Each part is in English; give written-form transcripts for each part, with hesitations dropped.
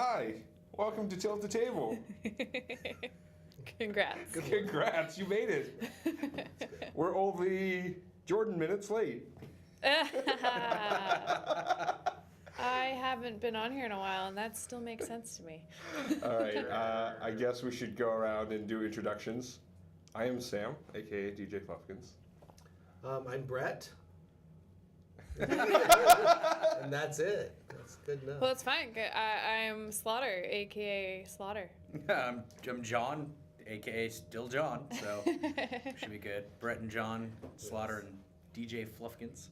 Hi, welcome to Tilt the Table. Congrats. Congrats, you made it. We're only Jordan minutes late. I haven't been on here in a while, and that still makes sense to me. All right, I guess we should go around and do introductions. I am Sam, aka DJ Fluffkins. I'm Brett. And that's it. That's good enough. Well, it's fine. I'm Slaughter, aka Slaughter. I'm John, aka still John, so should be good. Brett and John, Slaughter and DJ Fluffkins.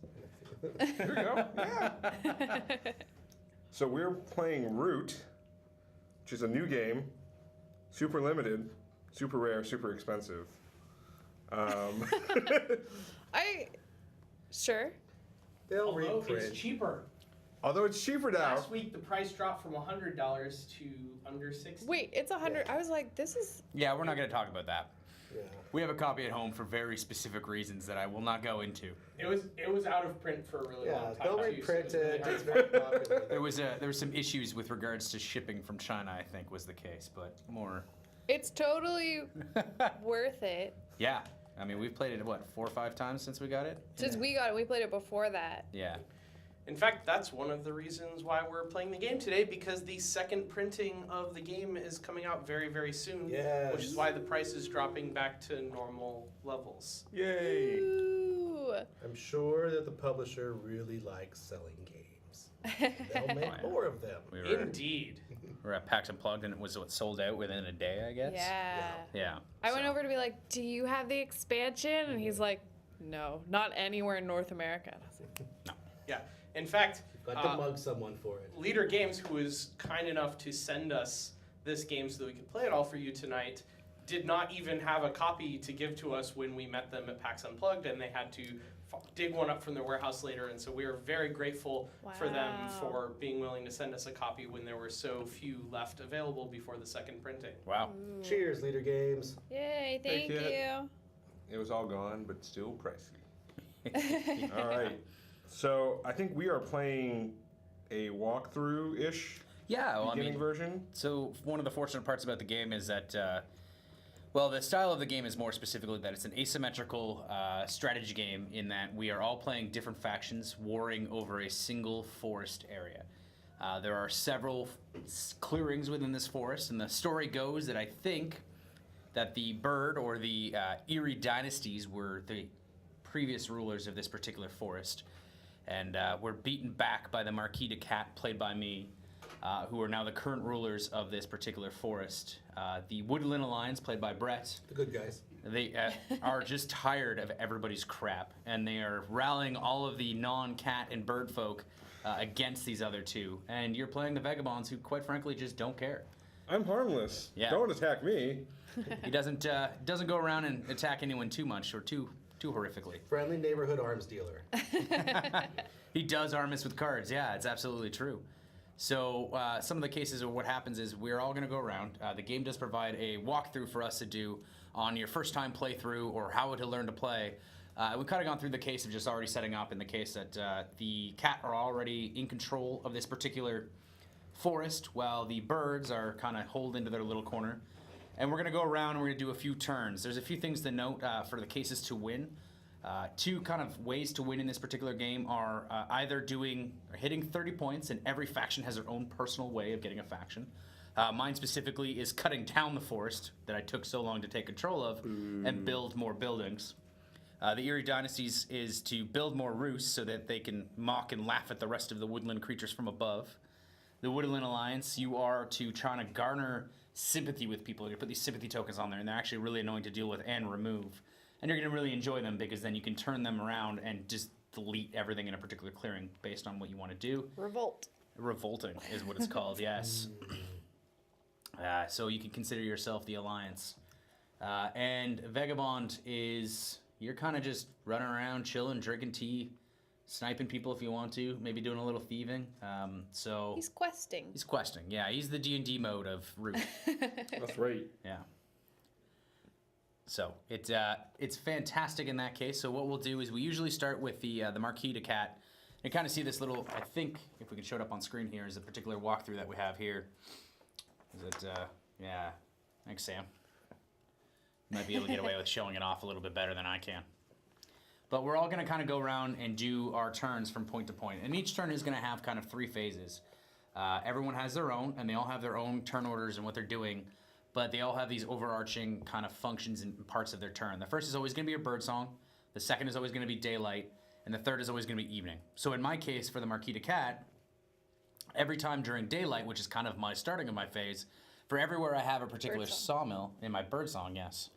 There we go. Yeah. So we're playing Root, which is a new game, super limited, super rare, super expensive. Sure. They'll Although reprint. it's cheaper. Although it's cheaper now. Last week the price dropped from $100 to under $60. Wait, it's 100. I was like, this is. Yeah, we're not going to talk about that. Yeah. We have a copy at home for very specific reasons that I will not go into. It was out of print for a really long time. They'll too, reprint so it. It's very popular. There was some issues with regards to shipping from China, I think was the case, but more. It's totally worth it. Yeah, I mean we've played it 4 or 5 times since we got it. Since we got it, we played it before that. Yeah. In fact, that's one of the reasons why we're playing the game today, because the second printing of the game is coming out very, very soon. Yes. Which is why the price is dropping back to normal levels. Yay. Ooh. I'm sure that the publisher really likes selling games. They'll make more of them. We were, Indeed. we were at PAX Unplugged and it was sold out within a day, I guess. Yeah. Yeah. I went over to be like, do you have the expansion? And he's like, no, not anywhere in North America. And I was like, No. Yeah. In fact, Got to mug someone for it. Leader Games, who was kind enough to send us this game so that we could play it all for you tonight, did not even have a copy to give to us when we met them at PAX Unplugged, and they had to dig one up from their warehouse later. And so we are very grateful for them Wow. for being willing to send us a copy when there were so few left available before the second printing. Wow. Cheers, Leader Games. yay, thank kid. you. It was all gone, but still pricey. All right. So I think we are playing a walkthrough-ish Yeah, well, beginning version. So one of the fortunate parts about the game is that, well, the style of the game is more specifically that it's an asymmetrical strategy game in that we are all playing different factions warring over a single forest area. There are several clearings within this forest, and the story goes that I think that the Bird or the Erie dynasties were the previous rulers of this particular forest, and were beaten back by the Marquis de Cat, played by me, who are now the current rulers of this particular forest. The Woodland Alliance, played by Brett, The good guys. they are just tired of everybody's crap, and they are rallying all of the non-cat and bird folk against these other two. And you're playing the Vagabonds, who quite frankly just don't care. I'm harmless. Yeah. Don't attack me. He doesn't go around and attack anyone too much or too horrifically. Friendly neighborhood arms dealer. He does arm us with cards. Yeah, it's absolutely true. So some of the cases of what happens is we're all going to go around. The game does provide a walkthrough for us to do on your first time playthrough or how to learn to play. We've kind of gone through the case of just already setting up in the case that the cat are already in control of this particular forest while the birds are kind of holed into their little corner. And we're going to go around and we're going to do a few turns. There's a few things to note for the cases to win. Two kind of ways to win in this particular game are either doing or hitting 30 points, and every faction has their own personal way of getting a faction. Mine specifically is cutting down the forest that I took so long to take control of and build more buildings. The Erie Dynasties is to build more roosts so that they can mock and laugh at the rest of the woodland creatures from above. The Woodland Alliance, you are to try to garner sympathy with people. You put these sympathy tokens on there, and they're actually really annoying to deal with and remove. And you're going to really enjoy them because then you can turn them around and just delete everything in a particular clearing based on what you want to do. Revolt. Revolting is what it's called, yes. So you can consider yourself the Alliance. And Vagabond is, you're kind of just running around, chilling, drinking tea, sniping people if you want to, maybe doing a little thieving. He's questing. He's questing, yeah. He's the D&D mode of Root. That's right. Yeah. So it's fantastic in that case. So what we'll do is we usually start with the Marquis de Cat, You kind of see this little, I think, if we can show it up on screen here, is a particular walkthrough that we have here. Is it, yeah, thanks, Sam. You might be able to get away with showing it off a little bit better than I can. But we're all going to kind of go around and do our turns from point to point. And each turn is going to have kind of 3 phases. Everyone has their own, and they all have their own turn orders and what they're doing. But they all have these overarching kind of functions and parts of their turn. The first is always going to be a bird song. The second is always going to be daylight. And the third is always going to be evening. So in my case, for the Marquis de Cat, every time during daylight, which is kind of my starting of my phase, for everywhere I have a particular sawmill, in my bird song, yes.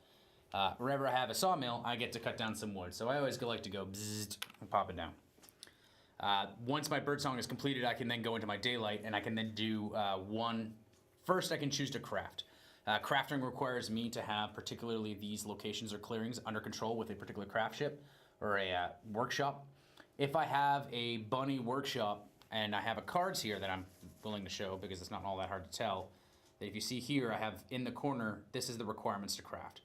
Wherever I have a sawmill, I get to cut down some wood. So I always like to go bzzzt and pop it down. Once my bird song is completed, I can then go into my daylight, and I can then do one. First, I can choose to craft. Crafting requires me to have particularly these locations or clearings under control with a particular craft ship or a workshop. If I have a bunny workshop and I have a cards here that I'm willing to show because it's not all that hard to tell, that if you see here, I have in the corner, this is the requirements to craft.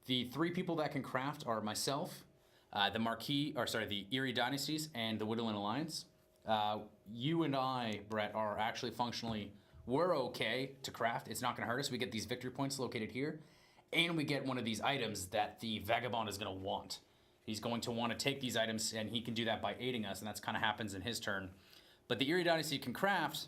The 3 people that can craft are myself, the Erie Dynasties, and the Woodland Alliance. You and I, Brett, are actually we're okay to craft. It's not going to hurt us. We get these victory points located here, and we get one of these items that the Vagabond is going to want. He's going to want to take these items, and he can do that by aiding us, and that's kind of happens in his turn. But the Erie Dynasty can craft,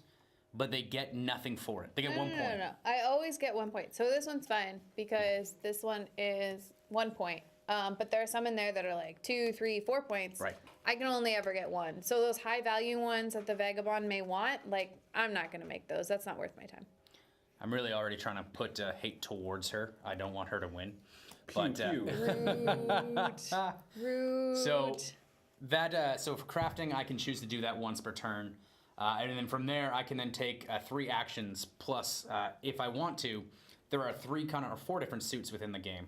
but they get nothing for it. They get 1 point. No. I always get 1 point. So this one's fine because this one is 1 point. But there are some in there that are like 2, 3, 4 points. Right. I can only ever get 1. So those high value ones that the Vagabond may want, like, I'm not going to make those. That's not worth my time. I'm really already trying to put hate towards her. I don't want her to win. Pew, pew. Rude. So for crafting, I can choose to do that once per turn. And then from there, I can then take 3 actions plus, if I want to, there are 4 different suits within the game.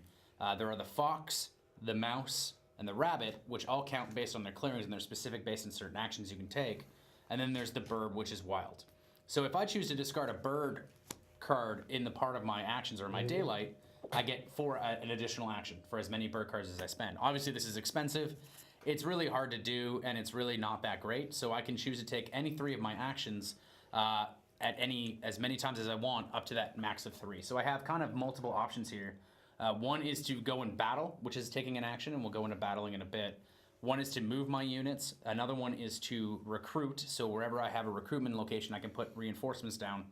There are the fox, the mouse, and the rabbit, which all count based on their clearings, and they're specific based on certain actions you can take. And then there's the bird, which is wild. So if I choose to discard a bird card in the part of my actions or my daylight, I get an additional action for as many bird cards as I spend. Obviously, this is expensive. It's really hard to do, and it's really not that great. So I can choose to take any 3 of my actions as many times as I want, up to that max of 3. So I have kind of multiple options here. One is to go and battle, which is taking an action, and we'll go into battling in a bit. One is to move my units. Another one is to recruit. So wherever I have a recruitment location, I can put reinforcements down,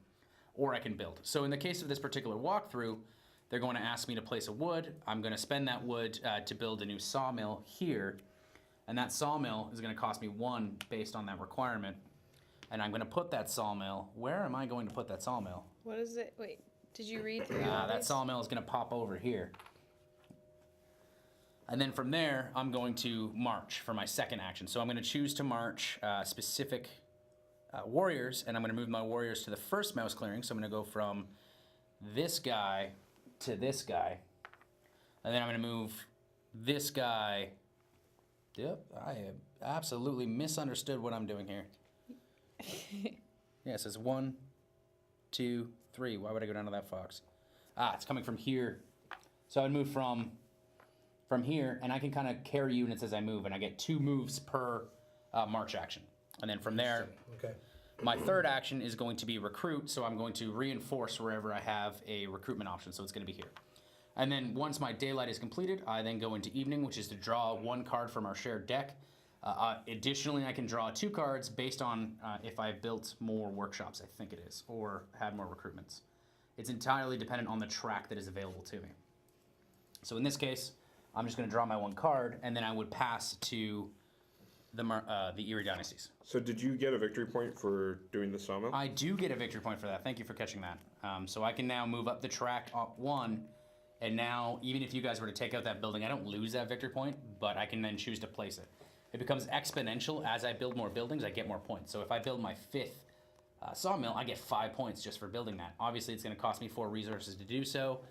or I can build. So in the case of this particular walkthrough, they're going to ask me to place a wood. I'm going to spend that wood to build a new sawmill here. And that sawmill is going to cost me 1 based on that requirement. And I'm going to put that sawmill. Where am I going to put that sawmill? What is it? Wait, did you read through all That these? sawmill is going to pop over here. And then from there, I'm going to march for my second action. So I'm going to choose to march specific warriors, and I'm going to move my warriors to the first mouse clearing. So I'm going to go from this guy to this guy. And then I'm going to move this guy. Yep, I have absolutely misunderstood what I'm doing here. Yeah, it says 1, 2, 3. Why would I go down to that fox? It's coming from here. So I'd move from here, and I can kind of carry units as I move, and I get 2 moves per march action. And then from there, Okay. my third action is going to be recruit, so I'm going to reinforce wherever I have a recruitment option, so it's going to be here. And then once my daylight is completed, I then go into evening, which is to draw 1 card from our shared deck. Additionally, I can draw 2 cards based on if I've built more workshops, I think it is, or had more recruitments. It's entirely dependent on the track that is available to me. So in this case, I'm just going to draw my 1 card, and then I would pass to the Erie Dynasties. So did you get a victory point for doing the sawmill? I do get a victory point for that. Thank you for catching that. So I can now move up the track up 1, and now even if you guys were to take out that building, I don't lose that victory point, but I can then choose to place it. It becomes exponential. As I build more buildings, I get more points. So if I build my 5th sawmill, I get 5 points just for building that. Obviously, it's going to cost me 4 resources to do so.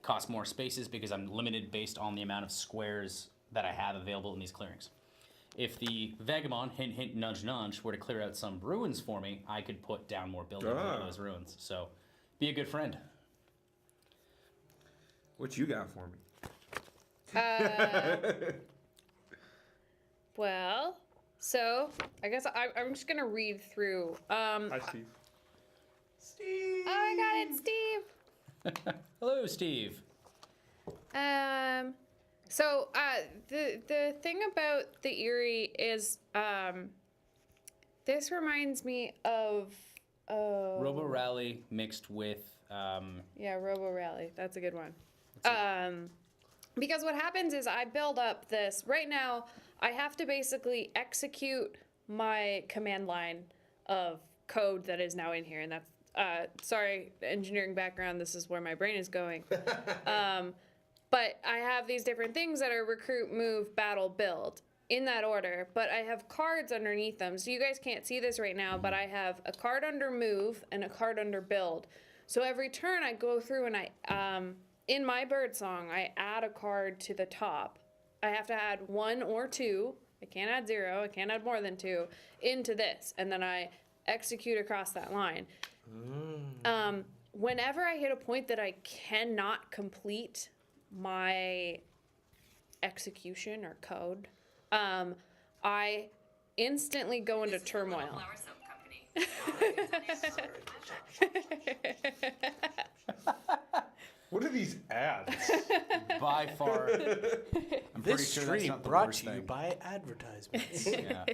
Cost more spaces because I'm limited based on the amount of squares that I have available in these clearings. If the Vagabond, hint, hint, nudge, nudge, were to clear out some ruins for me, I could put down more buildings into those ruins. So, be a good friend. What you got for me? Well, So I guess I'm just gonna read through. Hi, Steve. Steve. Oh, I got it, Steve. Hello, Steve. So the thing about the Erie is this reminds me of Robo Rally mixed with. Yeah, Robo Rally. That's a good one. Because what happens is I build up this. Right now, I have to basically execute my command line of code that is now in here. And that's, sorry, engineering background, this is where my brain is going. But I have these different things that are recruit, move, battle, build. In that order, but I have cards underneath them. So you guys can't see this right now, but I have a card under move and a card under build. So every turn I go through and I, in my bird song, I add a card to the top. I have to add 1 or 2. I can't add 0. I can't add more than 2 into this. And then I execute across that line. Whenever I hit a point that I cannot complete my execution or code, I instantly go into turmoil. What are these ads? By far, I'm pretty This sure that's stream not the brought worst to you thing. by advertisements. Yeah.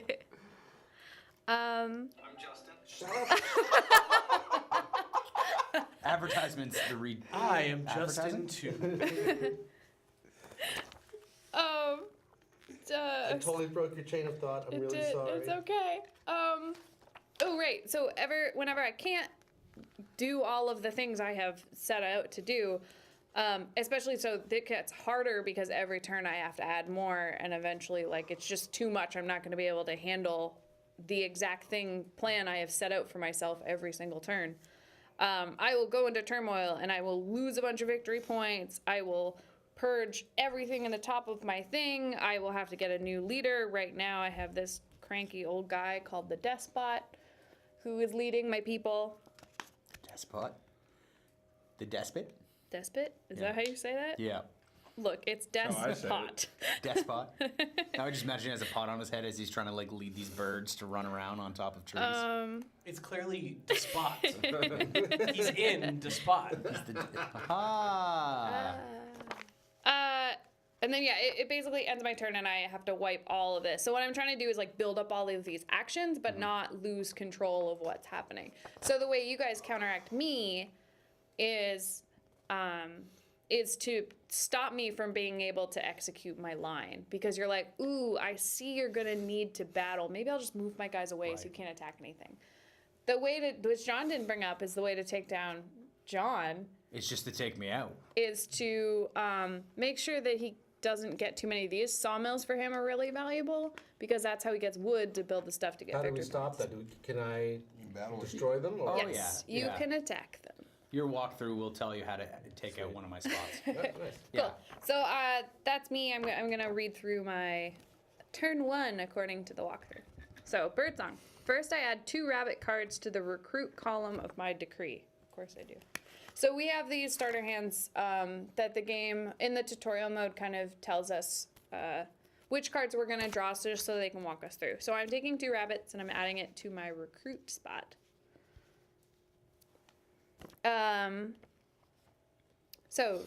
I'm Justin. Advertisements. I am Justin Advertising? too. I totally broke your chain of thought. I'm really sorry. It's okay. Oh right. So whenever I can't do all of the things I have set out to do, especially so it gets harder because every turn I have to add more, and eventually like it's just too much. I'm not going to be able to handle the exact plan I have set out for myself every single turn. I will go into turmoil and I will lose a bunch of victory points. I will purge everything in the top of my thing. I will have to get a new leader. Right now I have this cranky old guy called the Despot who is leading my people. Despot. The despot. Despot? Is Yeah. that how you say that? Yeah. Look, it's I said it. Despot. Despot. Now I just imagine he has a pot on his head as he's trying to like lead these birds to run around on top of trees. It's clearly Despot. He's in Despot. Ah. And then, yeah, it basically ends my turn and I have to wipe all of this. So what I'm trying to do is like build up all of these actions, but not lose control of what's happening. So the way you guys counteract me is to stop me from being able to execute my line. Because you're like, ooh, I see you're gonna need to battle. Maybe I'll just move my guys away so you can't attack anything. The way which John didn't bring up is the way to take down John It's just to take me out. is to make sure that he doesn't get too many of these. Sawmills for him are really valuable because that's how he gets wood to build the stuff to get How do we victory stop points. that? Can I Battle with destroy them? Or? Oh, Yes, yeah, you yeah. can attack them. Your walkthrough will tell you how to take out one of my spots. Yeah, nice. Yeah. Cool. So that's me. I'm gonna read through my turn 1 according to the walkthrough. So birdsong. First, I add 2 rabbit cards to the recruit column of my decree. Of course, I do. So we have these starter hands that the game in the tutorial mode kind of tells us which cards we're gonna draw, just so they can walk us through. So I'm taking 2 rabbits and I'm adding it to my recruit spot. So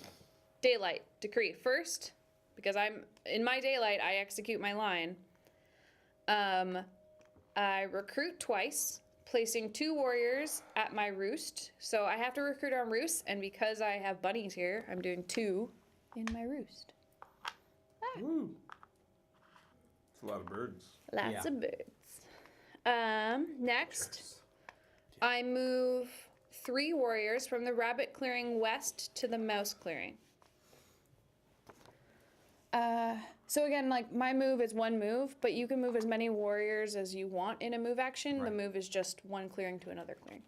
daylight decree first, because I'm in my daylight, I execute my line. I recruit twice, placing 2 warriors at my roost. So I have to recruit on roost, and because I have bunnies here, I'm doing 2 in my roost. Woo. It's a lot of birds. Lots Yeah. of birds. Next, I move 3 warriors from the rabbit clearing west to the mouse clearing. So again, like my move is 1 move, but you can move as many warriors as you want in a move action. Right. The move is just 1 clearing to another clearing.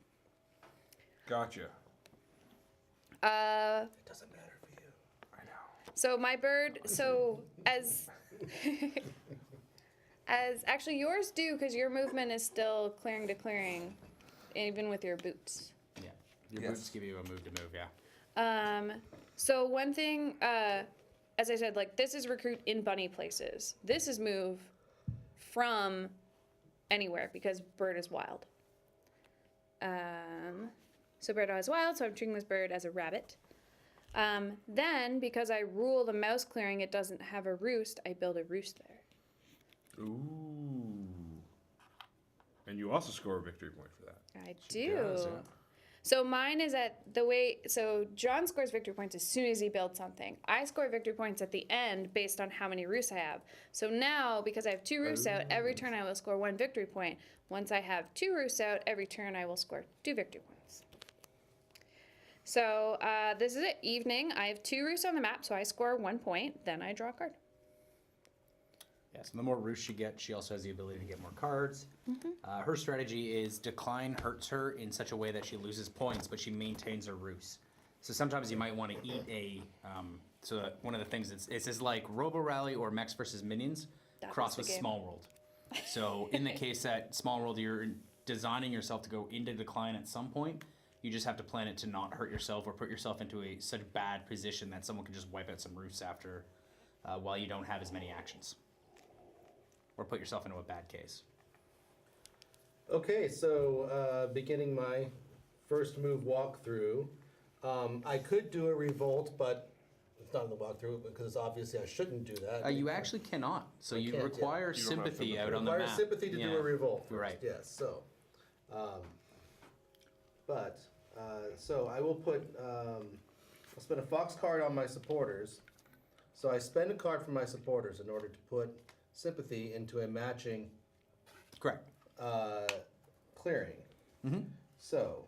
Gotcha. It doesn't matter for you. I know. So my bird, so as actually yours do, because your movement is still clearing to clearing, even with your boots. Yeah. Your Yes. boots give you a move to move, yeah. So one thing, as I said, like this is recruit in bunny places. This is move from anywhere because bird is wild. So bird is wild, so I'm treating this bird as a rabbit. Then, because I rule the mouse clearing, it doesn't have a roost, I build a roost there. Ooh. And you also score a victory point for that. I do. does, yeah. So mine is at the way, so John scores victory points as soon as he builds something. I score victory points at the end based on how many roosts I have. So now, because I have 2 roosts out, every turn I will score 1 victory point. Once I have 2 roosts out, every turn I will score 2 victory points. So this is it, evening. I have 2 roosts on the map, so I score 1 point. Then I draw a card. Yeah, so the more roosts she gets, she also has the ability to get more cards. Her strategy is decline hurts her in such a way that she loses points, but she maintains her roost. So sometimes you might want to eat a. So one of the things is like Robo Rally or Mechs versus Minions crossed with the game. Small World. So in the case that Small World, you're designing yourself to go into decline at some point. You just have to plan it to not hurt yourself or put yourself into such bad position that someone can just wipe out some roofs after, while you don't have as many actions. Or put yourself into a bad case. Okay, so beginning my first move walkthrough, I could do a revolt, but it's not in the walkthrough because obviously I shouldn't do that. You actually cannot. So you can't, require You don't have sympathy sympathy. out on the require map. sympathy to do Yeah. a revolt. First. Right. Yes. So, so I will put. I'll spend a fox card on my supporters. So I spend a card from my supporters in order to put sympathy into a matching Correct. clearing. Mm-hmm. So,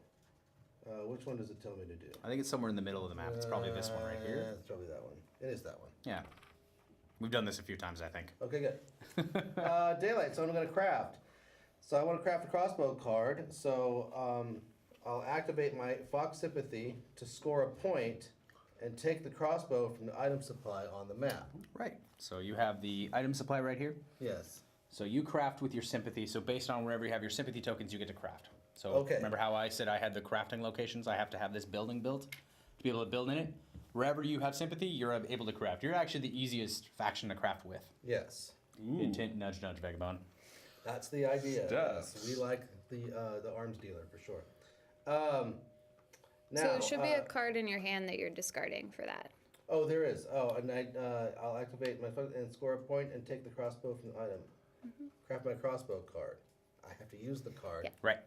which one does it tell me to do? I think it's somewhere in the middle of the map. It's probably this one right here. It's probably that one. It is that one. Yeah. We've done this a few times, I think. Okay, good. Daylight, so I'm going to craft. So I want to craft a crossbow card. So I'll activate my Fox Sympathy to score a point and take the crossbow from the item supply on the map. Right. So you have the item supply right here. Yes. So you craft with your sympathy. So based on wherever you have your sympathy tokens, you get to craft. So Okay. remember how I said I had the crafting locations? I have to have this building built to be able to build in it. Wherever you have sympathy, you're able to craft. You're actually the easiest faction to craft with. Yes. Intent, nudge, nudge, vagabond. That's the idea. Stuff. Yes, we like the arms dealer for sure. Now, So there should be a card in your hand that you're discarding for that. Oh, there is. Oh, and I'll activate my fun and score a point and take the crossbow from the item. Craft my crossbow card. I have to use the card. Yeah. Right.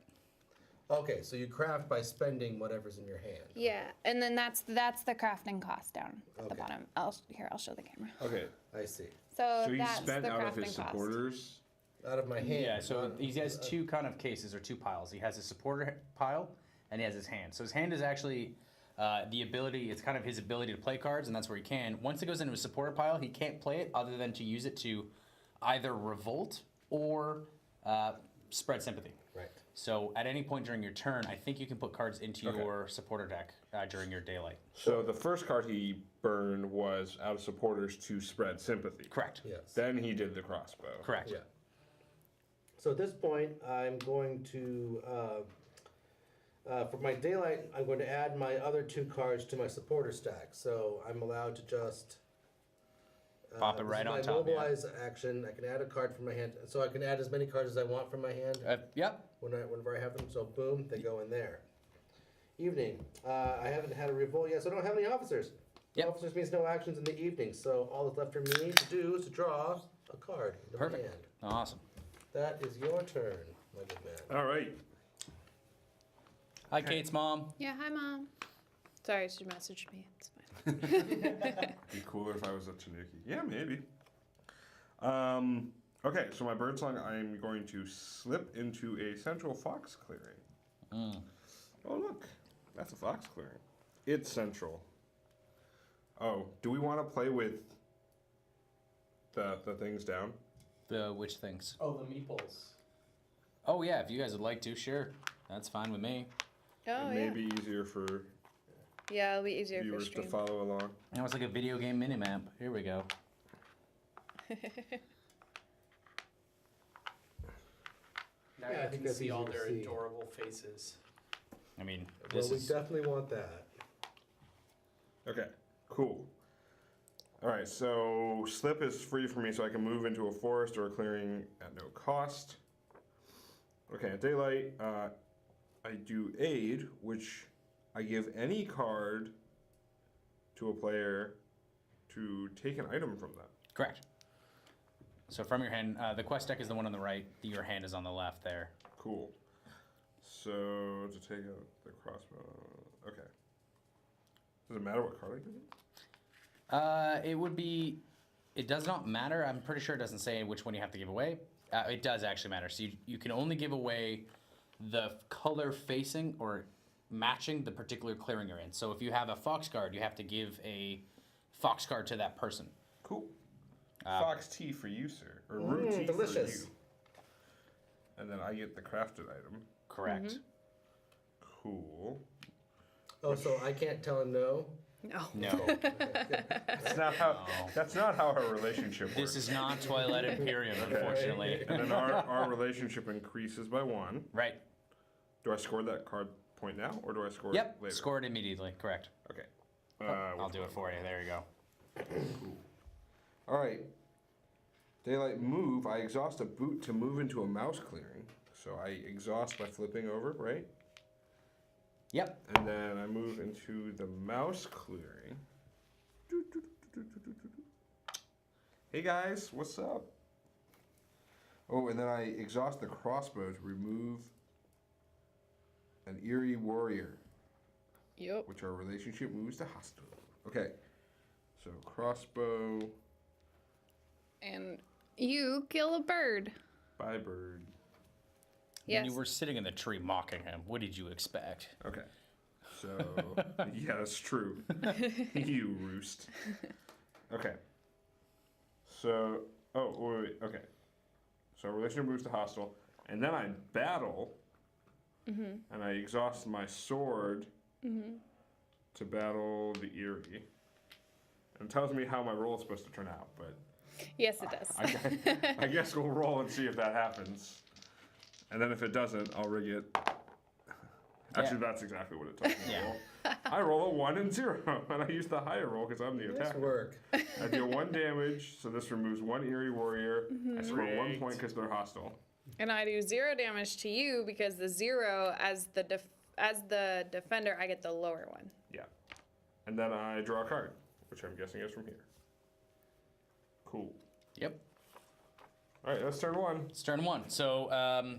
Okay, so you craft by spending whatever's in your hand. Yeah, and then that's the crafting cost down at the Okay. bottom. I'll show the camera. Okay. I see. So, So he that's spent the out crafting of his cost. supporters. Out of my hand. Yeah, so not- he has 2 kind of cases or 2 piles. He has his supporter pile and he has his hand. So his hand is actually the ability, it's kind of his ability to play cards, and that's where he can. Once it goes into his supporter pile, he can't play it other than to use it to either revolt or spread sympathy. Right. So at any point during your turn, I think you can put cards into Okay. your supporter deck during your daylight. So the first card he burned was out of supporters to spread sympathy. Correct. Yes. Then he did the crossbow. Correct. Yeah. So at this point, I'm going to, for my daylight, I'm going to add my other 2 cards to my supporter stack. So I'm allowed to just Pop it this right is on my top, yeah. mobilize action. I can add a card from my hand, so I can add as many cards as I want from my hand Yep. whenever I have them. So boom, they go in there. Evening. I haven't had a revolt yet, so I don't have any officers. Yep. No officers means no actions in the evening. So all that's left for me to do is to draw a card into Perfect. my hand. Awesome. That is your turn, my good man. All right. Hi, Kate's mom. Yeah, hi mom. Sorry, she messaged me. It's fine. Be cooler if I was a Tanuki. Yeah, maybe. Okay, so my birdsong, I'm going to slip into a central fox clearing. Oh, look. That's a fox clearing. It's central. Oh, do we want to play with the things down? The which things? Oh, the meeples. Oh yeah, if you guys would like to, sure. That's fine with me. Oh It may yeah. be easier for Yeah, it'll be easier for viewers to stream. follow along. Now it's like a video game minimap. Here we go. Now Yeah, I you think can that's see all easier to their see. adorable faces. I mean, Well, this we is definitely want that. Okay, cool. All right, so slip is free for me, so I can move into a forest or a clearing at no cost. Okay, at daylight, I do aid, which I give any card to a player to take an item from them. Correct. So from your hand, the quest deck is the one on the right. Your hand is on the left there. Cool. So to take out the crossbow. Okay. Does it matter what card I give you? It would be. It does not matter. I'm pretty sure it doesn't say which one you have to give away. It does actually matter. So you can only give away the color facing or matching the particular clearing you're in. So if you have a fox card, you have to give a fox card to that person. Cool. Fox tea for you, sir. Or root tea delicious. for you. And then I get the crafted item. Correct. Cool. Oh, so I can't tell him no? No. No. That's not how our relationship works. This is not Twilight Imperium, unfortunately. And then our relationship increases by 1. Right. Do I score that card point now, or do I score Yep. it later? Score it immediately. Correct. Okay. I'll do it for you. There you go. Cool. All right. Daylight move. I exhaust a boot to move into a mouse clearing. So I exhaust by flipping over, right? Yep. And then I move into the mouse clearing. Hey guys, what's up? Oh, and then I exhaust the crossbow to remove an eerie warrior, Yep. which our relationship moves to hostile. Okay, so crossbow And you kill a bird. by bird. Yes. You were sitting in the tree mocking him. What did you expect? Okay, so yeah, that's true. You roost. Okay. So, wait, okay. So relationship moves to hostile, and then I battle, and I exhaust my sword to battle the Eerie. And it tells me how my roll is supposed to turn out, but Yes, it does. I guess we'll roll and see if that happens. And then if it doesn't, I'll rig it. Actually, that's exactly what it tells me to roll. I roll a 1 and 0, and I use the higher roll because I'm the Nice attacker. work. I deal 1 damage, so this removes 1 Eerie Warrior. I score 1 Great. point because they're hostile. And I do 0 damage to you because the 0 as the defender, I get the lower one. Yeah. And then I draw a card, which I'm guessing is from here. Cool. Yep. All right, that's turn 1. It's turn 1. So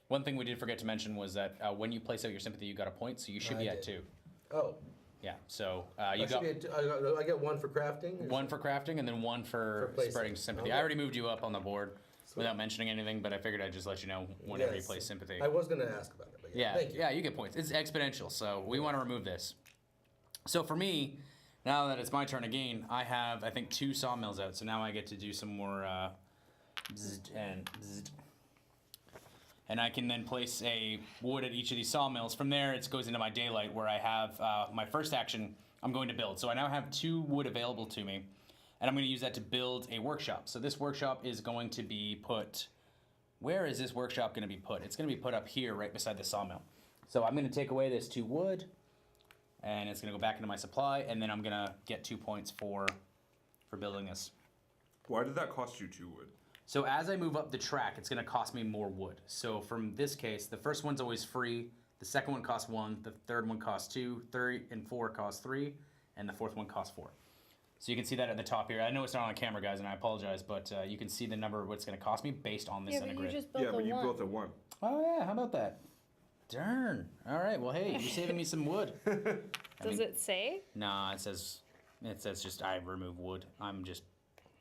one thing we did forget to mention was that when you place out your sympathy, you got a point, so you should be I at did. 2. Oh. Yeah. So I you got get 1 for crafting? 1 for crafting and then 1 for placing. spreading sympathy. Okay. I already moved you up on the board without mentioning anything, but I figured I'd just let you know whenever you Yes. place sympathy. I was going to ask about it, but Yeah, thank you. yeah, you get points. It's exponential, so we want to remove this. So for me, now that it's my turn again, I have, I think, 2 sawmills out, so now I get to do some more bzzzt and bzzzt. And I can then place a wood at each of these sawmills. From there, it goes into my daylight, where I have my first action, I'm going to build. So I now have 2 wood available to me, and I'm going to use that to build a workshop. So this workshop is going to be put... Where is this workshop going to be put? It's going to be put up here, right beside the sawmill. So I'm going to take away this 2 wood, and it's going to go back into my supply, and then I'm going to get 2 points for building this. Why did that cost you 2 wood? So as I move up the track, it's going to cost me more wood. So from this case, the first one's always free, the second one costs 1, the third one costs 2, 3 and 4 cost 3, and the fourth one costs 4. So you can see that at the top here. I know it's not on camera, guys, and I apologize, but you can see the number of what it's going to cost me based on this Yeah, in a but you grid. just built Yeah, but you built a 1. Oh yeah, how about that? Darn. All right. Well, hey, you're saving me some wood. Does it say? Nah, it says just I remove wood. I'm just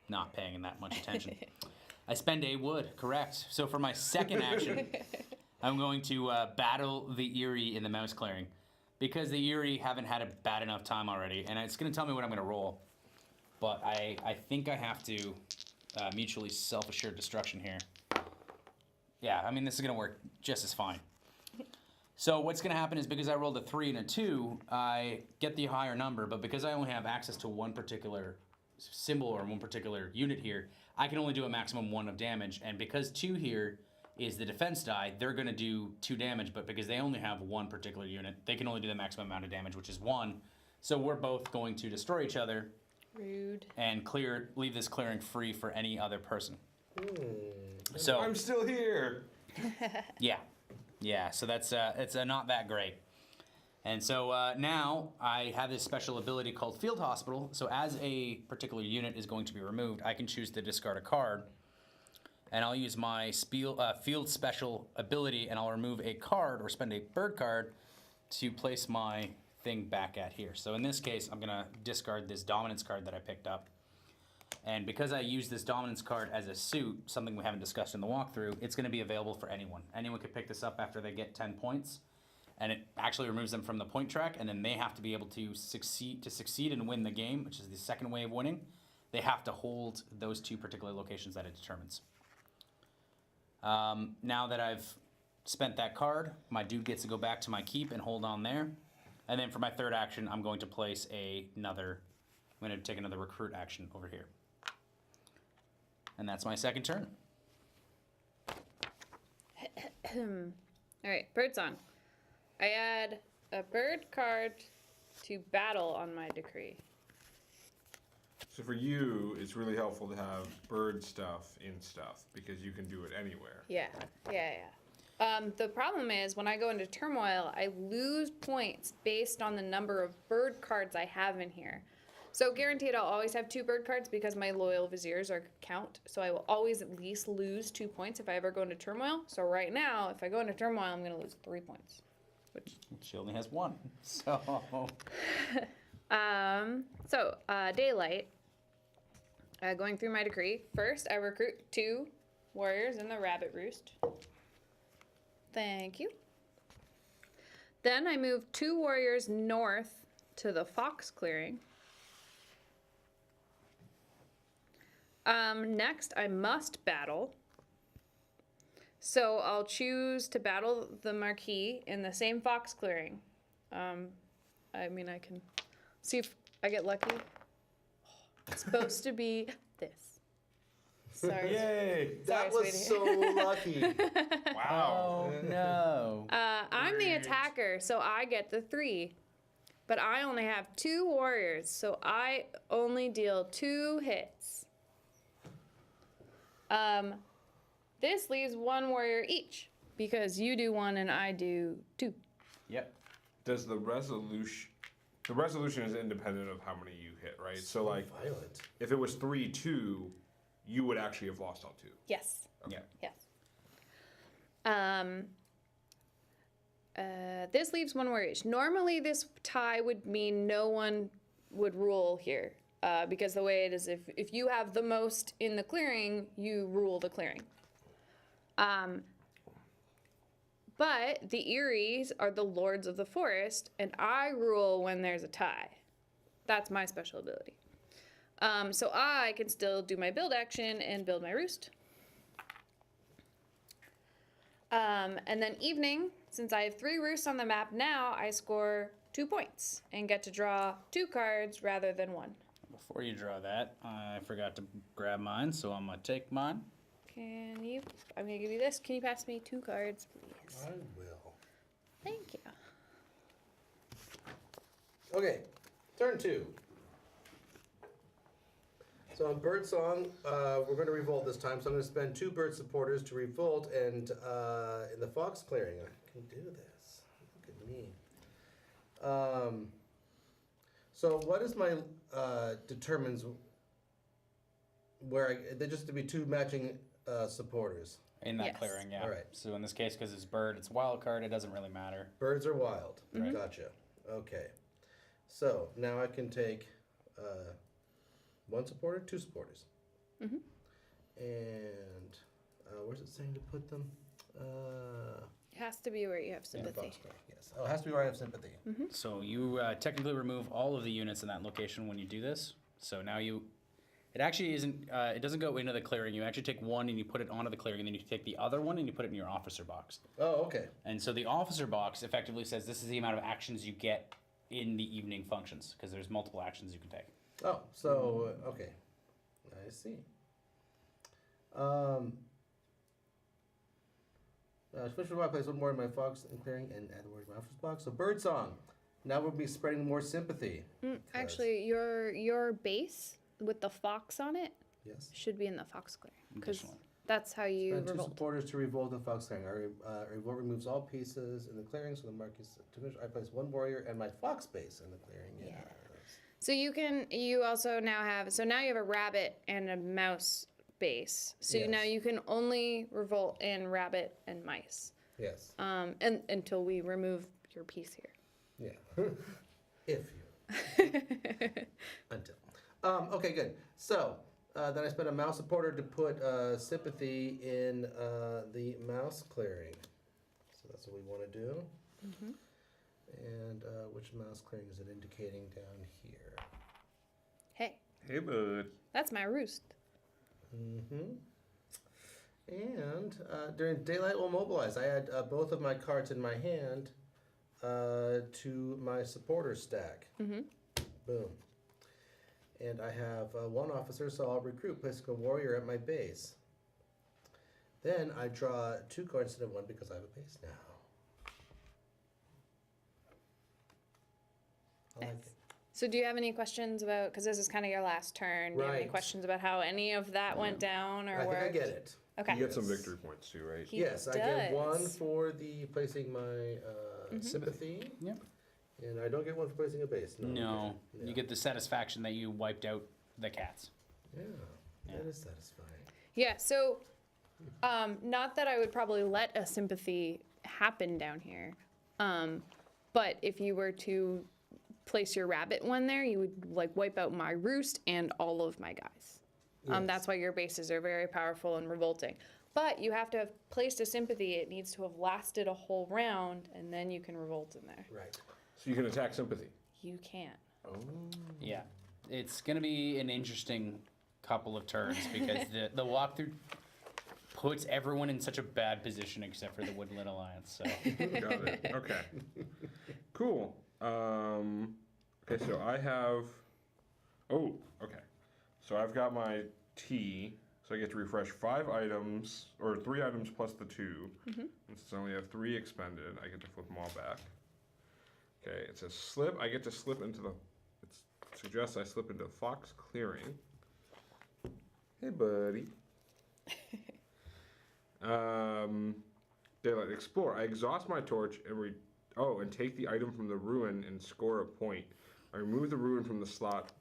not paying that much attention. I spend a wood, correct. So for my second action, I'm going to battle the Eerie in the mouse clearing, because the Eerie haven't had a bad enough time already, and it's going to tell me what I'm going to roll. But I think I have to mutually self-assured destruction here. Yeah, I mean, this is going to work just as fine. So what's going to happen is, because I rolled a 3 and a 2, I get the higher number, but because I only have access to one particular symbol or one particular unit here, I can only do a maximum 1 of damage, and because 2 here is the defense die, they're going to do 2 damage, but because they only have one particular unit, they can only do the maximum amount of damage, which is 1. So we're both going to destroy each other Rude. and leave this clearing free for any other person. So I'm still here. Yeah. So that's it's not that great. And so now I have this special ability called Field Hospital. So as a particular unit is going to be removed, I can choose to discard a card, and I'll use my Field Special ability, and I'll remove a card or spend a bird card to place my thing back at here. So in this case, I'm gonna discard this Dominance card that I picked up. And because I use this Dominance card as a suit, something we haven't discussed in the walkthrough, it's gonna be available for anyone. Anyone can pick this up after they get 10 points. And it actually removes them from the point track, and then they have to be able to succeed and win the game, which is the second way of winning. They have to hold those two particular locations that it determines. Now that I've spent that card, my dude gets to go back to my keep and hold on there. And then for my third action, I'm going to place I'm going to take another recruit action over here. And that's my second turn. All right, birdsong. I add a bird card to battle on my decree. So for you, it's really helpful to have bird stuff in stuff because you can do it anywhere. Yeah. The problem is when I go into turmoil, I lose points based on the number of bird cards I have in here. So guaranteed I'll always have 2 bird cards because my loyal viziers are count. So I will always at least lose 2 points if I ever go into turmoil. So right now, if I go into turmoil, I'm going to lose 3 points. She only has 1. So. Daylight. Going through my decree. First, I recruit 2 warriors in the rabbit roost. Thank you. Then I move 2 warriors north to the fox clearing. Next, I must battle. So I'll choose to battle the Marquis in the same fox clearing. I mean, I can see if I get lucky. It's supposed to be this. Sorry. Yay! That Sorry, was sweetie. so lucky. Wow. Oh, no. I'm the attacker, so I get the 3. But I only have 2 warriors, so I only deal 2 hits. This leaves 1 warrior each, because you do 1 and I do 2. Yep. Does the resolution is independent of how many you hit, right? So like, Violent. if it was 3-2, you would actually have lost all 2. Yes. Yeah. Yes. This leaves 1 warrior each. Normally, this tie would mean no one would rule here, because the way it is, if you have the most in the clearing, you rule the clearing. But the Eries are the lords of the forest, and I rule when there's a tie. That's my special ability. So I can still do my build action and build my roost. And then evening, since I have 3 roosts on the map now, I score 2 points and get to draw 2 cards rather than 1. Before you draw that, I forgot to grab mine, so I'm going to take mine. I'm going to give you this. Can you pass me 2 cards, please? I will. Thank you. Okay, turn 2. So on Birdsong, we're going to revolt this time, so I'm going to spend 2 bird supporters to revolt, and in the fox clearing, I can do this. Look at me. So what is my determines where they just to be 2 matching supporters? In that Yes. clearing, yeah. All right. So in this case, because it's bird, it's wild card, it doesn't really matter. Birds are wild. Right. Gotcha. Okay. So now I can take 1 supporter, 2 supporters. Mhm. And where's it saying to put them? It has to be where you have In the sympathy. fox clearing, yes. Oh, it has to be where I have sympathy. So you technically remove all of the units in that location when you do this. So now it actually isn't, it doesn't go into the clearing. You actually take 1 and you put it onto the clearing, and then you take the other 1 and you put it in your officer box. Oh, okay. And so the officer box effectively says this is the amount of actions you get in the evening functions, because there's multiple actions you can take. Oh, so, okay. I see. Especially when I place 1 more in my fox and clearing and add a word in my officer's box. So Birdsong. Now we'll be spreading more sympathy. Actually, your base with the fox on it Yes. should be in the fox clearing. Because Additionally. That's how you Spend 2 revolt. supporters to revolt the fox clearing. Revolt removes all pieces in the clearing, so the marquee to finish. I place 1 warrior and my fox base in the clearing. Yeah. Yes. So you also now have, now you have a rabbit and a mouse base. So Yes. now you can only revolt in rabbit and mice. Yes. And until we remove your piece here. Yeah. If you. Until. Okay, good. So, then I spent a mouse supporter to put sympathy in the mouse clearing. So that's what we want to do. Mm-hmm. And which mouse clearing is it indicating down here? Hey, Hey, bud. that's my roost. Mm-hmm. And during daylight, we'll mobilize. I add both of my cards in my hand to my supporter stack. Mm-hmm. Boom. And I have 1 officer, so I'll recruit, placing a warrior at my base. Then I draw 2 cards instead of 1 because I have a base now. I like it. So do you have any questions about, because this is kind of your last turn, do you have any Right. questions about how any of that went down or I think I worked? get it. Okay. You get some victory points too, right? He Yes, I get 1 does. for the placing my sympathy. Yep. And I don't get 1 for placing a base. No, okay. you get the satisfaction that you wiped out the cats. Yeah, Yeah. that is satisfying. Yeah, so not that I would probably let a sympathy happen down here, but if you were to place your rabbit one there, you would like wipe out my roost and all of my guys. Yes. That's why your bases are very powerful and revolting. But you have to have placed a sympathy. It needs to have lasted a whole round, and then you can revolt in there. Right. So you can attack sympathy. You can't. Oh. Yeah, it's gonna be an interesting couple of turns because the walkthrough puts everyone in such a bad position except for the Woodland Alliance. So Got it. Okay. Cool. Okay, so I have. Oh, okay. So I've got my T. So I get to refresh 5 items, or 3 items plus the 2. Mm-hmm. And since I only have 3 expended, I get to flip them all back. Okay, it says slip. I get to slip into the. It suggests I slip into Fox Clearing. Hey, buddy. Daylight explore. I exhaust my torch and and take the item from the ruin and score a point. I remove the ruin from the slot,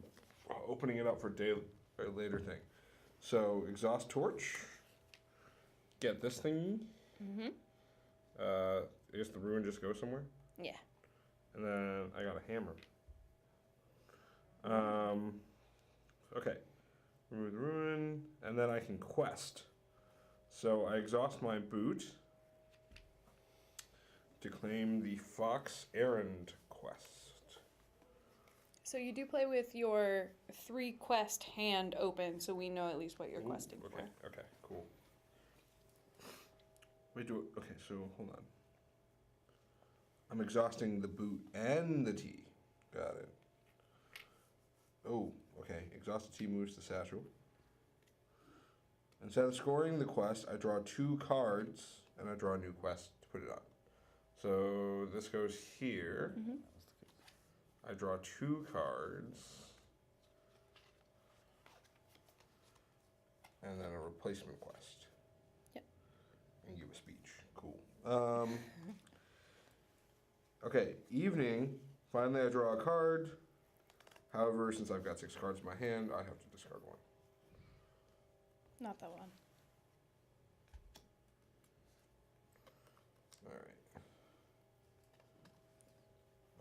opening it up for a later thing. So exhaust torch. Get this thing. Mm-hmm. I guess the ruin just goes somewhere. Yeah. And then I got a hammer. Okay. Remove the ruin, and then I can quest. So I exhaust my boot to claim the Fox Errand quest. So you do play with your 3 quest hand open, so we know at least what you're questing Okay, for. okay, cool. Wait, okay, so hold on. I'm exhausting the boot and the T. Got it. Oh, okay. Exhaust the T moves the satchel. Instead of scoring the quest, I draw 2 cards and I draw a new quest to put it on. So this goes here. Mm-hmm. I draw 2 cards. And then a replacement quest. Yep. And give a speech. Cool. Okay, evening. Finally, I draw a card. However, since I've got 6 cards in my hand, I have to discard 1. Not that one. All right.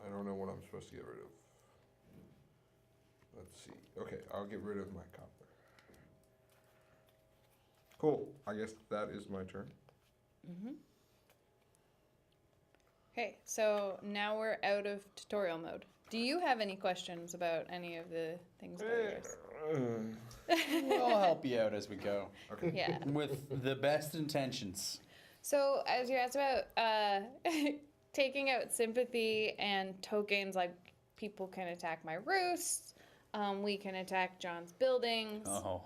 I don't know what I'm supposed to get rid of. Let's see. Okay, I'll get rid of my copper. Cool. I guess that is my turn. Mm-hmm. Okay, so now we're out of tutorial mode. Do you have any questions about any of the things about yours? we'll help you out as we go Okay. Yeah. with the best intentions. So as you asked about taking out sympathy and tokens, like people can attack my roosts, we can attack John's buildings, Oh,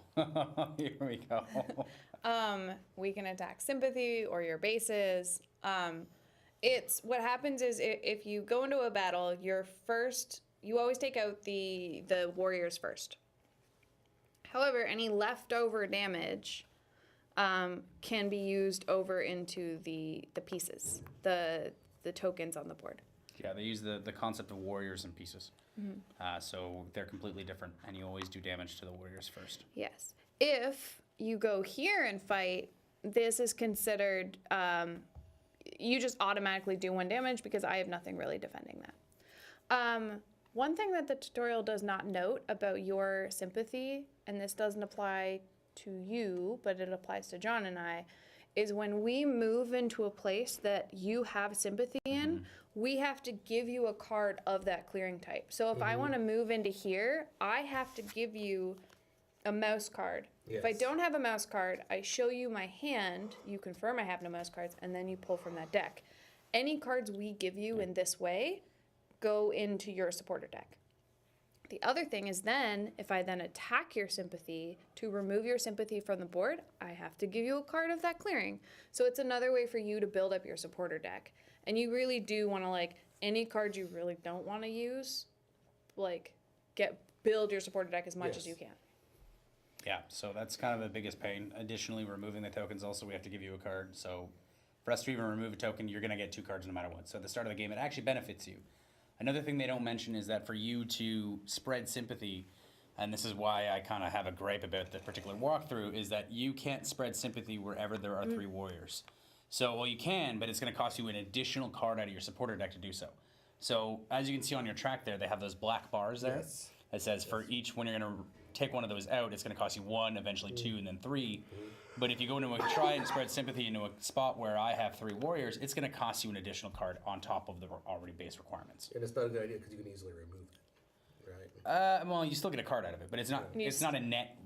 here we go. we can attack sympathy or your bases. It's what happens is if you go into a battle, you always take out the warriors first. However, any leftover damage can be used over into the pieces, the tokens on the board. Yeah, they use the concept of warriors and pieces. So they're completely different, and you always do damage to the warriors first. Yes. If you go here and fight, this is considered, you just automatically do 1 damage because I have nothing really defending that. One thing that the tutorial does not note about your sympathy, and this doesn't apply to you, but it applies to John and I, is when we move into a place that you have sympathy in, we have to give you a card of that clearing type. So if I want to move into here, I have to give you a mouse card. If I Yes. don't have a mouse card, I show you my hand, you confirm I have no mouse cards, and then you pull from that deck. Any cards we give you in this way go into your supporter deck. The other thing is then, if I then attack your sympathy, to remove your sympathy from the board, I have to give you a card of that clearing. So it's another way for you to build up your supporter deck. And you really do want to, like, any cards you really don't want to use, like, build your supporter deck as much as you can. Yeah, so that's kind of the biggest pain. Additionally, removing the tokens also, we have to give you a card. So for us to even remove a token, you're going to get 2 cards no matter what. So at the start of the game, it actually benefits you. Another thing they don't mention is that for you to spread sympathy, and this is why I kind of have a gripe about the particular walkthrough, is that you can't spread sympathy wherever there are 3 warriors. So, well, you can, but it's going to cost you an additional card out of your supporter deck to do so. So, as you can see on your track there, they have those black bars there. Yes. That says for each, when you're going to take one of those out, it's going to cost you 1, eventually 2, and then 3. But if you go into try and spread sympathy into a spot where I have 3 warriors, it's going to cost you an additional card on top of the already base requirements. And it's not a good idea because you can easily remove it, right? Well, you still get a card out of it, but it's not. It's not a net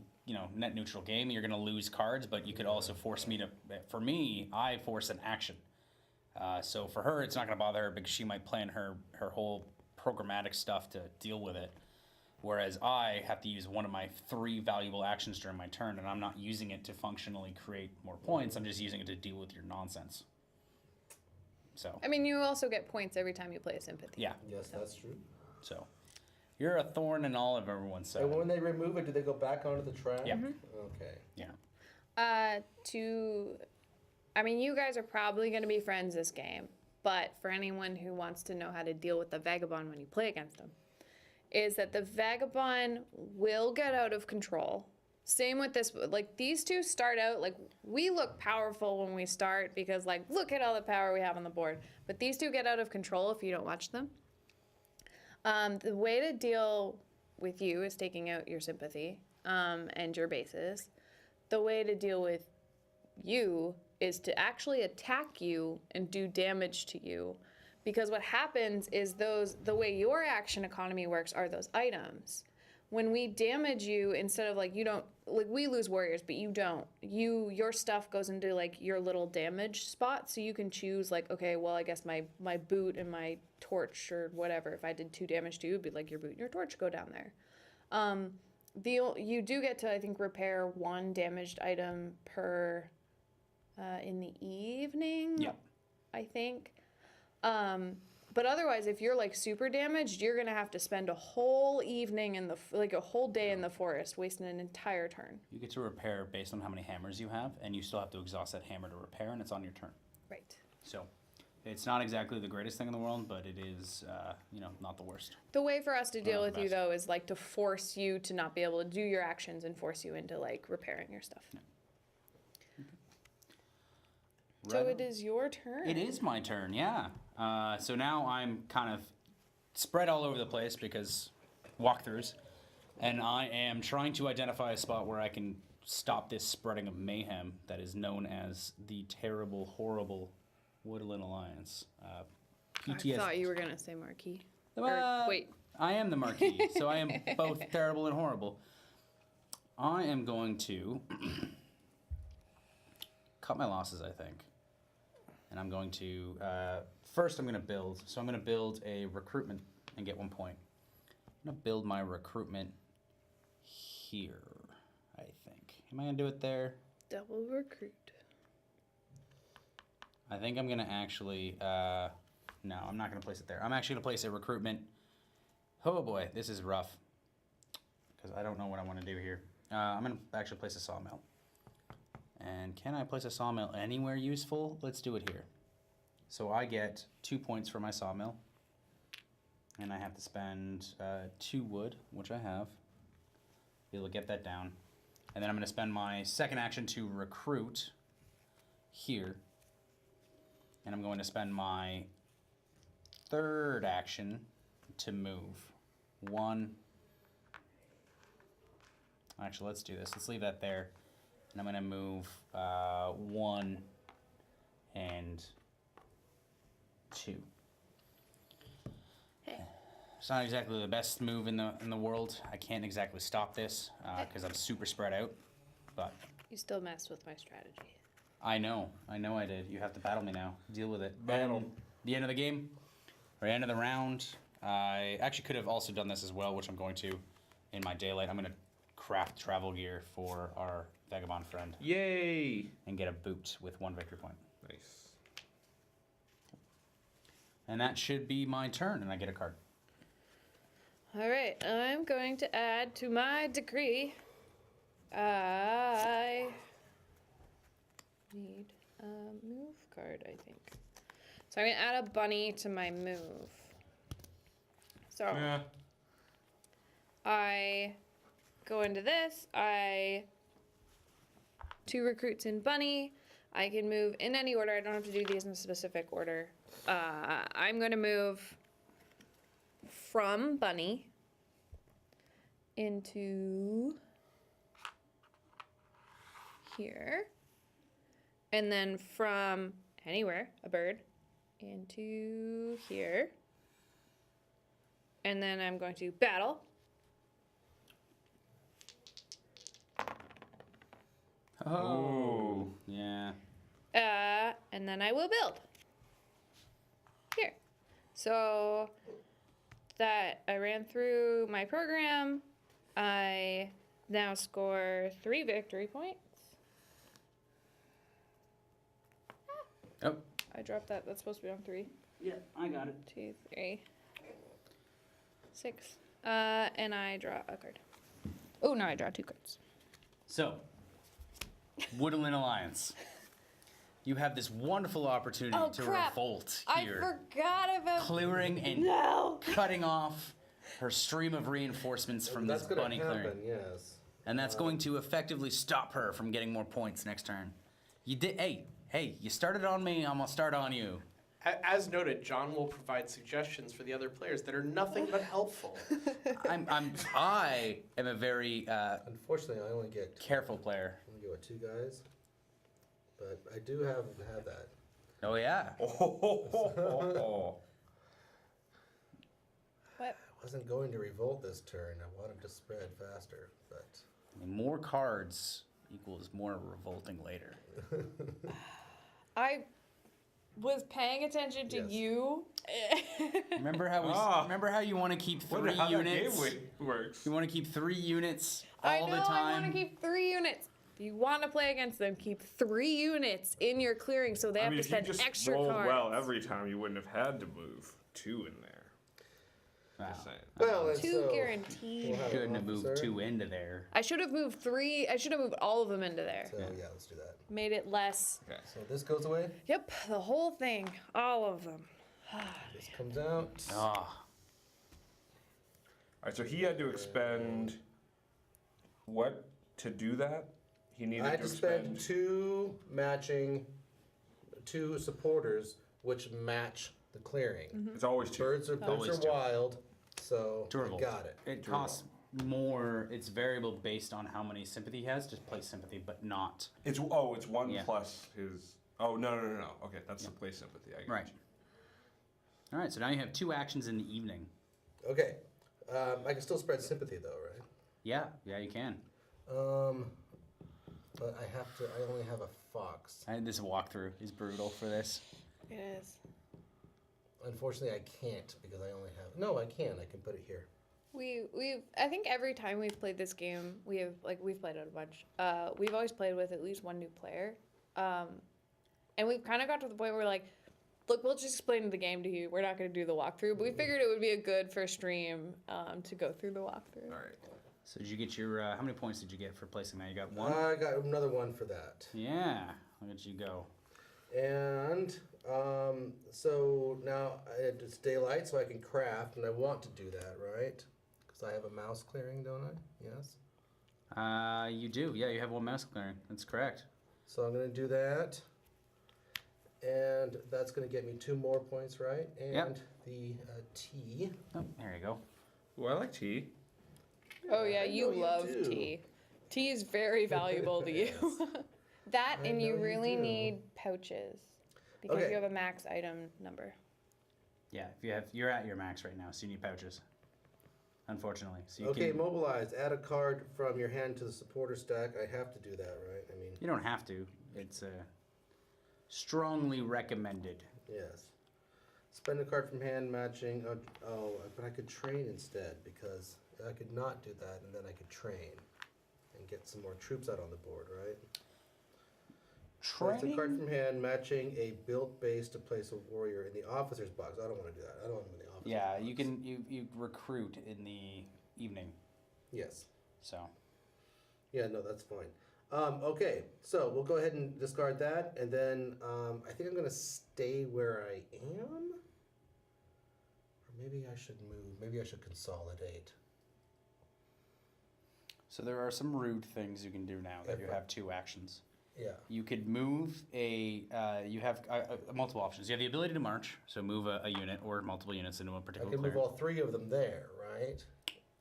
neutral game. You're going to lose cards, but you could also force me to. For me, I force an action. So for her, it's not going to bother her because she might plan her whole programmatic stuff to deal with it. Whereas I have to use one of my 3 valuable actions during my turn, and I'm not using it to functionally create more points. I'm just using it to deal with your nonsense. So. I mean, you also get points every time you play a sympathy. Yeah. Yes, that's true. So. You're a thorn in all of everyone's side. And when they remove it, do they go back onto the track? Yeah. Okay. Yeah. I mean, you guys are probably going to be friends this game, but for anyone who wants to know how to deal with the vagabond when you play against them, is that the vagabond will get out of control. Same with this, like these 2 start out, like we look powerful when we start because like, look at all the power we have on the board. But these 2 get out of control if you don't watch them. The way to deal with you is taking out your sympathy and your bases. The way to deal with you is to actually attack you and do damage to you. Because what happens is the way your action economy works are those items. When we damage you, instead of like, you don't, like we lose warriors, but you don't. Your stuff goes into like your little damage spot, so you can choose like, okay, well, I guess my boot and my torch or whatever, if I did 2 damage to you, it'd be like your boot and your torch go down there. You do get to, I think, repair 1 damaged item per in the evening. Yep. I think. But otherwise, if you're like super damaged, you're gonna have to spend a whole evening in a whole day in the forest, wasting an entire turn. You get to repair based on how many hammers you have, and you still have to exhaust that hammer to repair, and it's on your turn. Right. So, it's not exactly the greatest thing in the world, but it is, not the worst. The way for us to deal the with you best. though is like to force you to not be able to do your actions and force you into like repairing your stuff. Yeah. So Right it is your turn. It is my turn, yeah. So now I'm kind of spread all over the place because walkthroughs, and I am trying to identify a spot where I can stop this spreading of mayhem that is known as the terrible, horrible Woodland Alliance. PTS. I thought you were gonna say Marquis. Well, wait. I am the Marquis, so I am both terrible and horrible. I am going to cut my losses, I think. And I'm going to, first I'm going to build. So I'm going to build a recruitment and get 1 point. I'm going to build my recruitment here, I think. Am I going to do it there? Double recruit. I think I'm going to actually, no, I'm not going to place it there. I'm actually going to place a recruitment. Oh boy, this is rough. Because I don't know what I want to do here. I'm going to actually place a sawmill. And can I place a sawmill anywhere useful? Let's do it here. So I get 2 points for my sawmill. And I have to spend 2 wood, which I have. Be able to get that down. And then I'm going to spend my second action to recruit here. And I'm going to spend my third action to move. 1. Actually, let's do this. Let's leave that there. And I'm going to move 1 and 2. Hey. It's not exactly the best move in the world. I can't exactly stop this because I'm super spread out. But You still messed with my strategy. I know I did. You have to battle me now. Deal with it. Battle. And the end of the game, or end of the round. I actually could have also done this as well, which I'm going to in my daylight. I'm going to craft travel gear for our vagabond friend Yay! and get a boot with 1 victory point. Nice. And that should be my turn, and I get a card. All right, I'm going to add to my decree. I need a move card, I think. So I'm going to add a bunny to my move. So Yeah. I go into this. 2 recruits in bunny. I can move in any order. I don't have to do these in a specific order. I'm going to move from bunny into here. And then from anywhere, a bird, into here. And then I'm going to battle. Oh. Yeah. And then I will build. Here. So that I ran through my program. I now score 3 victory points. Oh. I dropped that. That's supposed to be on 3. Yeah, I got it. 2, 3, 6. And I draw a card. Oh, no, I draw 2 cards. So, Woodland Alliance. You have this wonderful opportunity Oh, to crap. revolt I here. forgot about. Clearing and No! cutting off her stream of reinforcements from That's this gonna bunny happen, clearing. yes. And that's going to effectively stop her from getting more points next turn. You did. Hey, you started on me, I'm gonna start on you. As noted, John will provide suggestions for the other players that are nothing but helpful. I am a very Unfortunately, I only get careful player. with 2 guys, but I do have that. Oh yeah. Oh. What? I wasn't going to revolt this turn. I wanted to spread faster, but More cards equals more revolting later. I was paying attention to Yes. you. Remember how remember how you want to keep 3 Wonder how units? that game works. You want to keep 3 units I all know, the time. I want to keep 3 units. If you want to play against them, keep 3 units in your clearing so they I have mean, to if you spend just extra rolled cards. well every time, you wouldn't have had to move 2 in there. Wow. Just saying. well, and 2 so guaranteed. we'll have Shouldn't an have moved officer. 2 into there. I should have moved 3. I should have moved all of them into there. So yeah, let's do that. Made it less. Okay. So this goes away. Yep, the whole thing. All of them. This comes out. Ah, All right, so he had to expend what to do that? He needed I had to to spend expend 2 matching, 2 supporters, which match the clearing. It's always 2. Birds are Always 2. wild, so To I revolt. got it. it costs more. It's variable based on how many sympathy he has. Just play sympathy, but not. It's 1 Yeah. plus his. Oh no. Okay, that's the play sympathy. I get Right. you. All right, so now you have 2 actions in the evening. Okay, I can still spread sympathy though, right? Yeah, you can. But I only have a fox. This walkthrough is brutal for this. It is. Unfortunately, I can't because I only have. No, I can. I can put it here. We've I think every time we've played this game, we've played it a bunch. We've always played with at least 1 new player. And we've kind of got to the point where like, look, we'll just explain the game to you. We're not going to do the walkthrough, but we figured it would be a good first stream to go through the walkthrough. All right. So did you get your, how many points did you get for placing that? You got one? I got another one for that. Yeah, look at you go. And so now it's daylight, so I can craft, and I want to do that, right? Because I have a mouse clearing, don't I? Yes. You do, yeah, you have one mouse clearing. That's correct. So I'm going to do that. And that's going to get me 2 more points, right? And Yep. the tea. Oh, there you go. Ooh, I like tea. Oh yeah, I you know you love do. tea. Tea is very valuable to you. That I and know you you really do. need pouches because Okay. you have a max item number. Yeah, if you have, you're at your max right now, so you need pouches. Unfortunately. So you Okay, can, mobilize. Add a card from your hand to the supporter stack. I have to do that, right? I mean, you don't have to. It's strongly recommended. yes. Spend a card from hand matching. But I could train instead because I could not do that, and then I could train and get some more troops out on the board, right? That's a card from hand matching a built base to place a warrior in the officer's box. I don't want to do that. I don't want him in the officer's Yeah, box. you recruit in the evening. Yes. So Yeah, no, that's fine. Okay, so we'll go ahead and discard that, and then I think I'm going to stay where I am. Or maybe I should move. Maybe I should consolidate. So there are some rude things you can do now that you have 2 actions. Yeah. You could move you have multiple options. You have the ability to march, so move a unit or multiple units into a I particular can move clearing. all 3 of them there, right?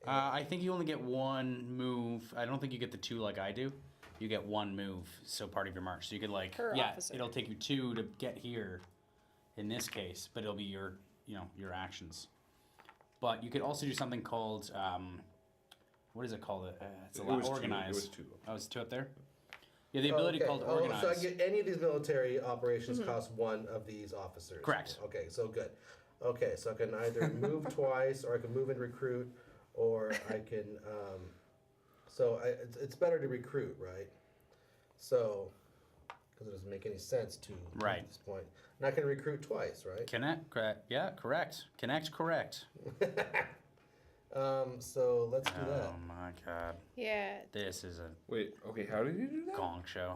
I think you only get 1 move. I don't think you get the 2 like I do. You get 1 move, so part of your march. So you could like, Per yeah, officer. it'll take you 2 to get here in this case, but it'll be your, your actions. But you could also do something called, what is it called? It's a It lot was 2. organized. It was 2. Oh, it's 2 up there? You have the ability Okay. called Oh, organize. so I get any of these military operations cost 1 of these officers. Correct. Okay, so good. Okay, so I can either move twice, or I can move and recruit, or I can. It's better to recruit, right? So, because it doesn't make any sense to Right. at this point. And I can recruit twice, right? Connect, correct. Yeah, correct. Connect, correct. So let's do that. Oh my god. Yeah. This is a Wait, okay, how did you do that? gong show.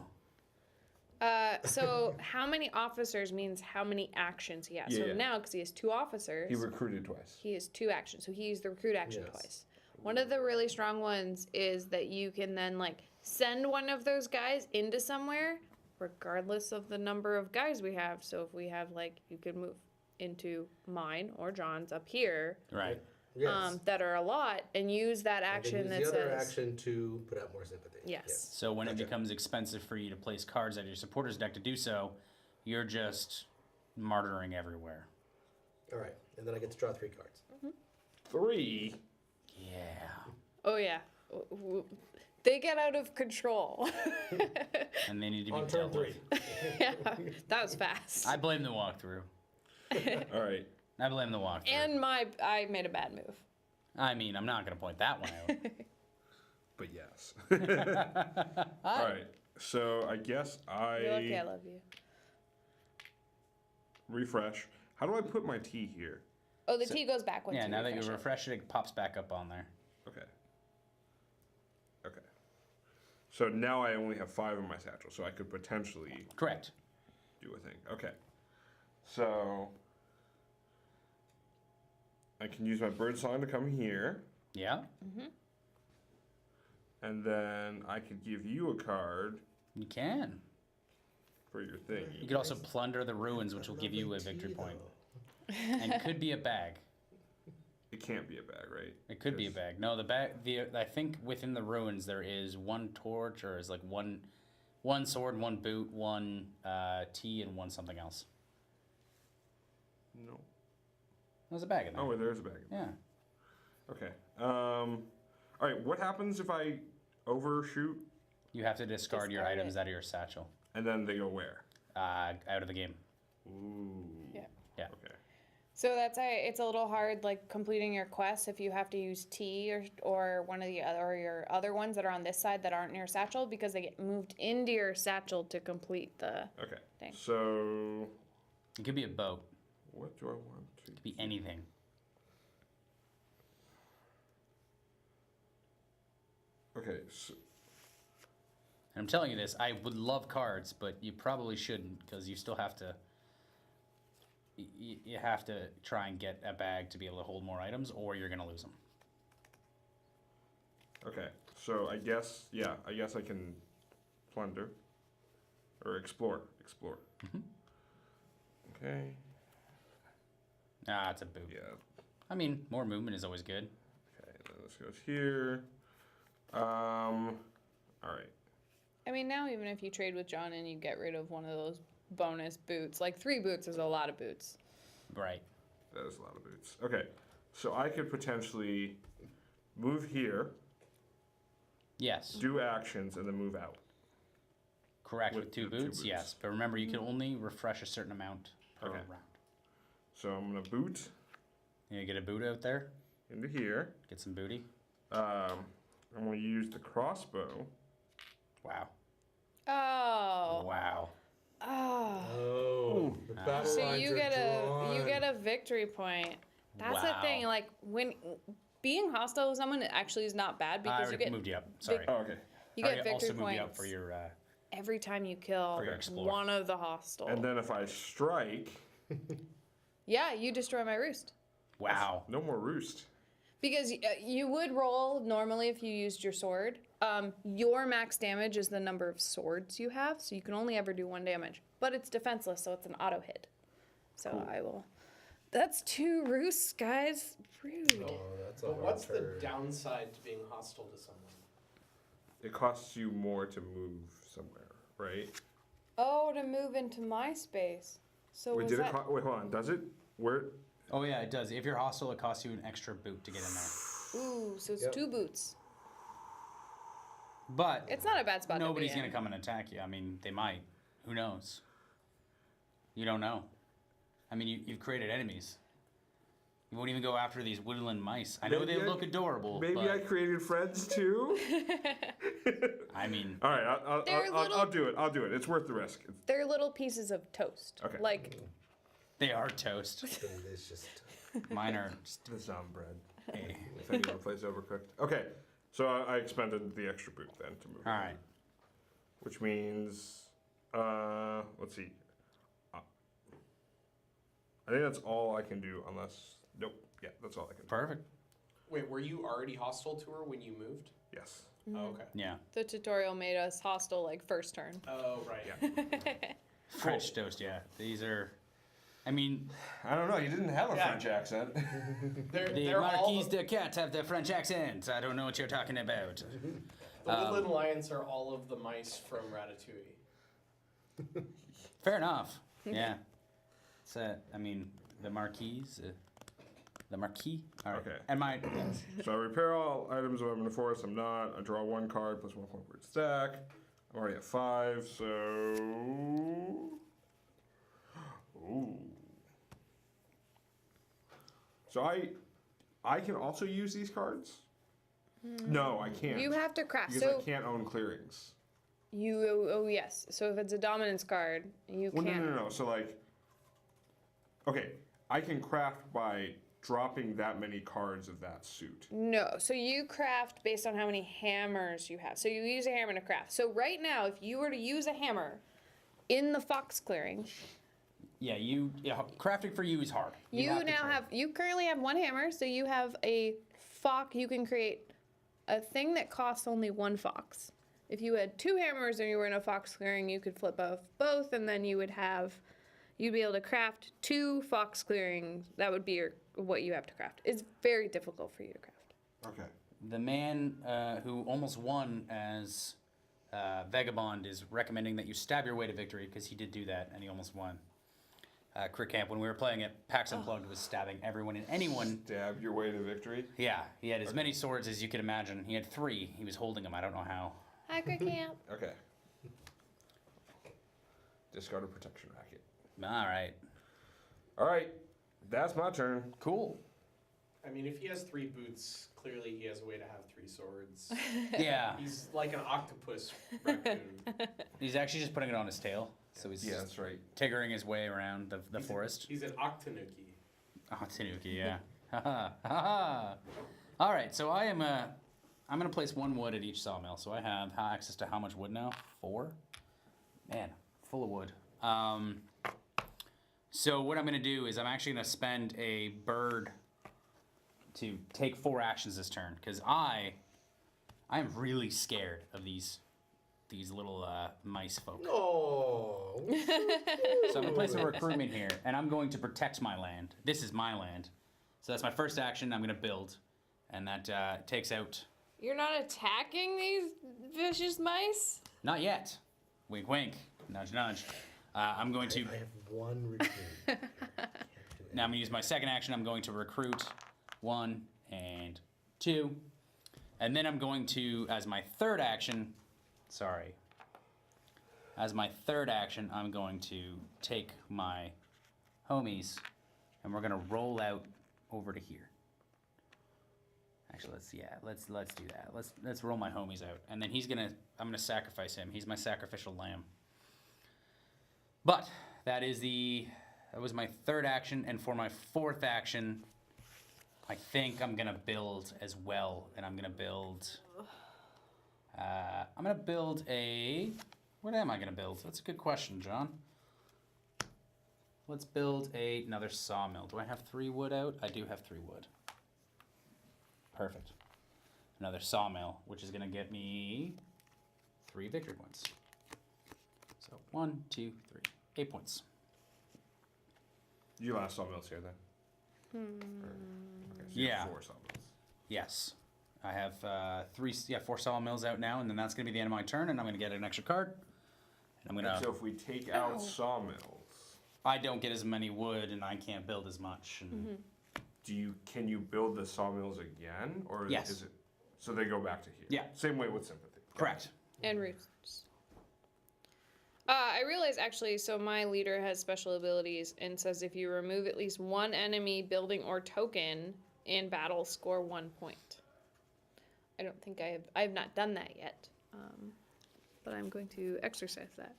So how many officers means how many actions he has. Yeah, so yeah. now, because he has 2 officers, He recruited twice. he has 2 actions. So he used the recruit action Yes. twice. One of the really strong ones is that you can then like send one of those guys into somewhere, regardless of the number of guys we have. So if we have like, you could move into mine or John's up here, Right. Yes. that are a lot, and use that And then action use that the other says action to put out more sympathy. Yes. So when it Gotcha. becomes expensive for you to place cards out of your supporters deck to do so, you're just martyring everywhere. All right, and then I get to draw 3 cards. 3? Yeah. Oh yeah. They get out of control. And they need to be On turn dealt with. 3. Yeah, that was fast. I blame the walkthrough. All right. I blame the walkthrough. And I made a bad move. I mean, I'm not going to point that one out. But yes. All right. So I guess You're lucky I I love you. refresh. How do I put my tea here? Oh, the T goes back once Yeah, you now that you refresh it. refresh it, it pops back up on there. Okay. Okay. So now I only have 5 in my satchel, so I could potentially Correct. do a thing. Okay. So I can use my bird song to come here, Yeah, and then I could give you a card you can. for your thing. You could also plunder the ruins, which will give you a victory point. And could be a bag. It can't be a bag, right? It could be a bag. No, the bag. I think within the ruins there is 1 torch, or is like one sword, 1 boot, 1 tea, and 1 something else. No. There's a bag in there. Oh, there's a bag. Yeah. Okay. All right. What happens if I overshoot You have to discard your Discard items it. out of your satchel. and then they go where? Out of the game. Ooh. Yeah. Yeah. Okay. So it's a little hard, like completing your quest if you have to use T or one of the other or your other ones that are on this side that aren't in your satchel because they get moved into your satchel to complete the. Okay. Dang. So It could be a boat. what do I want to? It could be anything. Okay. So, And I'm telling you this, I would love cards, but you probably shouldn't because you still have to. You have to try and get a bag to be able to hold more items, or you're gonna lose them. okay. So I guess I can plunder or explore. Okay. Ah, it's a boot. Yeah. I mean, more movement is always good. Okay. Then this goes here. All right. I mean, now even if you trade with John and you get rid of one of those bonus boots, like 3 boots is a lot of boots. Right. That is a lot of boots. Okay. So I could potentially move here, Yes. do actions, and then move out. Correct. With With two the two boots, boots. yes. But remember, you can only refresh a certain amount per Okay. round. So I'm gonna boot You get a boot out there. into here. Get some booty. I'm gonna use the crossbow. Wow. Oh. Wow. Oh. Oh, the battle So lines you are get drawn. a victory point. That's the Wow. thing. Like when being hostile with someone actually is not bad I because you already get moved you up. Sorry. Oh, okay. you I get already victory also moved you up points for your. every time you kill For your explore. one of the hostile. And then if I strike, Yeah, you destroy my roost. Wow. no more roost. Because you would roll normally if you used your sword. Your max damage is the number of swords you have, so you can only ever do 1 damage. But it's defenseless, so it's an auto hit. So Cool. I will. That's 2 roosts, guys. Rude. Oh, that's a But hard what's the turn. downside to being hostile to someone? It costs you more to move somewhere, right? Oh, to move into my space. So Wait, was did that? it? Wait, hold on. Does it? Where? Oh yeah, it does. If you're hostile, it costs you an extra boot to get in there. Ooh, so it's Yep. 2 boots. But It's not a bad spot. nobody's to be gonna in. come and attack you. I mean, they might. Who knows? You don't know. I mean, you've created enemies. You won't even go after these woodland mice. I know Maybe they I- look adorable, Maybe but I created friends too. I mean, All right, They're I'll little- do it. I'll do it. It's worth the risk. They're little pieces of toast. Okay. Like, they are toast. Delicious. Mine are just, The zombie bread. hey. If anyone plays Overcooked. Okay, so I expended the extra boot then to move. All right. Which means, let's see. I think that's all I can do unless, nope. Yeah, that's all I can do. Perfect. Wait, were you already hostile to her when you moved? Yes. Oh, okay. Yeah. the tutorial made us hostile, like, first turn. Oh, right. Yeah. French toast. Yeah. These are. I mean, I don't know. You didn't have a Yeah. French accent. the They're all Marquise de Cats have the French accent. I don't know what you're talking about. the Woodland Lions are all of the mice from Ratatouille. Fair enough. Yeah. It's I mean, the Marquise. The Marquis. All right. Okay. And my. So I repair all items of weapon force. I'm not. I draw 1 card plus 1 point per stack. I'm already at 5, so. Ooh. So I can also use these cards? No, I can't. You have to craft. Because So I can't own clearings. oh yes. So if it's a dominance card, you Well, can't. no. So like, okay, I can craft by dropping that many cards of that suit. No, so you craft based on how many hammers you have. So you use a hammer to craft. So right now, if you were to use a hammer in the fox clearing, Yeah, crafting for you is hard. you have to now train. have, you currently have 1 hammer, so you have a fox, you can create a thing that costs only 1 fox. If you had 2 hammers and you were in a fox clearing, you could flip off both, and then you would have, you'd be able to craft 2 fox clearings. That would be what you have to craft. It's very difficult for you to craft. Okay. The man who almost won as Vagabond is recommending that you stab your way to victory because he did do that and he almost won. Crick Camp, when we were playing it, PAX Unplugged was stabbing everyone and anyone. Stab your way to victory. Yeah, he had as many swords as you could imagine. He had 3. He was holding them. I don't know how. Hi, Camp. Okay. Discard a protection racket. All right. All right, that's my turn. Cool. I mean, if he has 3 boots, clearly he has a way to have 3 swords. Yeah. He's like an octopus raccoon. He's actually just putting it on his tail. So he's Yeah, just that's right. tiggering his way around the He's forest. He's an octanuki. Oh, Tanuki, yeah. Ha ha. All right, so I am I'm gonna place 1 wood at each sawmill, so I have access to how much wood now? 4? Man, full of wood. So what I'm gonna do is I'm actually gonna spend a bird to take 4 actions this turn, because I am really scared of these little mice folk. Oh. So I'm gonna place a recruitment here, and I'm going to protect my land. This is my land. So that's my first action. I'm gonna build, and that takes out. You're not attacking these vicious mice? Not yet. Wink, wink. Nudge, nudge. I'm going to. I have 1 recruit. Now I'm gonna use my second action. I'm going to recruit 1 and 2, and then I'm going to, as my third action. Sorry. As my third action, I'm going to take my homies, and we're gonna roll out over to here. Actually, let's do that. Let's roll my homies out, and then I'm gonna sacrifice him. He's my sacrificial lamb. But that was my third action, and for my fourth action, I think I'm gonna build as well, and I'm gonna build a. What am I gonna build? That's a good question, John. Let's build another sawmill. Do I have 3 wood out? I do have 3 wood. Perfect. Another sawmill, which is gonna get me 3 victory points. So 1, 2, 3, 8 points. You last sawmills here then? Okay, so you have Yeah. 4 sawmills. Yes. I have 4 sawmills out now, and then that's gonna be the end of my turn, and I'm gonna get an extra card. And I'm gonna. So if we take out sawmills, I don't get as many wood, and I can't build as much. And can you build the sawmills again, or Yes. is it so they go back to here? Yeah. Same way with sympathy. Correct. And roots. I realize actually, so my leader has special abilities and says if you remove at least 1 enemy building or token in battle, score 1 point. I don't think I have not done that yet, but I'm going to exercise that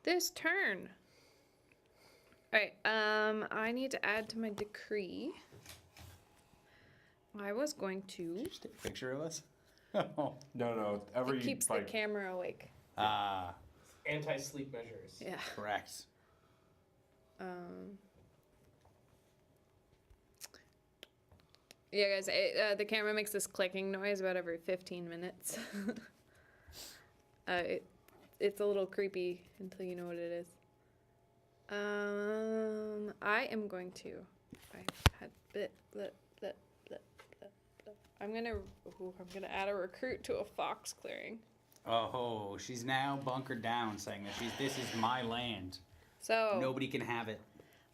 this turn. All right, I need to add to my decree. I was going to. Just take a picture of us. Oh. No. Every It keeps the camera awake. Anti-sleep measures. Yeah. Correct. Yeah, guys, the camera makes this clicking noise about every 15 minutes. It's a little creepy until you know what it is. I am going to. I'm gonna add a recruit to a fox clearing. Oh, she's now bunkered down, saying that this is my land. So Nobody can have it.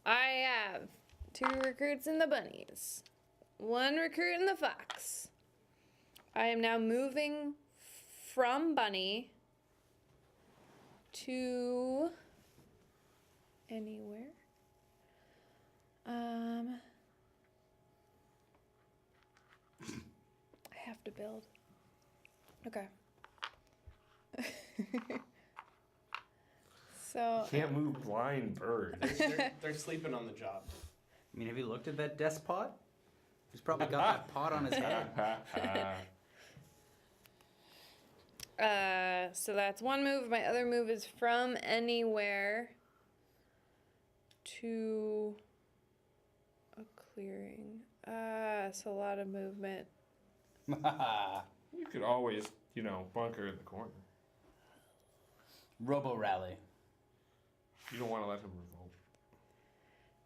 I have 2 recruits in the bunnies, 1 recruit in the fox. I am now moving from bunny to anywhere. I have to build. Okay. So Can't move blind birds. They're sleeping on the job. I mean, have you looked at that desk pot? He's probably got that pot on his head. So that's 1 move. My other move is from anywhere to a clearing. It's a lot of movement. You could always, bunker in the corner. Robo Rally. You don't want to let him revolt.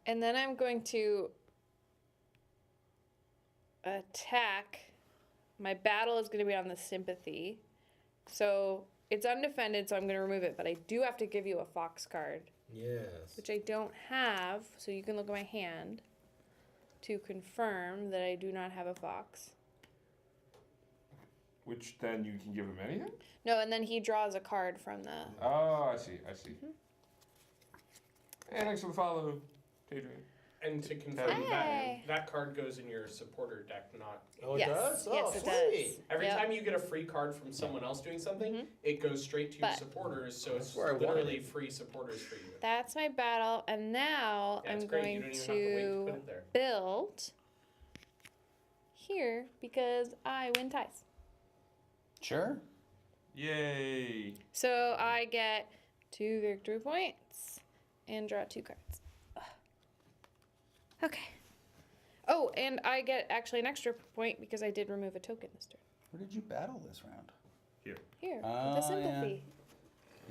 And then I'm going to attack. My battle is going to be on the sympathy. So it's undefended, so I'm going to remove it. But I do have to give you a fox card, Yes. which I don't have. So you can look at my hand to confirm that I do not have a fox. Which then you can give him anything? No, and then he draws a card from the... Oh, I see. And thanks for the follow, Adrian. And to confirm Hey. that card goes in your supporter deck, not Oh, it Yes. does? Yes, Oh, it sweet. does. every Yep. time you get a free card from someone else doing something, it goes straight to your But- supporters, so it's That's where I wanted literally it. free supporters for you. That's my battle, and now Yeah, it's I'm great. You going don't even have to wait to put to it there. build here because I win ties. Sure. Yay! So I get 2 victory points and draw 2 cards. Ugh. Okay. Oh, and I get actually an extra point because I did remove a token this turn. Where did you battle this round? Here. Here, Oh, the sympathy.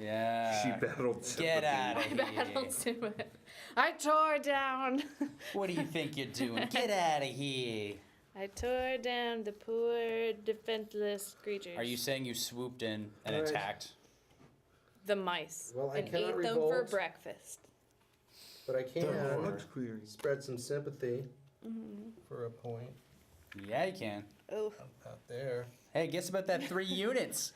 Yeah. She battled sympathy. Get out of I here. battled sympathy. I tore down. What do you think you're doing? Get out of here. I tore down the poor defenseless creatures. Are you saying you swooped in and Alright. attacked? The mice. Well, I and cannot ate them for revolt. breakfast. But I can Fox clearing. spread some sympathy for a point Yeah, you can. Oh, out there. Hey, guess about that 3 units.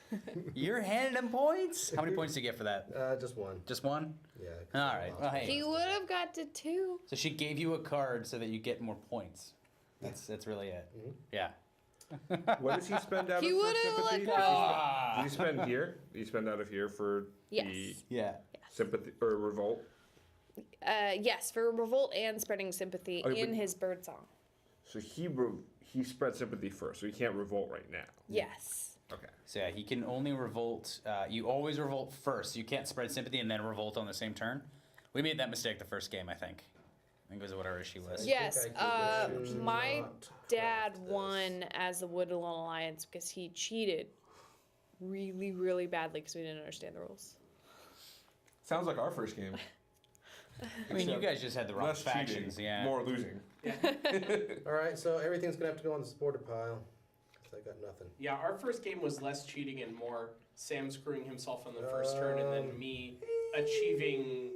You're handing them points. How many points do you get for that? Just one. Just one? Yeah. All right. Well, hey. he would have got to 2. So she gave you a card so that you get more points. That's really it. Yeah. What does he spend out He of for would've sympathy? let Did go. he spend here? Did he spend out of here for the Yes. Yeah. sympathy or revolt? Yes, for revolt and spreading sympathy Okay, in but- his bird song. So he spread sympathy first, so he can't revolt right now. Yes. Okay. So yeah, he can only revolt. You always revolt first. You can't spread sympathy and then revolt on the same turn. We made that mistake the first game, I think. I think it was whatever she was. Yes, I could my not dad craft this. won as the Woodland Alliance because he cheated really, really badly because we didn't understand the rules. Sounds like our first game. I mean, you Except guys just had the wrong Less factions. cheating, Yeah. more losing. All right, so everything's gonna have to go on the supported pile. 'Cause I got nothing. Yeah, our first game was less cheating and more Sam screwing himself on the first turn, and then me achieving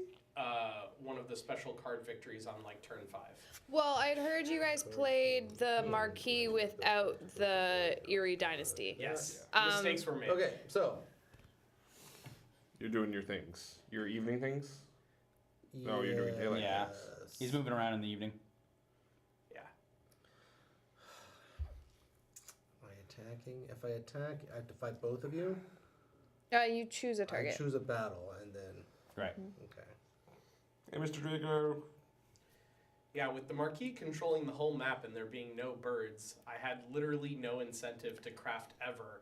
one of the special card victories on like turn 5. Well, I'd heard you guys played the Marquis without the Erie Dynasty. Yes, Um, mistakes were made. Okay, so. You're doing your things. Your evening things? No, you're doing daylight. Yeah. yes. He's moving around in the evening. Yeah. Am I attacking? If I attack, I have to fight both of you. You choose a I target. choose a battle and then. Right. Okay. Hey, Mr. Drago. Yeah, with the Marquis controlling the whole map and there being no birds, I had literally no incentive to craft ever,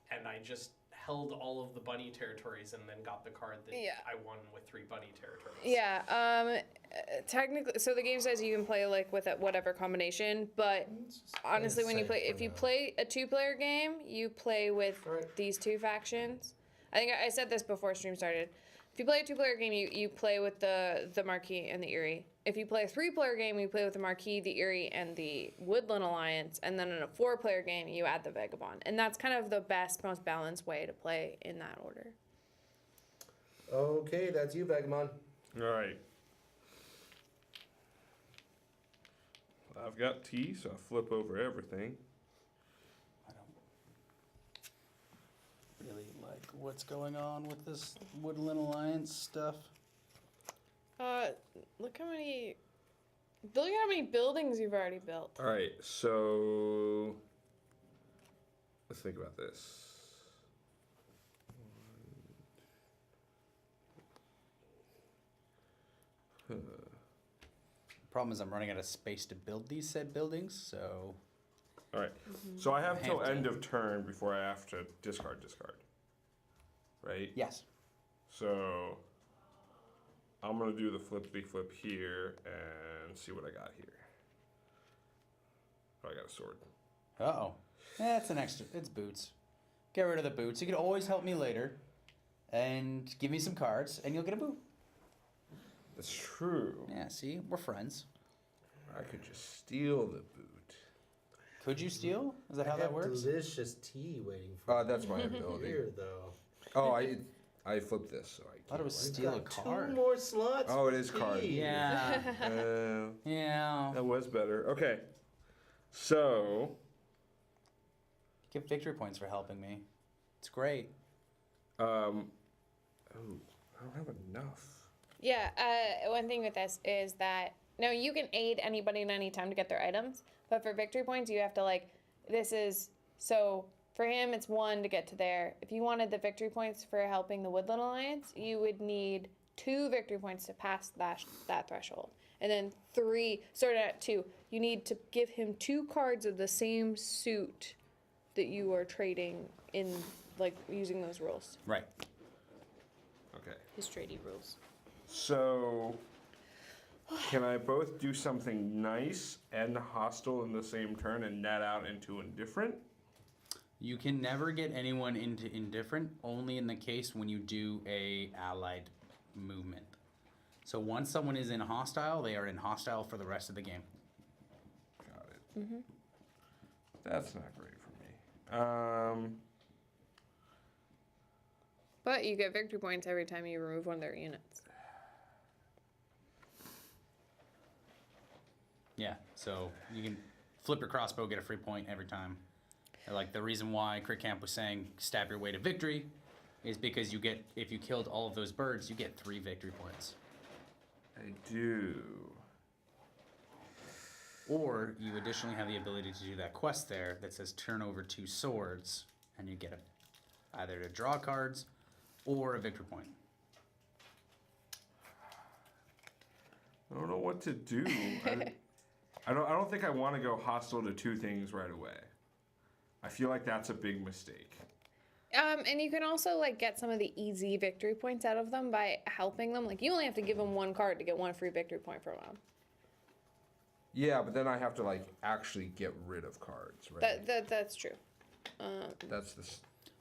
and I just held all of the bunny territories and then got the card that Yeah. I won with 3 bunny territories. Yeah, technically, so the game says you can play like with whatever combination, but honestly, when you play, if you play a 2-player game, you play with Alright. these 2 factions. I think I said this before stream started. If you play a 2-player game, you play with the Marquis and the Erie. If you play a 3-player game, you play with the Marquis, the Erie, and the Woodland Alliance. And then in a 4-player game, you add the Vagabond. And that's kind of the best, most balanced way to play in that order. Okay, that's you, Vagabond. All right. I've got tea, so I flip over everything. I don't really like what's going on with this Woodland Alliance stuff. Look how many buildings you've already built. All right, so let's think about this. Problem is, I'm running out of space to build these said buildings, so All right, so I have I till have to- end of turn before I have to discard. Right? yes. So I'm gonna do the flippity flip here and see what I got here. Oh, I got a sword. Uh-oh. That's an extra. It's boots. Get rid of the boots. You can always help me later. And give me some cards, and you'll get a boot. That's true. Yeah, see? We're friends. I could just steal the boot. Could you steal? Is that I how that have works? delicious tea waiting for me. That's my ability. Here, though. Oh, I flipped this, so I I thought can't. it was We've steal a got card. 2 more slots. Oh, it for is card. tea. Yeah. Yeah. That was better. Okay. So, Give victory points for helping me. It's great. oh, I don't have enough. Yeah, one thing with this is that, no, you can aid anybody at any time to get their items, but for victory points, you have to, like, so for him, it's 1 to get to there. If you wanted the victory points for helping the Woodland Alliance, you would need 2 victory points to pass that threshold. And then 3, starting at 2, you need to give him 2 cards of the same suit that you are trading in, like, using those rules. Right. Okay. His tradey rules. So, can I both do something nice and hostile in the same turn and net out into indifferent? You can never get anyone into indifferent, only in the case when you do a allied movement. So once someone is in hostile, they are in hostile for the rest of the game. Got it. That's not great for me. But you get victory points every time you remove one of their units. Yeah, so you can flip your crossbow, get a free point every time. Like the reason why Crit Camp was saying stab your way to victory is because you get, if you killed all of those birds, you get 3 victory points. I do. Or you additionally have the ability to do that quest there that says turn over 2 swords, and you get either to draw cards or a victory point. I don't know what to do. I don't think I want to go hostile to 2 things right away. I feel like that's a big mistake. And you can also, like, get some of the easy victory points out of them by helping them. Like, you only have to give them 1 card to get 1 free victory point from them. Yeah, but then I have to like actually get rid of cards, right? That's true. That's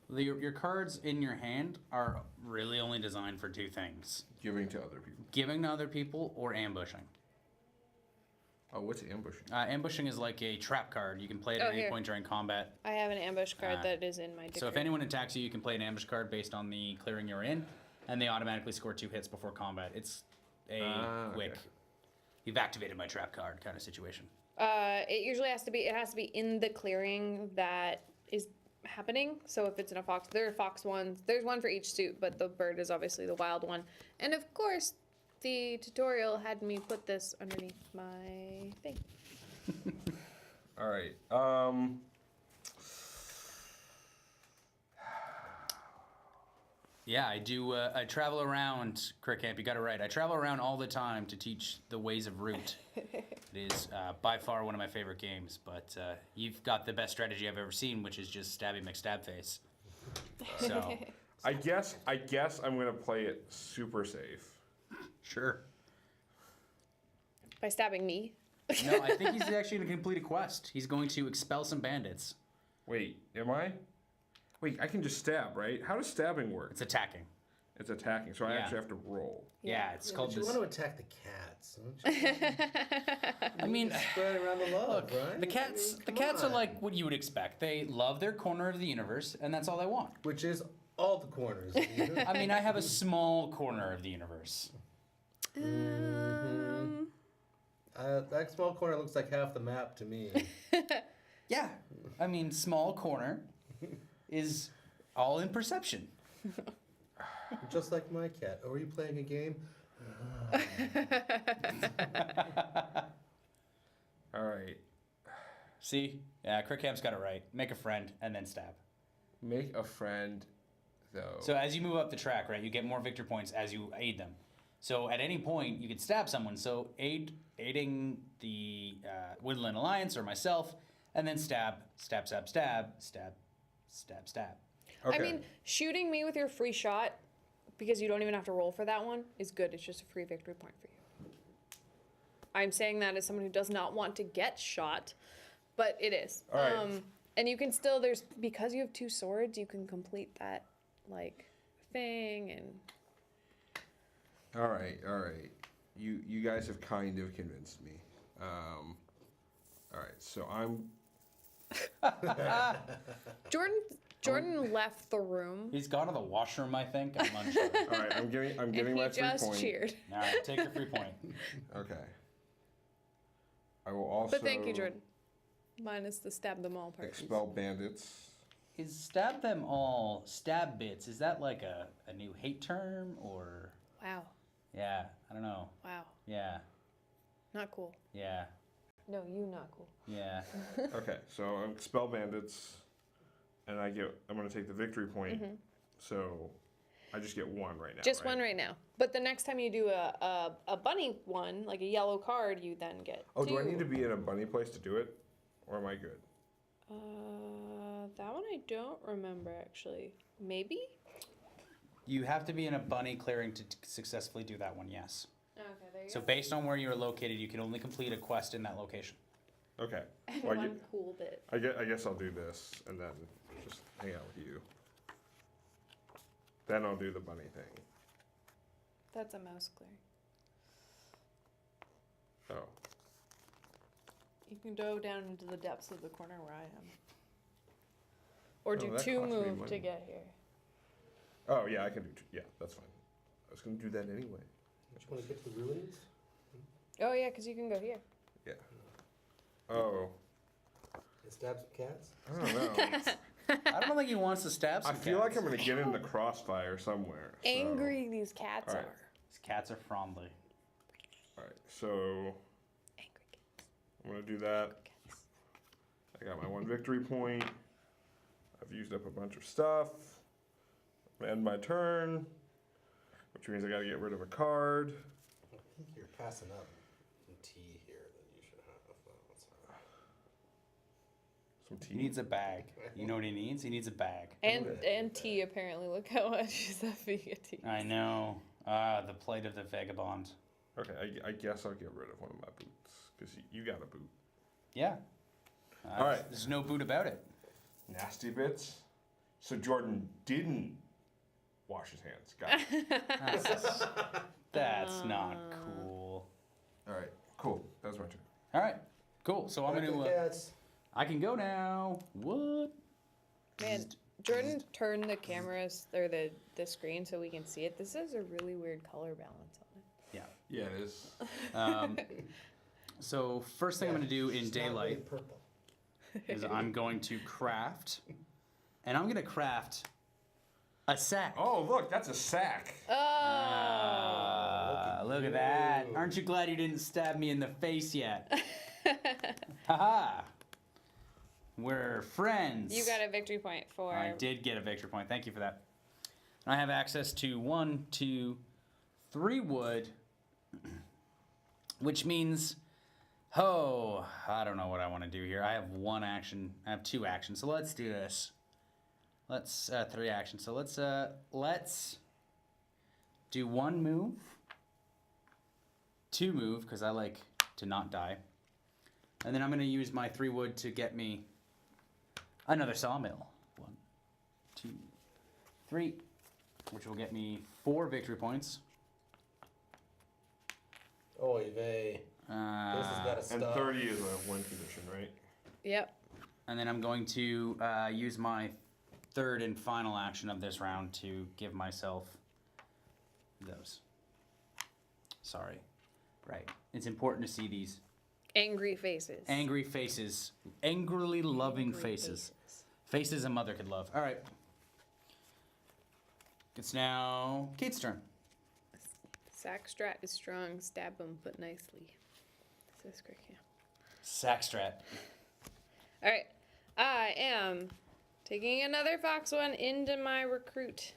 the Your cards in your hand are really only designed for 2 things. giving to other people. Giving to other people or ambushing. Oh, what's ambushing? Ambushing is like a trap card. You can play it Oh, at any here. point during combat. I have an ambush card that is in my dictionary. So if anyone attacks you, you can play an ambush card based on the clearing you're in, and they automatically score 2 hits before combat. It's a quick, okay. you've activated my trap card kind of situation. It usually has to be in the clearing that is happening. So if it's in a fox, there are fox ones. There's one for each suit, but the bird is obviously the wild one. And of course, the tutorial had me put this underneath my thing. All right. Yeah, I do. I travel around, Crit Camp, you got it right. I travel around all the time to teach the ways of Root. It is by far one of my favorite games, but you've got the best strategy I've ever seen, which is just stabby McStabface. So, I guess I'm gonna play it super safe. sure. By stabbing me. No, I think he's actually going to complete a quest. He's going to expel some bandits. Wait, am I? Wait, I can just stab, right? How does stabbing work? It's attacking. It's attacking, so I Yeah. actually have to roll. Yeah, it's Yeah, called but you this. want to attack the cats, don't you? I mean, Spread around the love, right? the cats. I mean, The come cats are on. like what you would expect. They love their corner of the universe, and that's all they want. Which is all the corners. of the universe. I mean, I have a small corner of the universe. That small corner looks like half the map to me. Yeah, I mean, small corner is all in perception. Just like my cat. Oh, are you playing a game? All right. See, yeah, Crit Camp's got it right. Make a friend and then stab. Make a friend, though. So as you move up the track, right, you get more victory points as you aid them. So at any point, you could stab someone. So aiding the Woodland Alliance or myself, and then stab. Okay. I mean, shooting me with your free shot, because you don't even have to roll for that one, is good. It's just a free victory point for you. I'm saying that as someone who does not want to get shot, but it is. All right. And you can still, because you have 2 swords, you can complete that, like, thing, and... All right. You guys have kind of convinced me. All right, so I'm. Jordan left the room, He's gone to the washroom, I think. I'm unsure. All right, I'm getting and he my 3 just point. cheered. All right, take your free point. Okay. I will also. But thank you, Jordan. Minus the stab them all part. Expel bandits. Is stab them all stab bits? Is that like a new hate term or? Wow. Yeah, I don't know. Wow. Yeah, Not cool. yeah, No, you not cool. yeah. Okay, so I'm expel bandits, and I'm gonna take the victory point. So I just get 1 right now. Just right? one right now. But the next time you do a bunny one, like a yellow card, you then get Oh, 2. do I need to be in a bunny place to do it, or am I good? That one I don't remember actually. Maybe? You have to be in a bunny clearing to successfully do that one, yes. Okay, there you So go. based on where you are located, you can only complete a quest in that location. Okay. And Well, one cool bit. I guess I'll do this and then just hang out with you. Then I'll do the bunny thing. That's a mouse clearing. Oh. You can go down into the depths of the corner where I am. Or Oh, do that 2 costs me move to money. get here. Oh, yeah, I can do yeah, that's fine. I was going to do that anyway. Do you want to get to the ruins? Oh yeah, because you can go here. Yeah. Oh. And stab some cats? I don't know. I don't think he wants to stab I some feel like cats. I'm going to get in the crossfire somewhere. so- Angry these cats Alright. are. These cats are friendly. Alright, so Angry cats. I'm going to do that. Cats. I got my 1 victory point. I've used up a bunch of stuff. End my turn, which means I got to get rid of a card. I think you're passing up some tea here that you should have. That's all right. Some tea. He needs a bag. You know what he needs? He needs a bag. And tea apparently. Look how much she's having a tea. I know. Ah, the plight of the vagabond. Okay, I guess I'll get rid of one of my boots because you got a boot. Yeah. All right. There's no boot about it. Nasty bits. So Jordan didn't wash his hands. Got it. That's not cool. All right, cool. That was my turn. All right. Cool. So I'm Back to going the to... cats. I can go now. What? Man, Jordan turned the cameras or the screen so we can see it. This has a really weird color balance on it. Yeah, it is. So first thing I'm going to do in It's not really daylight purple. is I'm going to craft, and I'm going to craft a sack. Oh, look, that's a sack. Oh! Look at that. you. Aren't you glad you didn't stab me in the face yet? Haha. We're friends. You got a victory point for. I did get a victory point. Thank you for that. I have access to 1, 2, 3 wood, which means, I don't know what I want to do here. I have 1 action. I have 2 actions. So let's do this. Let's 3 actions. So let's do 1 move, 2 move because I like to not die, and then I'm going to use my 3 wood to get me another sawmill. 1, 2, 3, which will get me 4 victory points. Oy vey. This has got to And stop. 30 is a win condition, right? Yep. And then I'm going to use my 3rd and final action of this round to give myself those. Sorry. Right. It's important to see these Angry faces. angry faces, angrily loving faces. Faces a mother could love. All right. It's now Kate's turn. Sack strat is strong. Stab him, but nicely. Says Greg, yeah. Sackstrat. All right. I am taking another fox one into my recruit.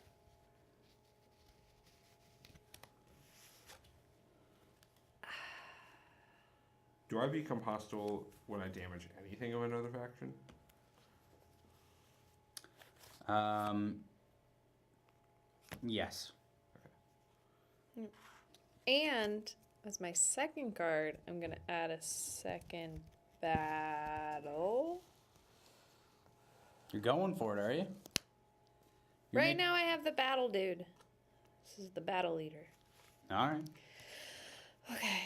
Do I become hostile when I damage anything of another faction? Yes. And as my second card, I'm going to add a second battle. You're going for it, are you? Right now I have the battle dude. This is the battle leader. All right. Okay.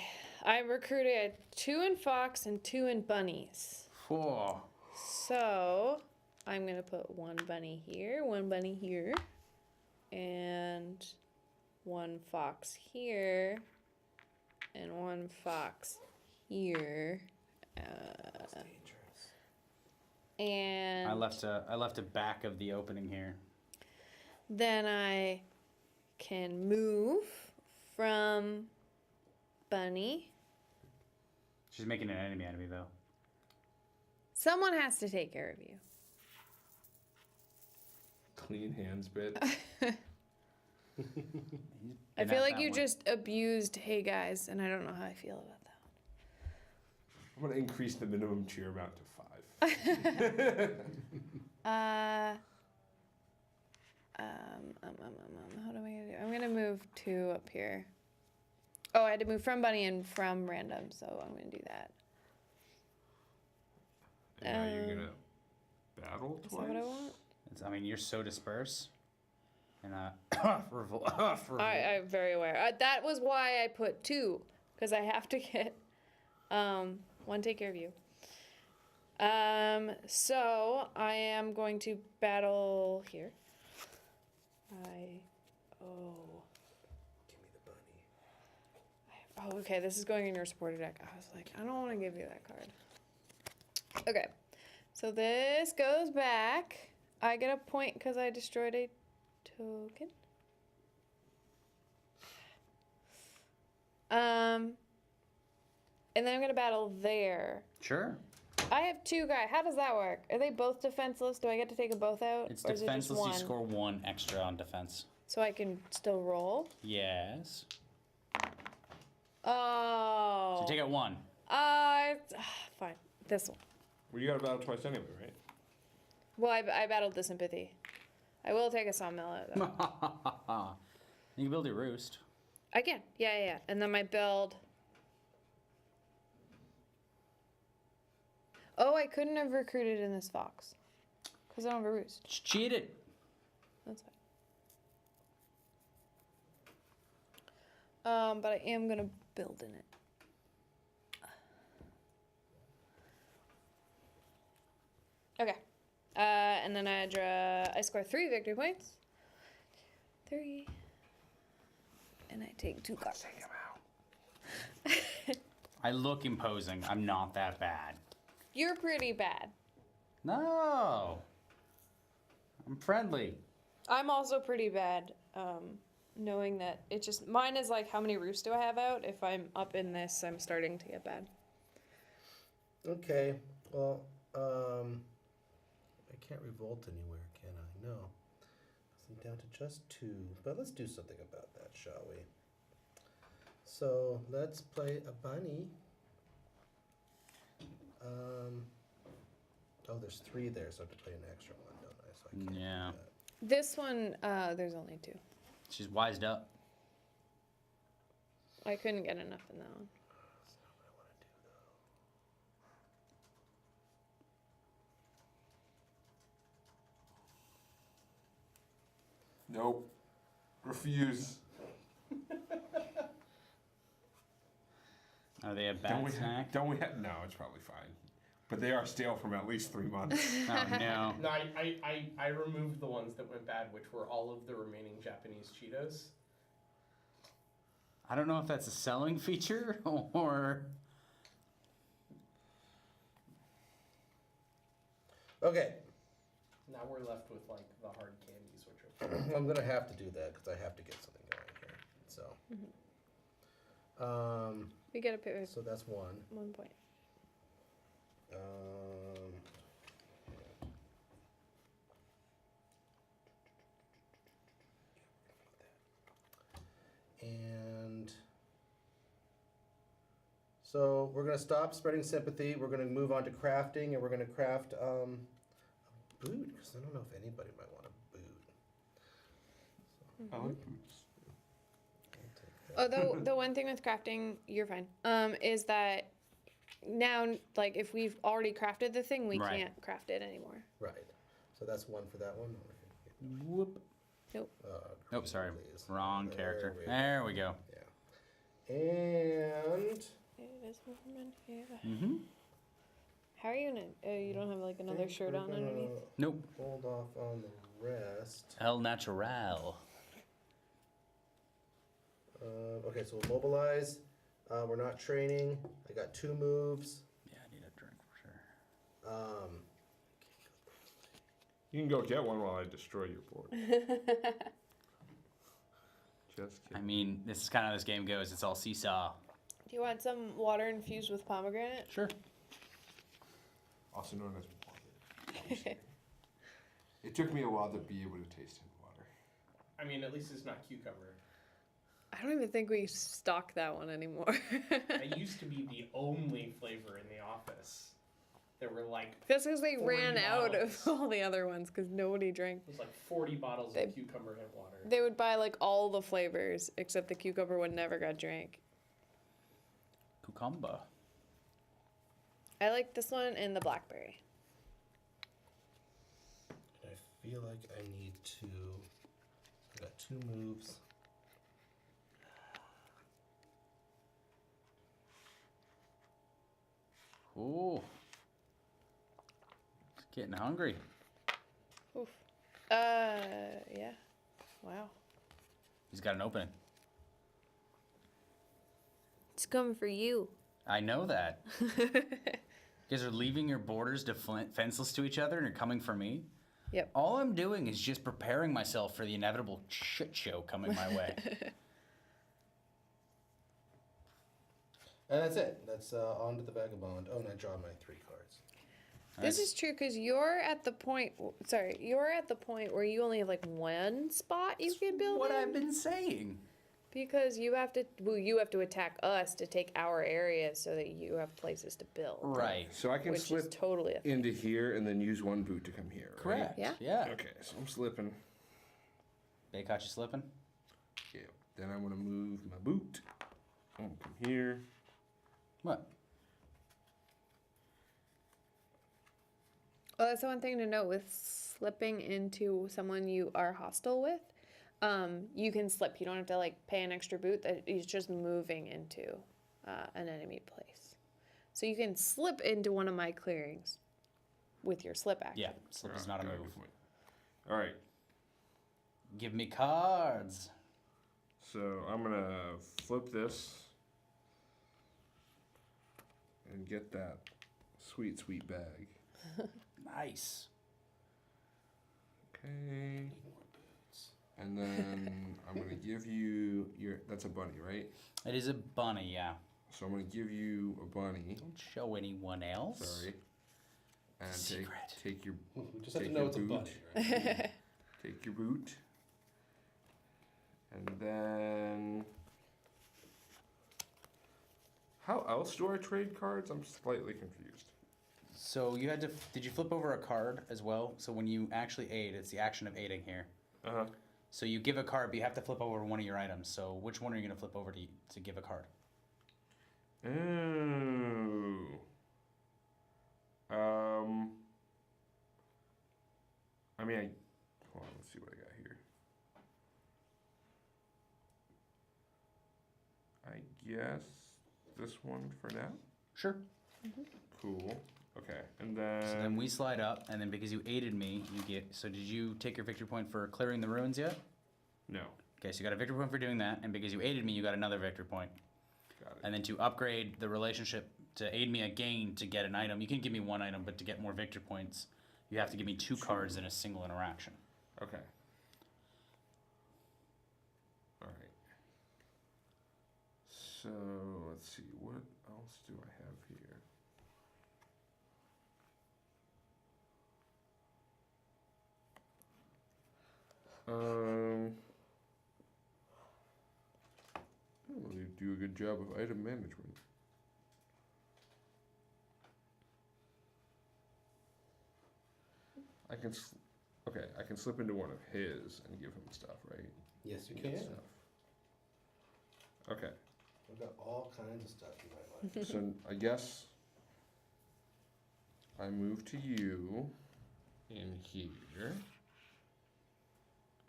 I recruited 2 in fox and 2 in bunnies. 4. So I'm going to put 1 bunny here, 1 bunny here, and 1 fox here, and 1 fox here. That's dangerous. And I left a back of the opening here. then I can move from bunny. She's making an enemy out of me though. Someone has to take care of you. Clean hands, bit. I feel like you just abused Hey Guys, and I don't know how I feel about that. I'm gonna increase the minimum cheer amount to 5. How do I do? I'm gonna move 2 up here. Oh, I had to move from bunny and from random, so I'm gonna do that. And now you're gonna battle Is twice? that what I want? I mean, you're so dispersed. And I'm very aware. That was why I put 2, because I have to get 1 take care of you. So I am going to battle here. Give me the bunny. Oh, okay, this is going in your supporter deck. I was like, I don't want to give you that card. Okay, so this goes back. I get a point because I destroyed a token. And then I'm gonna battle there. Sure. I have 2 guys. How does that work? Are they both defenseless? Do I get to take them both out? It's or is it just defenseless. You one? score 1 extra on defense. So I can still roll? Yes. Oh. So take out 1. Fine. This one. Well, you gotta battle twice anyway, right? Well, I battled the sympathy. I will take a sawmill out though. You can build your roost. I can. Yeah. And then my build. Oh, I couldn't have recruited in this fox. Because I don't have a roost. It's cheated. That's fine. But I am gonna build in it. Okay. And then I score 3 victory points. 3. And I take 2 cards. I look imposing. I'm not that bad. You're pretty bad. No. I'm friendly. I'm also pretty bad. Knowing that it just mine is like how many roosts do I have out? If I'm up in this, I'm starting to get bad. Okay, well, I can't revolt anywhere, can I? No. I'm down to just 2, but let's do something about that, shall we? So let's play a bunny. Oh, there's 3 there, so I have to play an extra one, don't I? So I can't Yeah. do that. This one, there's only 2. She's wised up. I couldn't get enough in that one. That's not what I want to do, though. Nope. Refuse. Are they a bad snack? Don't we have? No, it's probably fine. But they are stale from at least 3 months. Oh no. No, I removed the ones that went bad, which were all of the remaining Japanese Cheetos. I don't know if that's a selling feature or. Okay, Now we're left with like the hard candies, which are. I'm gonna have to do that because I have to get something going here. So, We get a pick so that's 1. 1 point. And so we're going to stop spreading sympathy. We're going to move on to crafting, and we're going to craft a boot, because I don't know if anybody might want a boot. I like boots. I'll take that. Oh, the one thing with crafting, you're fine. Is that now, like, if we've already crafted the thing, we Right. can't craft it anymore. Right. So that's 1 for that one. Whoop. Nope. Oh, sorry. Please. Wrong There character. we go. There we go. Yeah. And It is movement, yeah. Mm-hmm. How are you gonna? You don't have like another think shirt we're on gonna underneath. Nope. Hold off on the rest. El Natural. Okay, so we'll mobilize. We're not training. I got 2 moves. Yeah, I need a drink for sure. You can go get one while I destroy your board. Just I kidding. mean, this is kind of how this game goes. It's all seesaw. Do you want some water infused with pomegranate? Sure. Also known as water. It took me a while to be able to taste his water. I mean, at least it's not cucumber. I don't even think we stock that one anymore. It used to be the only flavor in the office. There were like That's because they 40 ran out of bottles. all the other ones because nobody drank. it was like 40 bottles of cucumber hemp water. They would buy like all the flavors except the cucumber one never got drank. Cucumber. I like this one and the blackberry. I feel like I need to. I got 2 moves. Ooh. It's getting hungry. Oof. Yeah. Wow. He's got an opening. It's coming for you. I know that. You guys are leaving your borders defenseless to each other and you're coming for me? Yep. All I'm doing is just preparing myself for the inevitable shit show coming my way. And that's it. That's on to the vagabond. Oh, and I draw my 3 cards. This Nice. is true because you're at the point. Sorry, you're at the point where you only have like one spot you can build What in, I've been saying. because you have to. Well, you have to attack us to take our area so that you have places to build. Right. So I can Which is slip totally. into here and then use one boot to come here, right? Correct. Yeah. Yeah. Okay, so I'm slipping. They caught you slipping? Yeah. Then I'm gonna move my boot. I'm gonna come here. What? Well, that's the one thing to note with slipping into someone you are hostile with. You can slip. You don't have to like pay an extra boot. That it's just moving into an enemy place. So you can slip into one of my clearings with your slip action. Yeah, slip is not a Got it. move. All right. Give me cards. So I'm gonna flip this and get that sweet, sweet bag. Nice. Okay. And then I'm gonna give you your. That's a bunny, right? It is a bunny, yeah. So I'm gonna give you a bunny. Don't show anyone else. Sorry. And Secret. take your We just have to Take know your it's a boot. bunny, right? take your boot. And then how else do I trade cards? I'm slightly confused. So you had to. Did you flip over a card as well? So when you actually aid, it's the action of aiding here. Uh huh. So you give a card, but you have to flip over one of your items. So which one are you going to flip over to give a card? Oh. I mean, hold on. Let's see what I got here. I guess this one for now. Sure. Cool. Okay, and then. So then we slide up, and then because you aided me, you get. So did you take your victory point for clearing the ruins yet? No. Okay, so you got a victory point for doing that, and because you aided me, you got another victory point. Got it. And then to upgrade the relationship to aid me again to get an item, you can give me one item, but to get more victory points, you have to give me 2 cards in a single interaction. Okay. All right. So let's see. What else do I have here? I don't really do a good job of item management. Okay, I can slip into one of his and give him stuff, right? Yes, you Get can. stuff. Okay, We've got all kinds of stuff you might like. so I guess I move to you in here,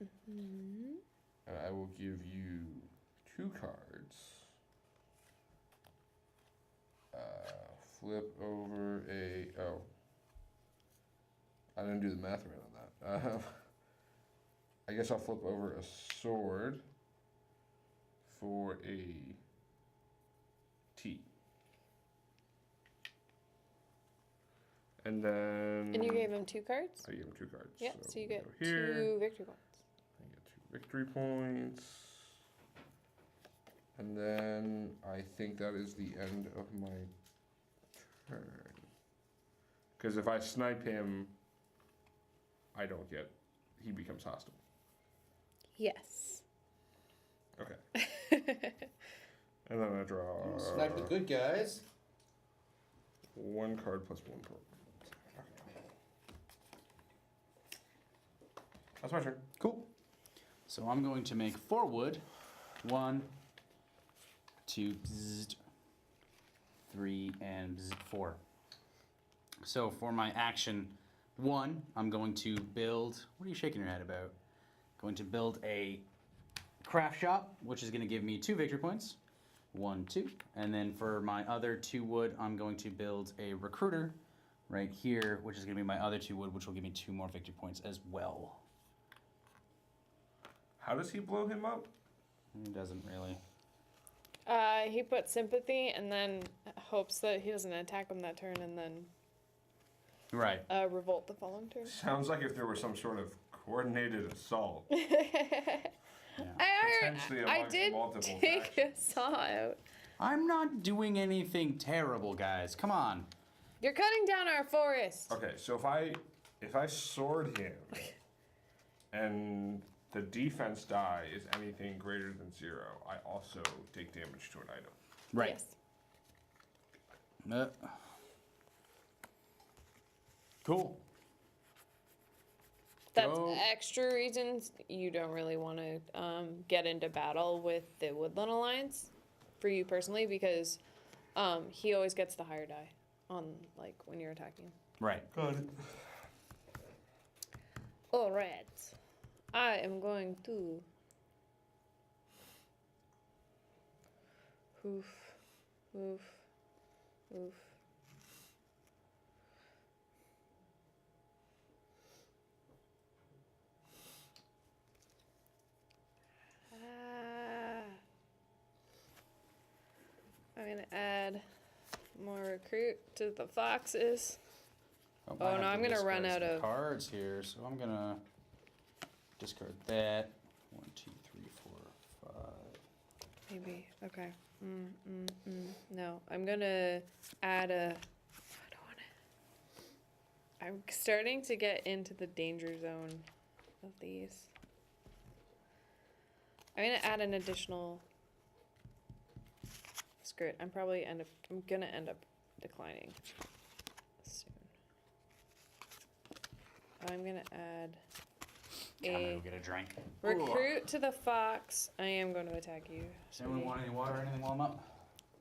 and I will give you 2 cards. Flip over a. Oh. I didn't do the math right on that. I guess I'll flip over a sword for a T. And then. And you gave him 2 cards? I gave him 2 cards. Yeah, so you we get go here. 2 victory points. I get 2 victory points. And then I think that is the end of my turn. Because if I snipe him, I don't get. He becomes hostile. Yes. Okay. And then I draw Snipe the good guys. 1 card plus 1 per. That's my turn. Cool. So I'm going to make 4 wood. 1, 2, bzzzt, 3, and bzzzt, 4. So for my action 1, I'm going to build. What are you shaking your head about? Going to build a craft shop, which is going to give me 2 victory points. 1, 2. And then for my other 2 wood, I'm going to build a recruiter right here, which is going to be my other 2 wood, which will give me 2 more victory points as well. How does he blow him up? He doesn't really. He put sympathy and then hopes that he doesn't attack him that turn and then Right. revolt the following turn. Sounds like if there was some sort of coordinated assault. Potentially I amongst did multiple take a factions. saw out. I'm not doing anything terrible, guys. Come on. You're cutting down our forest. Okay, so if I sword him and the defense die is anything greater than 0, I also take damage to an item. Right. Yes. Cool. That's Go. extra reasons you don't really want to get into battle with the Woodland Alliance for you personally because he always gets the higher die on like when you're attacking. Right. Got it. All right, I am going to. Oof, oof, oof. I'm gonna add more recruit to the foxes. I Oh, have no, to I'm gonna discard run out some of- cards here, so I'm gonna discard that. 1, 2, 3, 4, 5. Maybe. Okay. No, I'm gonna add a. I don't want to. I'm starting to get into the danger zone of these. I'm gonna add an additional. Screw it. I'm gonna end up declining soon. I'm gonna add I'm gonna a go get a drink. recruit to the fox. I am going to attack you. Does anyone want any water or anything while I'm up?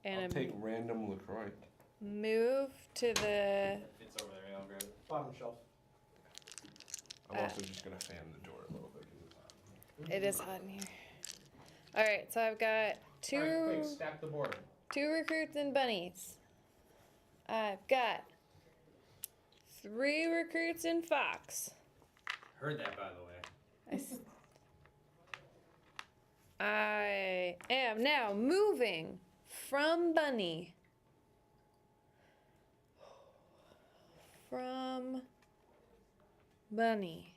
And I'll a take random LaCroix. move to the. It's over there. I'll grab it. Bottom shelf. I'm also just gonna fan the door a little bit because it's hot. It is hot in here. All right, so I've got Quick, stack the board. 2 recruits and bunnies. I've got 3 recruits and fox. Heard that, by the way. I am now moving from bunny. From bunny.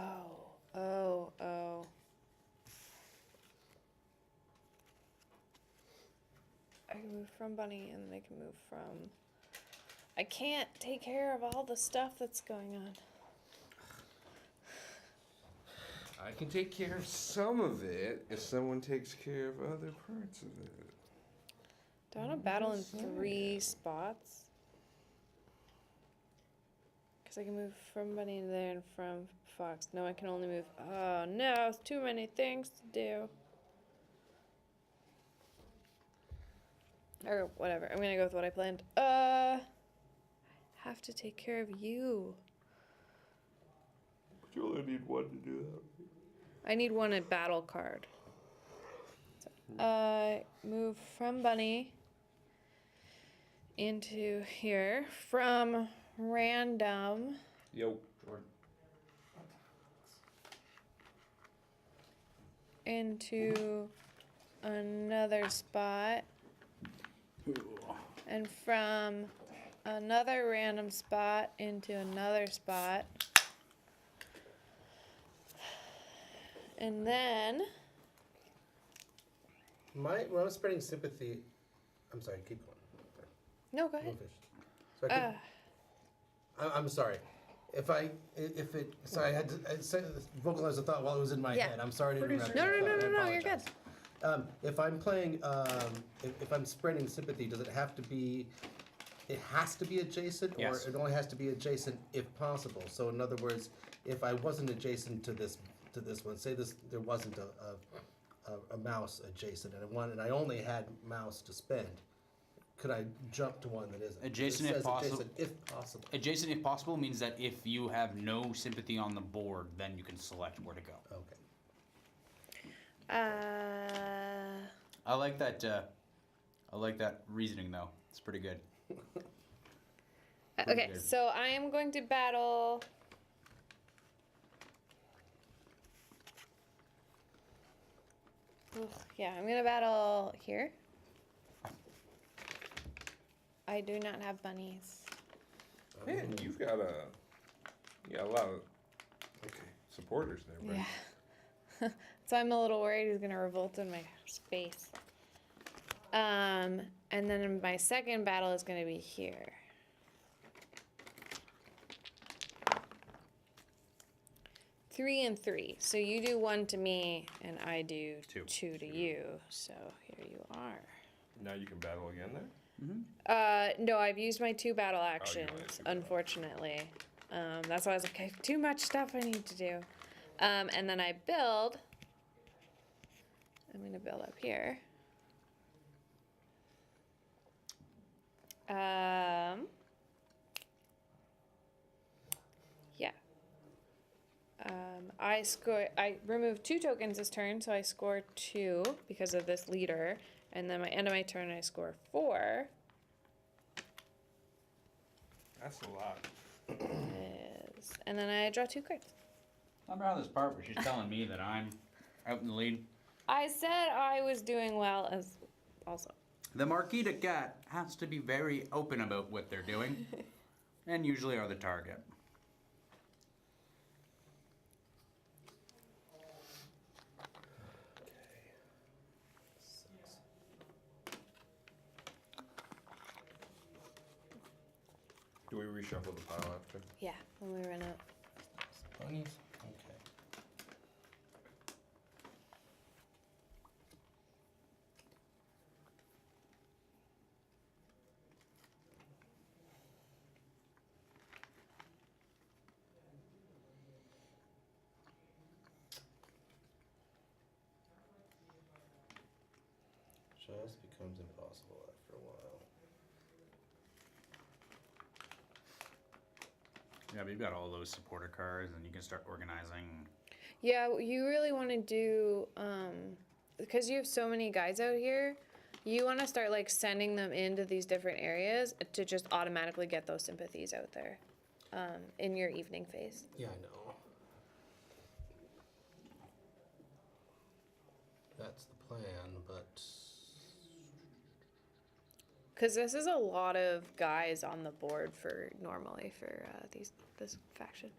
Oh. I can move from bunny and then I can move from. I can't take care of all the stuff that's going on. I can take care of some of it if someone takes care of other parts of it. Do I want to battle in 3 spots? Because I can move from bunny to there and from fox. No, I can only move. Oh no, it's too many things to do. Or whatever. I'm gonna go with what I planned. Have to take care of you. You only need 1 to do that. I need 1 at battle card. So, move from bunny into here. From random Yo. into another spot. And from another random spot into another spot. And then When I'm spreading sympathy, I'm sorry, keep going. no, go I'm ahead. finished. So I keep- I'm sorry. Sorry, I had to vocalize the thought while it was in my Yeah. head. I'm sorry to interrupt. No, your no, no, thought. I no, no, you're good. apologize. If I'm playing, if I'm spreading sympathy, does it have to be? It has to be adjacent, Yes. or it only has to be adjacent if possible. So in other words, if I wasn't adjacent to this one, say there wasn't a mouse adjacent, and I only had mouse to spend, could I jump to one that isn't? Adjacent It if says possible. Adjacent if possible. Adjacent if possible means that if you have no sympathy on the board, then you can select where to go. Okay. I like that. I like that reasoning though. It's pretty good. Okay, good. so I am going to battle. Ugh, yeah, I'm gonna battle here. I do not have bunnies. Man, you've got a lot of supporters there. Right? Yeah. So I'm a little worried he's gonna revolt in my space. And then my second battle is gonna be here. Three and three. So you do one to me, and I do two to you. So here you are. Now you can battle again there. No, I've used my 2 battle only actions, have 2 battle. unfortunately. That's why I was like, I have too much stuff I need to do. And then I build. I'm gonna build up here. Yeah. I removed 2 tokens this turn, so I score 2 because of this leader. And then my end of my turn, I score 4. That's a lot. And then I draw 2 cards. I'm around this part where she's telling me that I'm out in the lead. I said I was doing well as also. The Marquis de Cat has to be very open about what they're doing, and usually are the target. Do we reshuffle the pile after? Yeah, when we run out. Bunnies? Okay. Just becomes impossible after a while. Yeah, but you've got all those supporter cards, and you can start organizing. Yeah, you really want to do, because you have so many guys out here, you want to start like sending them into these different areas to just automatically get those sympathies out there in your evening phase. Yeah, I know. That's the plan, but Because this is a lot of guys on the board for normally for this faction.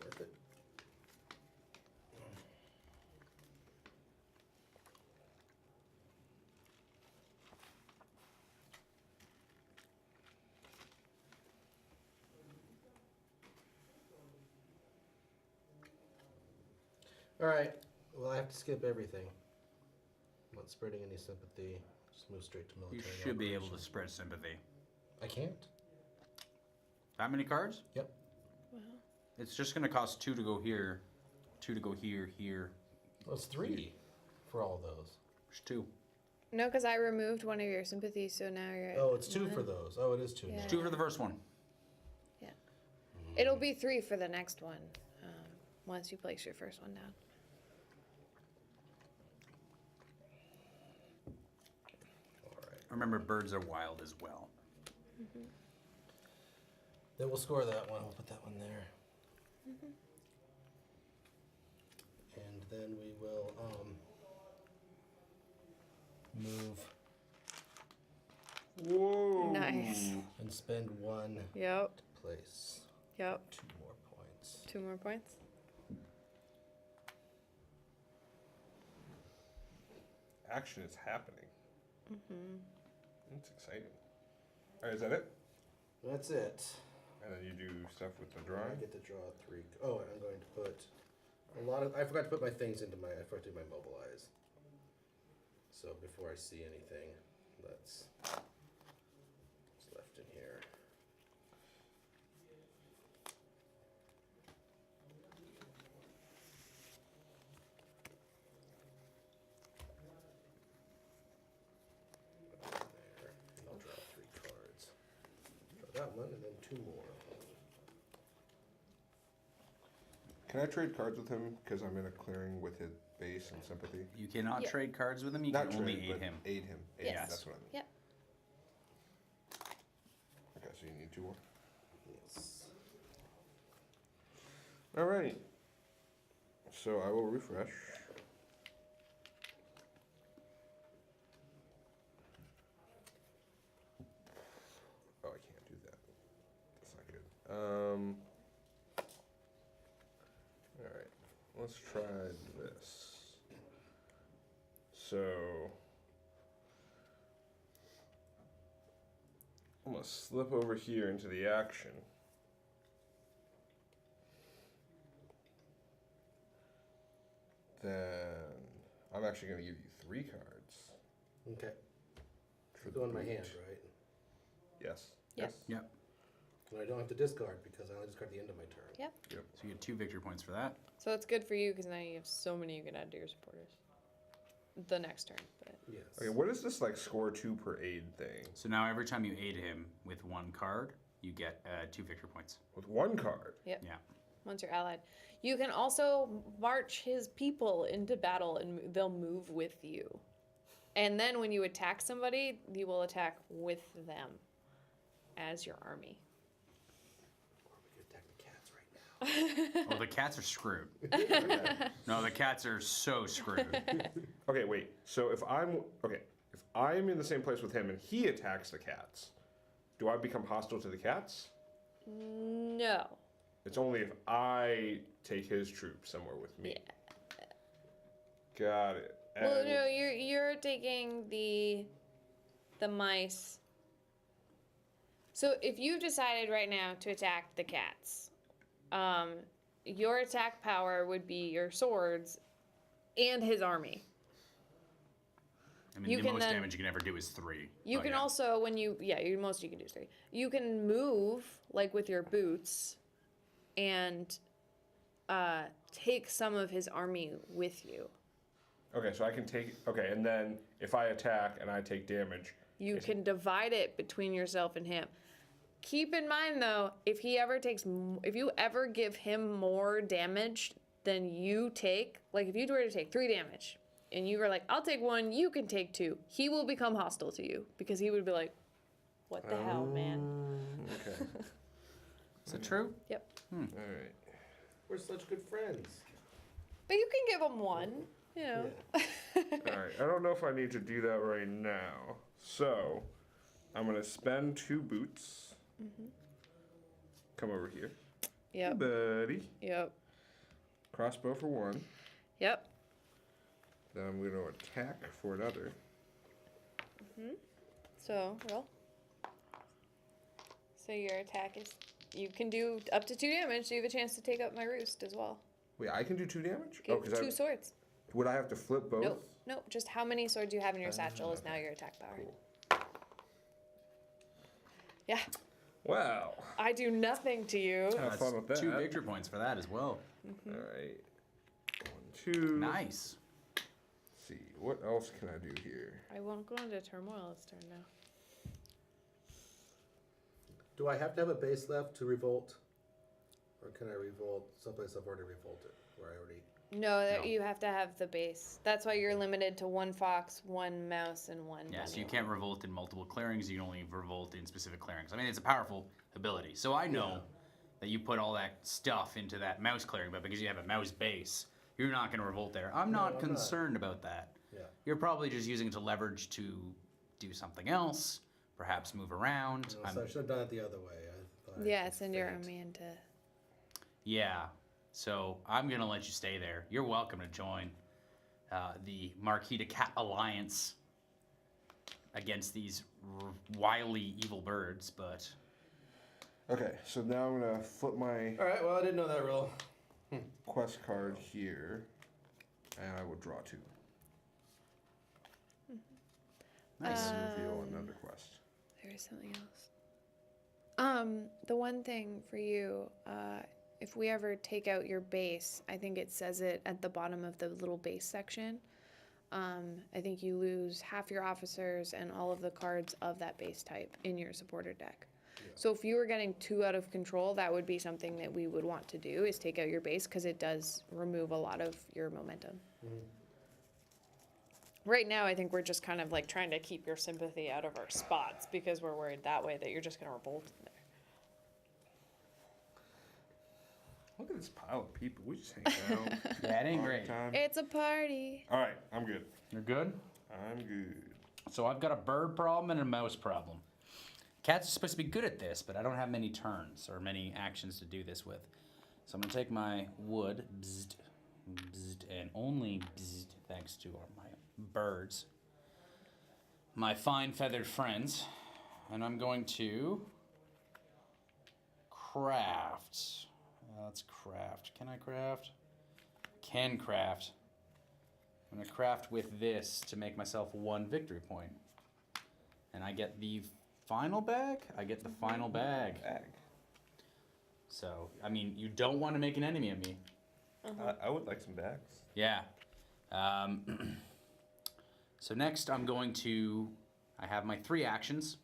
worth it. All right. Well, I have to skip everything. I'm not spreading any sympathy. Just move straight to You military. should be able to operations. spread sympathy. I can't. That many cards? Yep. It's just going to cost 2 to go here, 2 to go here, here. Well, it's 3 for all those. There's 2. No, because I removed one of your sympathies, so now you're at Oh, it's 2 one. for those. Oh, it is 2 Yeah. now. 2 for the first one. Yeah. It'll be 3 for the next one once you place your first one down. All right. Remember, birds are wild as well. Then we'll score that one. We'll put that one there. And then we will move Whoa. Nice. and spend 1 Yep. to place Yep. 2 more points. 2 more points. Action is happening. It's exciting. All right, is that it? That's it. And then you do stuff with the I drawing? get to draw 3. Oh, and I'm going to put a lot of. I forgot to put my things into my. I forgot to do my mobilize. So before I see anything, that's what's left in here. There. And I'll draw 3 cards. Draw that one and then 2 more. Can I trade cards with him because I'm in a clearing with his base and sympathy? You cannot Yeah. trade cards with him. You Not can only trade, aid but him. Aid him. Aid Yes. That's what I mean. Yep. Okay, so you need 2 more. Yes. All right. So I will refresh. Oh, I can't do that. That's not good. All right. Let's try this. So I'm gonna slip over here into the action. Then I'm actually going to give you 3 cards. Okay. For Go in my boot. hand, right? Yes. Yep. Yes. Yep. And I don't have to discard because I only discard the end of my turn. Yep. Yep. So you get 2 victory points for that. So it's good for you because now you have so many you can add to your supporters. The next turn, but Yes. Okay, what is this like score 2 per aid thing? So now every time you aid him with 1 card, you get 2 victory points. With 1 card? yep. Yeah. Once you're allied, you can also march his people into battle and they'll move with you. And then when you attack somebody, you will attack with them as your army. Or we could attack the cats right now. Oh, the cats are screwed. No, the cats are so screwed. Okay, wait. So if I'm in the same place with him and he attacks the cats, do I become hostile to the cats? No. It's only if I take his troops somewhere with me. Yeah. Got it. Well, And- no, you're taking the mice. So if you've decided right now to attack the cats, your attack power would be your swords and his army. I mean, You the can most then- damage you can ever do is 3. You But can yeah. also, when you most you can do is 3. You can move like with your boots, and take some of his army with you. Okay, so I can take. Okay, and then if I attack and I take damage, You can divide it between yourself and him. Keep in mind though, if you ever give him more damage than you take, like if you were to take 3 damage, and you were like, I'll take 1, you can take 2, he will become hostile to you because he would be like, what the hell, man? okay. Is it true? Yep. All right. We're such good friends. But you can give him 1, you know. Yeah. All right. I don't know if I need to do that right now. So I'm gonna spend 2 boots. Come over here. Yep. Buddy. Yep. Crossbow for 1. Yep. Then I'm going to attack for another. So, roll. So your attack is, you can do up to 2 damage, so you have a chance to take up my roost as well. Wait, I can do 2 damage? Give because 2 swords. would I have to flip both? Nope. Nope. Just how many swords you have in your satchel is now your attack power. Cool. Yeah. Wow. I do nothing to you. Have That's fun with that. 2 victory points for that as well. All right. 1, 2. Nice. Let's see. What else can I do here? I won't go into turmoil this turn now. Do I have to have a base left to revolt? Or can I revolt someplace I've already revolted? Where I already. No, No. you have to have the base. That's why you're limited to 1 fox, 1 mouse, and 1 Yeah, so bunny. you can't revolt in multiple clearings. You can only revolt in specific clearings. I mean, it's a powerful ability. So I know that you put all that stuff into that mouse clearing, but because you have a mouse base, you're not going to revolt there. I'm No, not I'm concerned about that. Yeah. You're probably just using it to leverage to do something else, perhaps move around. So I should have done it the other way. I thought I Yeah, could send your fate. army into. Yeah, so I'm going to let you stay there. You're welcome to join the Marquis de Cat Alliance against these wily evil birds, but... Okay, so now I'm gonna flip my All right. Well, I didn't know that rule. quest card here, and I will draw 2. Nice. And then reveal another quest. There is something else. The one thing for you, if we ever take out your base, I think it says it at the bottom of the little base section. I think you lose half your officers and all of the cards of that base type in your supporter deck. So if you were getting too out of control, that would be something that we would want to do, is take out your base, because it does remove a lot of your momentum. Right now, I think we're just kind of like trying to keep your sympathy out of our spots, because we're worried that way that you're just going to revolt in there. Look at this pile of people. We just hang out. Yeah, it ain't all the great. time. It's a party. All right, I'm good. You're good? I'm good. So I've got a bird problem and a mouse problem. Cats are supposed to be good at this, but I don't have many turns or many actions to do this with. So I'm going to take my wood, bzzzt, bzzzt, and only bzzzt, thanks to my birds, my fine feathered friends, and I'm going to craft. Let's craft. Can I craft? Can craft. I'm going to craft with this to make myself 1 victory point. And I get the final bag? I get the final bag. So, I mean, you don't want to make an enemy of me. I would like some bags. Yeah. So next I'm going to, I have my 3 actions.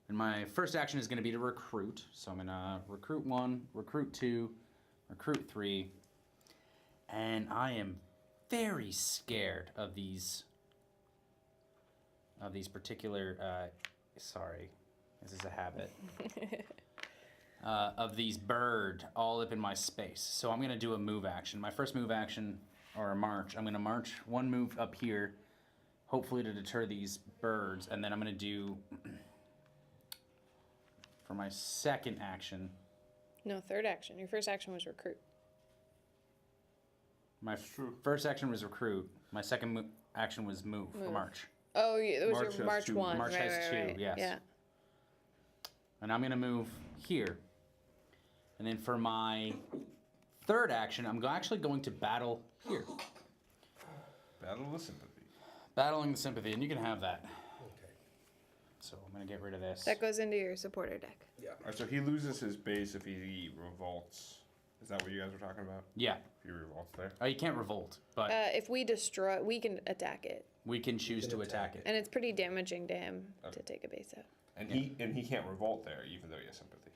And my first action is going to be to recruit. So I'm going to recruit 1, recruit 2, recruit 3. And I am very scared of these particular, sorry, this is a habit, of these bird all up in my space. So I'm going to do a move action. My first move action, or a march, I'm going to march 1 move up here, hopefully to deter these birds, and then I'm going to do, for my second action, No, third action. Your first action was recruit. my first action was recruit, my second action was move, or Move. march. Oh, yeah, it was March your has March 2. 1. March right, has right, 2, right. yes. Yeah. And I'm going to move here. And then for my third action, I'm actually going to battle here. Battle of sympathy. Battling the sympathy, and you can have that. Okay. So I'm going to get rid of this. That goes into your supporter deck. Yeah. All right, so he loses his base if he revolts. Is that what you guys were talking about? Yeah. If he revolts there? Oh, you can't revolt, but If we destroy, we can attack it. we can choose can to attack attack it. And it's pretty damaging to him Okay. to take a base out. And he can't revolt there even though he has sympathy.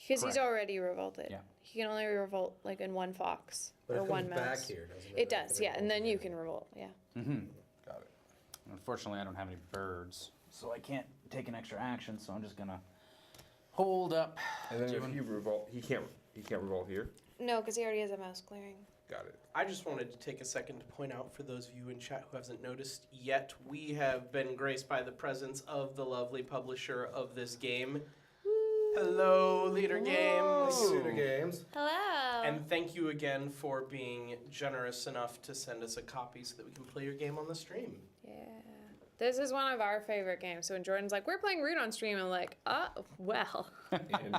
Because he's Correct. already revolted. Yeah. He can only revolt like in 1 fox But or it 1 comes mouse. back here, doesn't it? It does, yeah, and then you can revolt, yeah. Mm-hmm. Got it. Unfortunately, I don't have any birds, so I can't take an extra action, so I'm just going to hold up. And then doing- if he revolt, he can't revolt here. No, because he already has a mouse clearing. Got it. I just wanted to take a second to point out for those of you in chat who hasn't noticed yet, we have been graced by the presence of the lovely publisher of this game. Hello, Leader Games. Computer games. Hello. And thank you again for being generous enough to send us a copy so that we can play your game on the stream. Yeah. This is one of our favorite games. So when Jordan's like, we're playing Root on stream, I'm like, well, And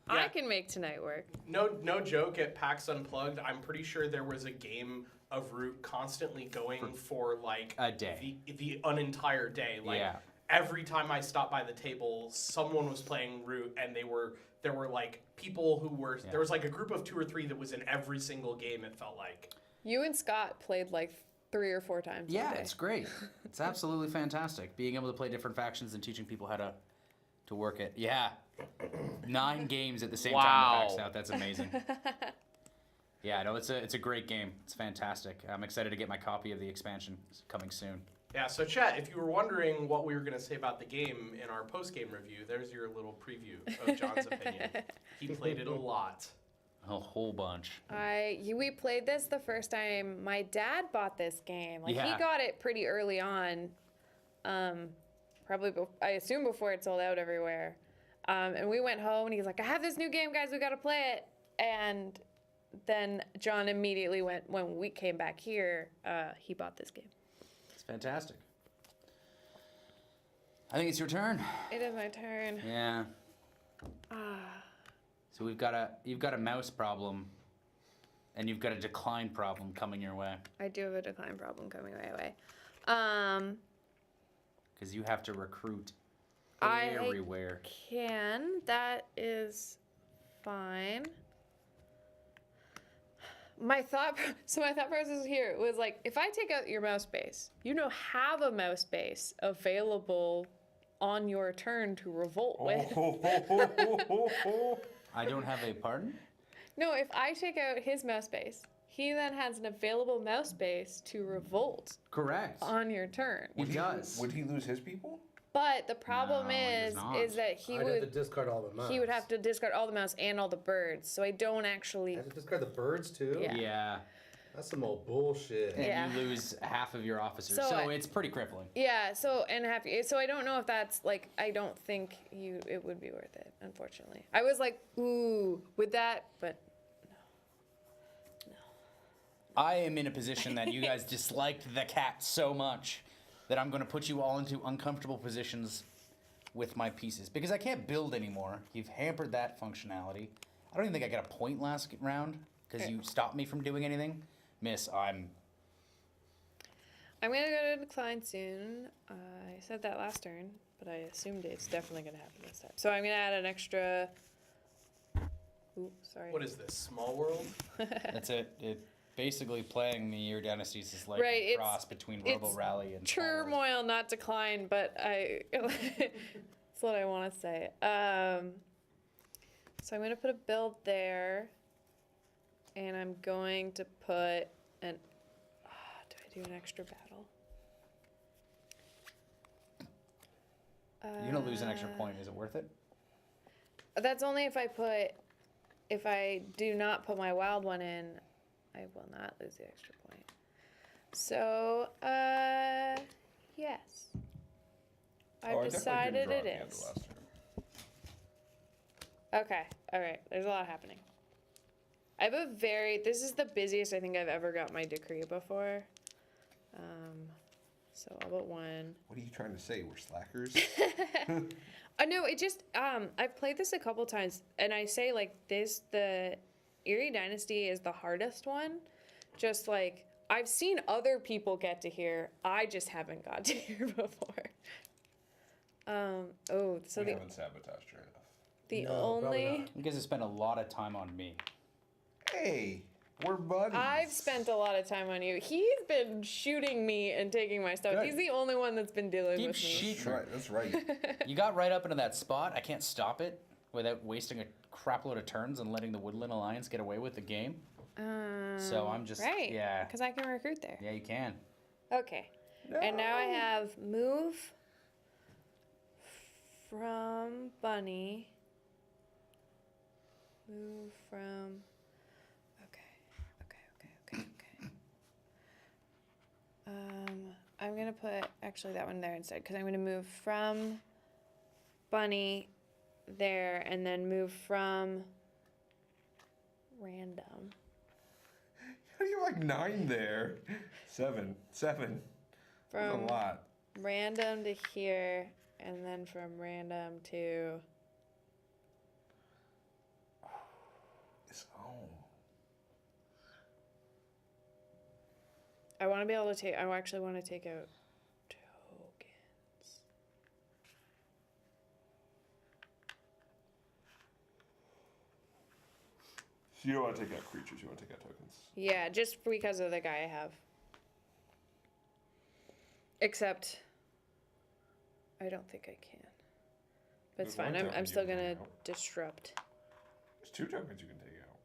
I can make tonight work. No joke, at PAX Unplugged, I'm pretty sure there was a game of Root constantly going for like a day. an entire day. Like Yeah. every time I stopped by the table, someone was playing Root, and there were like people who were Yeah. there was like a group of 2 or 3 that was in every single game. It felt like. You and Scott played like 3 or 4 times. Yeah, one day. it's great. It's absolutely fantastic. Being able to play different factions and teaching people how to work it. Yeah. 9 games at the same time Wow. to max out. That's amazing. Yeah, no, it's a great game. It's fantastic. I'm excited to get my copy of the expansion. It's coming soon. Yeah, so chat, if you were wondering what we were going to say about the game in our post-game review, there's your little preview of John's opinion. He played it a lot. A whole bunch. We played this the first time my dad bought this game. Like he Yeah. got it pretty early on. I assume before it sold out everywhere. And we went home and he's like, I have this new game, guys, we gotta play it. And then John immediately went, when we came back here, he bought this game. It's fantastic. I think it's your turn. It is my turn. Yeah. So you've got a mouse problem, and you've got a decline problem coming your way. I do have a decline problem coming my way. Because you have to recruit I everywhere. That is fine. My thought process here was like, if I take out your mouse base, have a mouse base available on your turn to revolt with. I don't have a pardon? No, if I take out his mouse base, he then has an available mouse base to revolt Correct. on your turn. He does. Would he lose his people? But the problem No, he does not. is that he I'd have to would discard all the mouse. he would have to discard all the mouse and all the birds. So I don't I actually. have to discard the birds too? Yeah. Yeah. That's some old bullshit. And Yeah. you lose half of your officers. So So I- it's pretty crippling. Yeah. So I don't know if that's like. I don't think it would be worth it. Unfortunately, I was like, ooh, with that, but I am in a position that you guys disliked the cat so much that I'm going to put you all into uncomfortable positions with my pieces. Because I can't build anymore. You've hampered that functionality. I don't even think I got a point last round because you stopped me from doing anything. Miss, I'm I'm gonna go to decline soon. I said that last turn, but I assumed it's definitely gonna happen this time. So I'm gonna add an extra. Ooh, sorry. What is this, Small World? That's it. It basically playing the Year Dynasties is like Right, a cross between Robo Rally and Small World. Turmoil, not decline, but that's what I want to say. So I'm gonna put a build there, and I'm going to put an. Do I do an extra battle? You're gonna lose an extra point. Is it worth it? That's only if I do not put my wild one in, I will not lose the extra point. So, yes. I've decided it is. Okay, alright, there's a lot happening. I have this is the busiest I think I've ever got my decree before. So all but one. What are you trying to say? We're slackers? No, it just I've played this a couple times, and I say like this: the Eerie Dynasty is the hardest one. Just like I've seen other people get to here, I just haven't got to here before. So We haven't sabotaged her enough. the No, probably only not. You guys have spent a lot of time on me. Hey, we're buddies. I've spent a lot of time on you. He's been shooting me and taking my stuff. Good. He's the only one that's been dealing Keep with me. That's right. That's right. You got right up into that spot. I can't stop it without wasting a crap load of turns and letting the Woodland Alliance get away with the game. So I'm just Right. yeah. Because I can recruit there. Yeah, you can. Okay. And now I have move from Bunny. Move from. Okay. I'm gonna put actually that one there instead because I'm gonna move from Bunny there and then move from random. How do you have like 9 there? 7. That's a From lot. random to here and then from random to. It's home. I want to be able to take. I actually want to take out tokens. So you don't want to take out creatures, you want to take out tokens. Yeah, just because of the guy I have. Except, I don't think I can. But it's There's fine. one I'm token still you can gonna take out. disrupt. There's 2 tokens you can take out.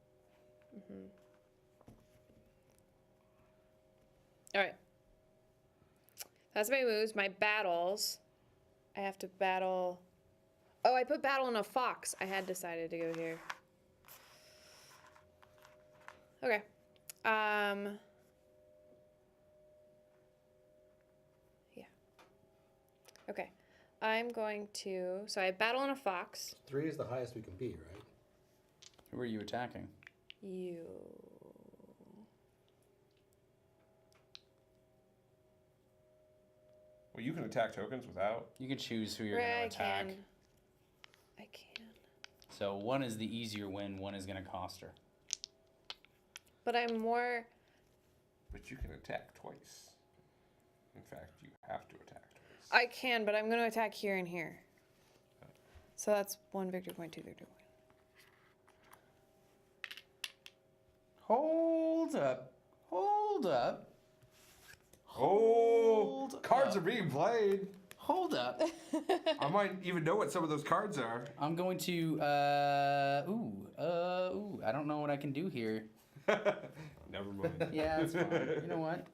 All right. That's my moves. My battles. I have to battle. Oh, I put battle in a fox. I had decided to go here. Okay. Yeah. Okay. I'm going to. So I battle in a fox. 3 is the highest we can be, right? Who are you attacking? You. Well, you can attack tokens without. You can choose who you're Right, going to attack. I can. So one is the easier win, one is going to cost her. But I'm more. But you can attack twice. In fact, you have to attack twice. I can, but I'm going to attack here and here. So that's 1 victory point, 2 victory point. Hold up. Hold up. Oh, Hold cards up. are being played. Hold up. I might even know what some of those cards are. I'm going to, I don't know what I can do here. Never mind. Yeah, that's fine. You know what?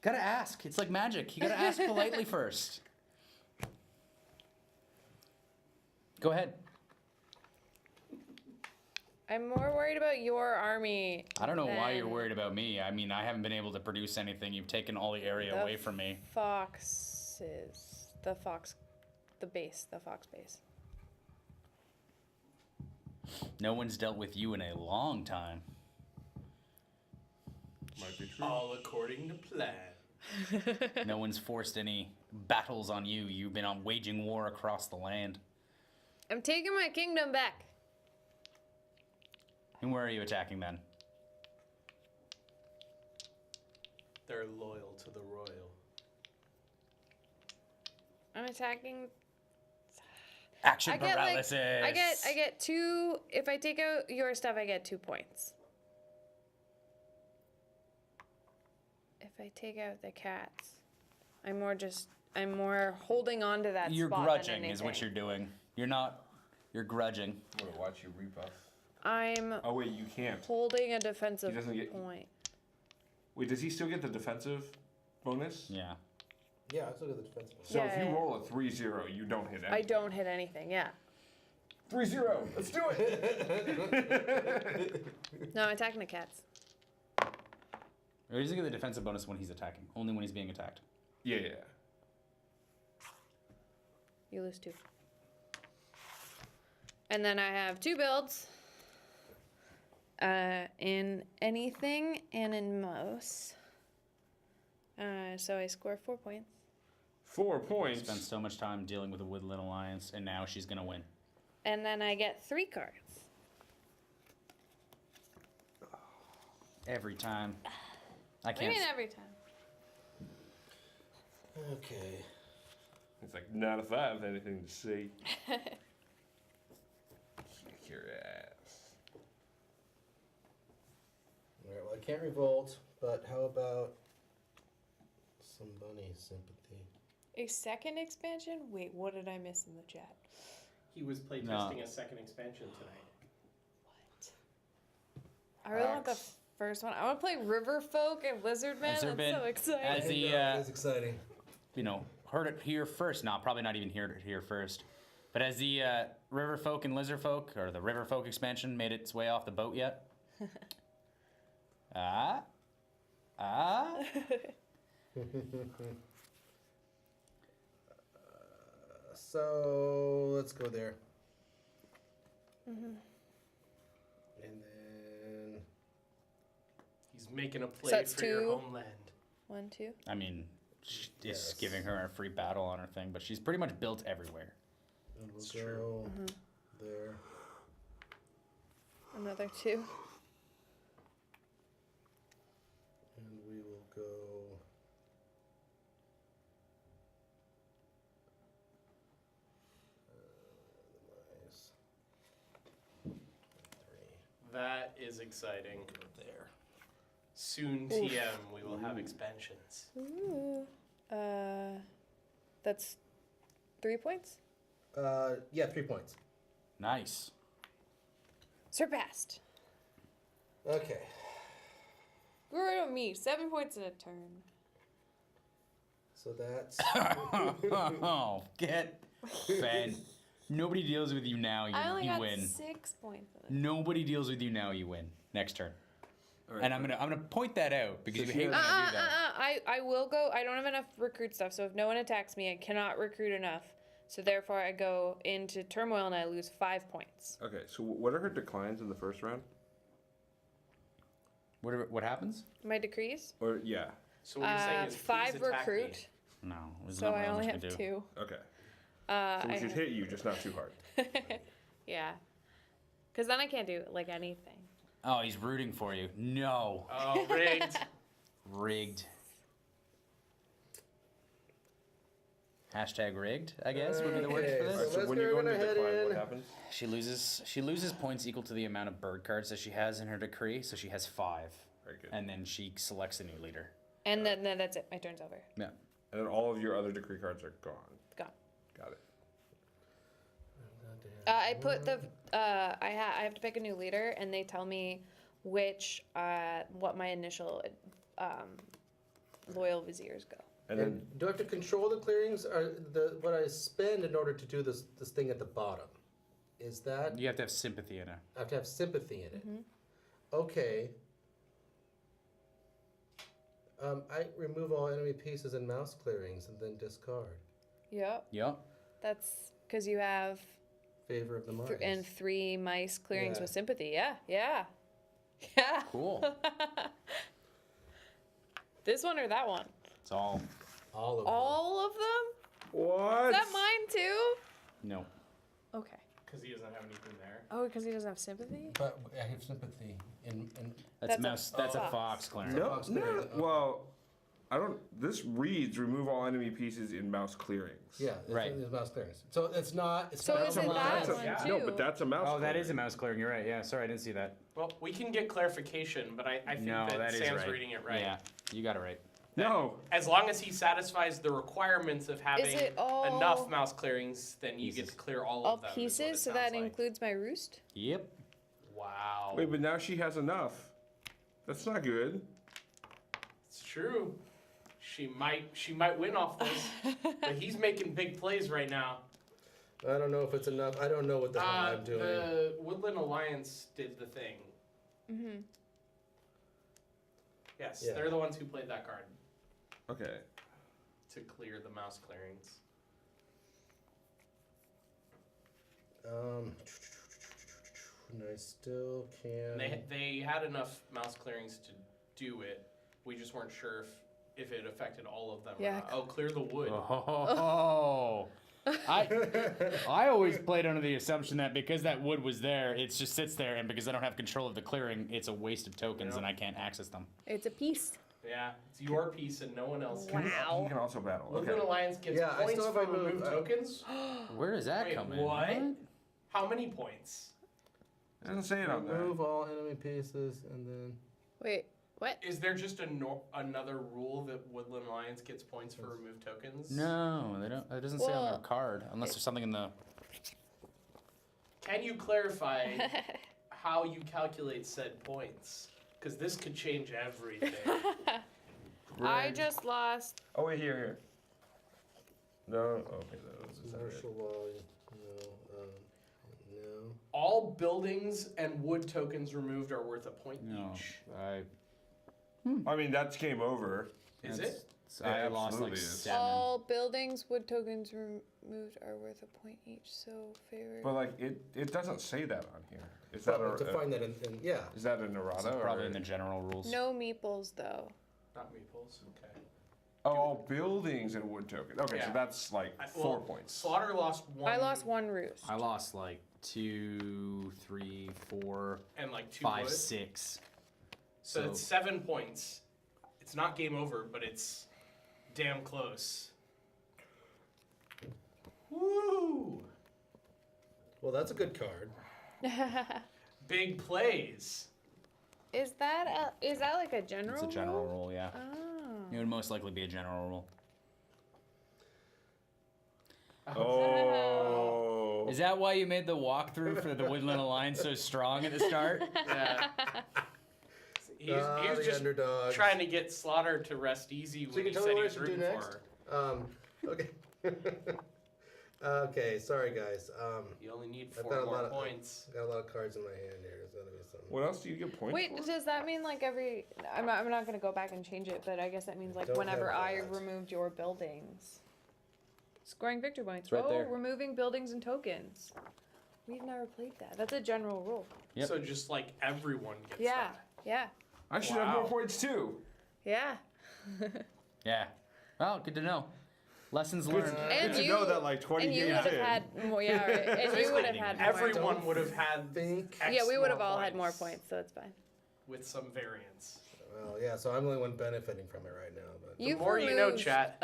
Gotta ask. It's like magic. You gotta ask politely first. Go ahead. I'm more worried about your army. I don't know why you're than worried about me. I mean, I haven't been able to produce anything. You've taken all the area the away from me. Foxes. The fox base. No one's dealt with you in a long time. Might be true. All according to plan. No one's forced any battles on you. You've been on waging war across the land. I'm taking my kingdom back. And where are you attacking then? They're loyal to the royal. I'm attacking. Action I get like paralysis. I get 2. If I take out your stuff, I get 2 points. If I take out the cats, I'm more holding on to that You're spot grudging than is what anything. you're doing. You're grudging. I'm gonna watch you rebuff. I'm Oh wait, you can't. holding a defensive He doesn't get- point. Wait, does he still get the defensive bonus? Yeah. Yeah, I still get the defensive. So if Yeah, you yeah. roll a 3-0, you don't hit anything. I don't hit anything. Yeah. 3-0. Let's do it. No, I'm attacking the cats. Or he doesn't get the defensive bonus when he's attacking. Only when he's being attacked. Yeah. You lose 2. And then I have 2 builds. In anything and in most. So I score 4 points. 4 points. Spent so much time dealing with the Woodland Alliance, and now she's gonna win. And then I get 3 cards. Every time. I What do you can't. mean every time? Okay. It's like, not if I have anything to say. Kick your ass. Alright, well, I can't revolt, but how about some bunny sympathy? A second expansion? Wait, what did I miss in the chat? He was playtesting a second expansion tonight. I really want the Axe. first one. I want to play River Folk and Lizard Man. That's Lizardman, so exciting. as the, That is exciting. you know, heard it here first. No, probably not even heard it here first. But has the River Folk and Lizard Folk, or the River Folk expansion, made its way off the boat yet? So let's go there. And then He's making a play that's for your 2. homeland. 1, 2. I mean, it's Yes. giving her a free battle on her thing, but she's pretty much built everywhere. we'll It's go true. there. Another 2. And we will go. Nice. 3. That is exciting. Go there. Soon TM, we will have expansions. Ooh. That's 3 points? Yeah, 3 points. Nice. Surpassed. Okay. Go right on me. 7 points in a turn. So that's Oh, get fed. Nobody deals with you now. I only You got win. 6 points. Of it. Nobody deals with you now. You win. Next turn. All right, And I'm gonna point that out because So you she hate when has- I do that. I will go. I don't have enough recruit stuff, so if no one attacks me, I cannot recruit enough. So therefore, I go into turmoil and I lose 5 points. Okay, so what are her declines in the first round? What happens? My decrees. Or yeah. So what you're saying is 5 please attack recruit. me. No, there's So not I really only much have we do. 2. Okay. I So we should have- hit you, just not too hard. Yeah. Because then I can't do like anything. Oh, he's rooting for you. No, Oh, rigged. rigged. Hashtag rigged, I guess would be the word for Okay, this. Alright, so let's when go you go into ahead decline, what in. happens? She loses points equal to the amount of bird cards that she has in her decree, so she has 5. Very good. And then she selects a new leader. And then that's it. My turn's over. Yeah. And then all of your other decree cards are gone. Gone. Got it. I put the. I have to pick a new leader, and they tell me which what my initial loyal viziers go. And then And do I have to control the clearings or what I spend in order to do this thing at the bottom? Is that You have to have sympathy in it. I have to have sympathy in it? Okay. I remove all enemy pieces and mouse clearings and then discard. Yep. Yep. That's because you have Favor of the mice. and 3 mice clearings Yeah. with sympathy. Yeah. Yeah. Yeah. Cool. This one or that one? It's all All of All of them? what? Is that mine too? no. Okay. Because he doesn't have anything there. Oh, because he doesn't have sympathy. But I have sympathy in That's That's a mouse. That's a fox. fox clearing. No, Fox no. clearing, okay. Well, I don't. This reads remove all enemy pieces in mouse clearings. yeah, Right. It's mouse clearings. So it's not. It's So not is a it mouse. that That's a, one yeah. no, too? but that's a mouse. Oh, that clearing. is a mouse clearing. You're right. Yeah. Sorry, I didn't see that. Well, we can get clarification, but I think No, that that is Sam's right. reading it right. Yeah, you got it right. No. As long as he satisfies the requirements of having it all- enough mouse clearings, then you get Pieces. to clear all All of them. is what pieces, it so sounds that like. includes my roost. Yep. Wow. Wait, but now she has enough. That's not good. It's true. She might win off this, but he's making big plays right now. I don't know if it's enough. I don't know what the hell I'm doing. The Woodland Alliance did the thing. Mm-hmm. Yes, Yeah. they're the ones who played that card Okay. to clear the mouse clearings. And I still can. And they had enough mouse clearings to do it. We just weren't sure if it affected all of them Yeah. or not. Oh, clear the wood. Oh. I always played under the assumption that because that wood was there, it just sits there, and because I don't have control of the clearing, it's a waste of tokens, Yeah. and I can't access them. It's a piece. Yeah, it's your piece and no one else. Wow. He can also battle. Woodland Okay. Alliance gets Yeah, I points still have for my move. removed tokens. Where does that Wait, come in? what? How many points? It doesn't say it on there. Remove all enemy pieces and then. Wait, what? Is there just another rule that Woodland Alliance gets points for removed tokens? No, they don't. It doesn't say on their Well, card unless there's something in the. Can you clarify how you calculate said points? Because this could change everything. I just lost. Oh wait, here. No. Okay, that was is that it? Martial law. No. All buildings and wood tokens removed are worth a point No, each. I mean, that's game over. Is that's- it? So I Yeah, lost like absolutely is. 7. All buildings, wood tokens removed are worth a point each. So favor. But like, it doesn't say that on here. Is No. that a? To find that in yeah. Is that an errata? It's probably or? in the general rules. No meeples though. Not meeples. Okay. Oh, all buildings and wood token. Okay, so Yeah. that's like I- 4 well, points. Slaughter lost one. I lost 1 roost. I lost like 2, 3, 4, and like 2 5, wood. 6. So So- it's 7 points. It's not game over, but it's damn close. Woo! Well, that's a good card. Big plays. Is that like a general? It's a general rule? rule, yeah. Oh. It would most likely be a general rule. Oh. Is that why you made the walkthrough for the Woodland Alliance so strong at the start? Yeah. He's The just underdog. trying to get Slaughter to rest easy So when you he can tell said me he what I was should do rooting next? for her. Okay. Okay, sorry guys. You only need I've 4 got a more lot of points. got a lot of cards in my hand here. There's gonna be some. What else do you get points Wait, for? does that mean like every? I'm not gonna go back and change it, but I guess that means like Don't whenever have I that. removed your buildings, scoring victory points. It's right there. Removing buildings and tokens. We've never played that. That's a general rule. Yep. So just like everyone gets Yeah, that. yeah, I should have more Wow. points too. yeah. Yeah. Well, good to know. Lessons Good, learned. And good to you- know that like 20 And you games would have in. had more. Yeah, right. And you would have had more. Everyone would have had Think. X Yeah, we would have more all had more points points, so it's fine. with some variance. Well, yeah. So I'm the only one benefiting from it right now. But You've more you know, removed, chat.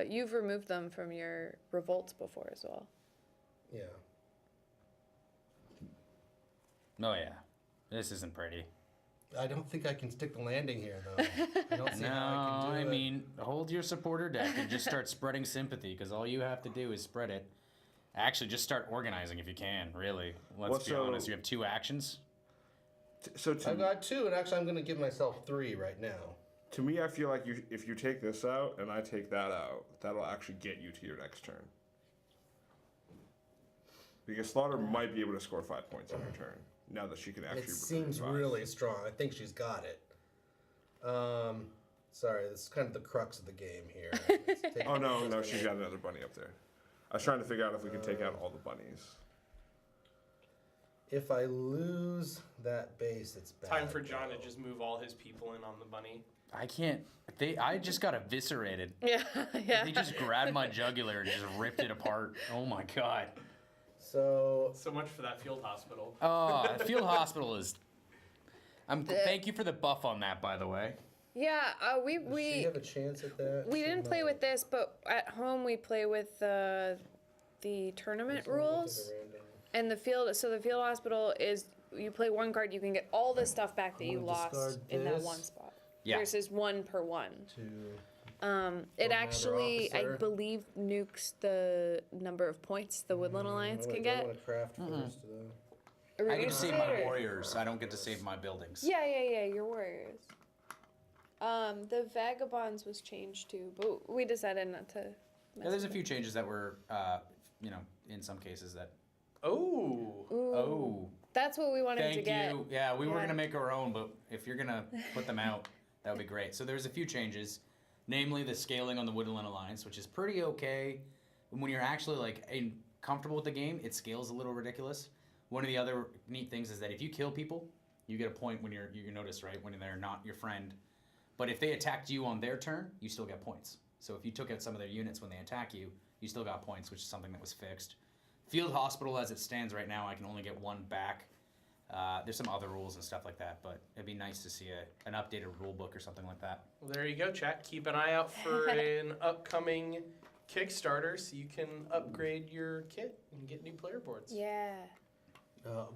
You've removed them from your revolts before as well. yeah. Oh yeah. This isn't pretty. I don't think I can stick the landing here though. I don't see No, how I can do I it. mean, hold your supporter deck and just start spreading sympathy, because all you have to do is spread it. Actually, just start organizing if you can, really. Let's Well, be so- honest. You have 2 actions. So I've got 2, and actually I'm going to give myself 3 right now. to me, I feel like if you take this out and I take that out, that'll actually get you to your next turn. Because Slaughter might be able to score 5 points on her turn now that she can actually. It seems return 5. really strong. I think she's got it. Sorry, this is kind of the crux of the game here. It's taking- Oh no, she's got another bunny up there. I was trying to figure out if we can take out all the bunnies. If I lose that base, it's bad. Time for John though. to just move all his people in on the bunny. I can't. I just got eviscerated. Yeah, yeah. They just grabbed my jugular and just ripped it apart. Oh my god. So So much for that field hospital. Oh, field hospital is. Thank you for the buff on that, by the way. Yeah, does she we have a chance at that? we She didn't play might. with this, but at home we play with the tournament Someone look at rules the random. and the field. So the field hospital is you play 1 card, you can get all the stuff back that I'm you gonna lost discard in that this. one spot. Yeah. Versus 1 per 1. To It Commander actually, I officer. believe, nukes the number of points the Woodland Alliance can I get. want to craft first. Or I get to is save it, my or- warriors. I don't get to save my buildings. Yeah, your warriors. The vagabonds was changed too, but we decided not to. Yeah, there's a few changes that were, in some cases that. Oh. Ooh, Oh, that's what we wanted to thank get. you. Yeah, we were Yeah. gonna make our own, but if you're gonna put them out, that would be great. So there's a few changes, namely the scaling on the Woodland Alliance, which is pretty okay. When you're actually comfortable with the game, it scales a little ridiculous. One of the other neat things is that if you kill people, you get a point when you notice, right, when they're not your friend. But if they attacked you on their turn, you still get points. So if you took out some of their units when they attack you, you still got points, which is something that was fixed. Field Hospital, as it stands right now, I can only get 1 back. There's some other rules and stuff like that, but it'd be nice to see an updated rule book or something like that. Well, there you go, chat. Keep an eye out for an upcoming Kickstarter so you can upgrade your kit and get new player boards. Yeah.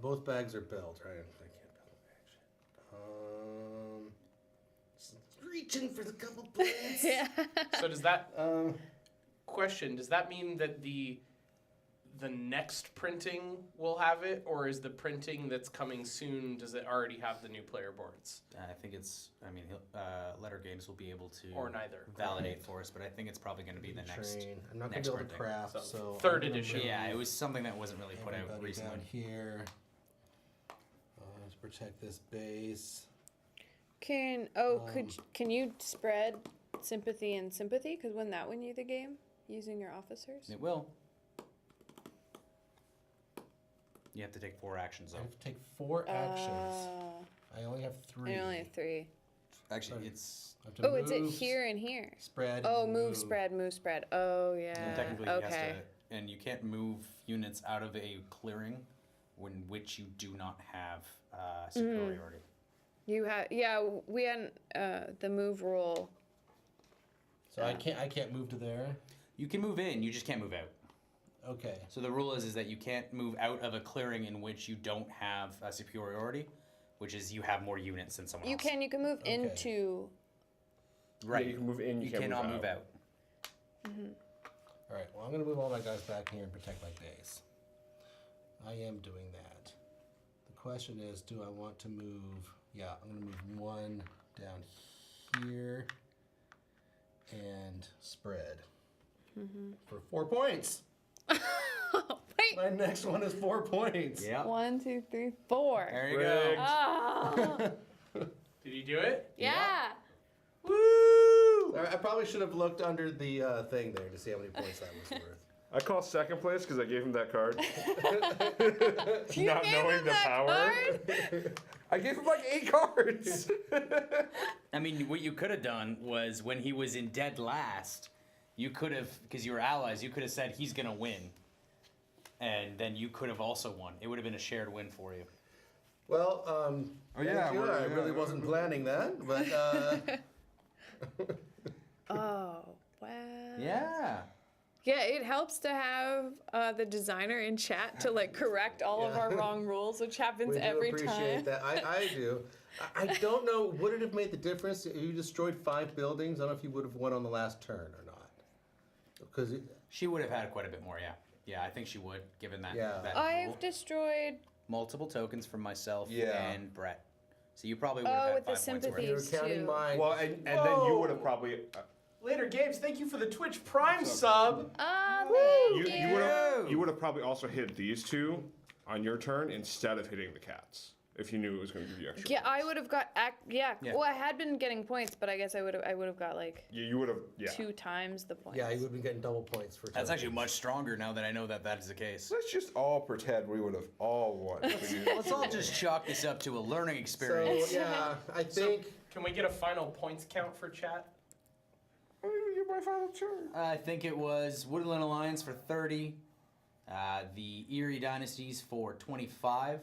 Both bags are built, right? I can't build a bag. Just reaching for the couple points. Yeah. So does that Um, question, does that mean that the next printing will have it, or is the printing that's coming soon, does it already have the new player boards? I think Letter Games will be able to Or neither? validate for us, but I think it's probably going to be the next. train. I'm not gonna next be able to printing. craft, So, so third I'm gonna edition. move Yeah, it was something that wasn't really put out everybody recently. down here. To protect this base. Can you spread sympathy and sympathy? Because wouldn't that win you the game using your officers? It will. You have to take 4 actions I though. have to take 4 actions. I only have 3. I only have 3. Actually, it's I have to Oh, it's it move, here and here. Spread. Oh, and move, spread. Oh, yeah. technically he okay. has to, and you can't move units out of a clearing when which you do not have superiority. You have, we had the move rule. So I can't move to there. You can move in, you just can't move out. Okay. So the rule is that you can't move out of a clearing in which you don't have a superiority, which is you have more units than someone You else. can move Okay. into. Right. Yeah, you can move in. You, You can't cannot move move out. All right. Well, I'm gonna move all my guys back here and protect my base. I am doing that. The question is, do I want to move? Yeah, I'm gonna move 1 down here and spread for 4 points. Wait. My next one is 4 points. Yeah. 1, 2, 3, 4. There you Rigged. go. Oh. Did you do it? Yeah. Woo! I probably should have looked under the thing there to see how many points that was worth. I call second place because I gave him that card. You Not gave knowing him the that power. card? I gave him like 8 cards. I mean, what you could have done was when he was in dead last, you could have, because you were allies, you could have said he's going to win. And then you could have also won. It would have been a shared win for you. Well, Oh, yeah, thank you. I really wasn't planning that, but Oh, wow. Yeah. Yeah, it helps to have the designer in chat to like correct all of Yeah. our wrong rules, which happens we do every appreciate time. that. I do. I don't know, would it have made the difference if you destroyed 5 buildings? I don't know if you would have won on the last turn or not. Because She would have had quite a bit more, yeah. Yeah, I think she would, given that, Yeah. that I've rule. destroyed. Multiple tokens from myself Yeah. and Brett. So you probably would have Oh, had with the 5 points worth. sympathy. you're These counting two. mine. Well, and then you Whoa. would have probably Later Games, thank you for the Twitch Prime What's sub. Oh, thank you. you would have probably also hit these 2 on your turn instead of hitting the cats if you knew it was going to give you extra. Yeah, I points. would have got. Yeah. Yeah. Well, I had been getting points, but I guess I would have got like You would have. Yeah. 2 times the points. Yeah, you would have been getting double points for That's actually tokens. much stronger now that I know that that is the case. Let's just all pretend we would have all won. Let's all just chalk this up to a learning So, experience. yeah, I So, think... can we get a final points count for chat? You're my final turn. I think it was Woodland Alliance for 30, the Erie Dynasties for 25,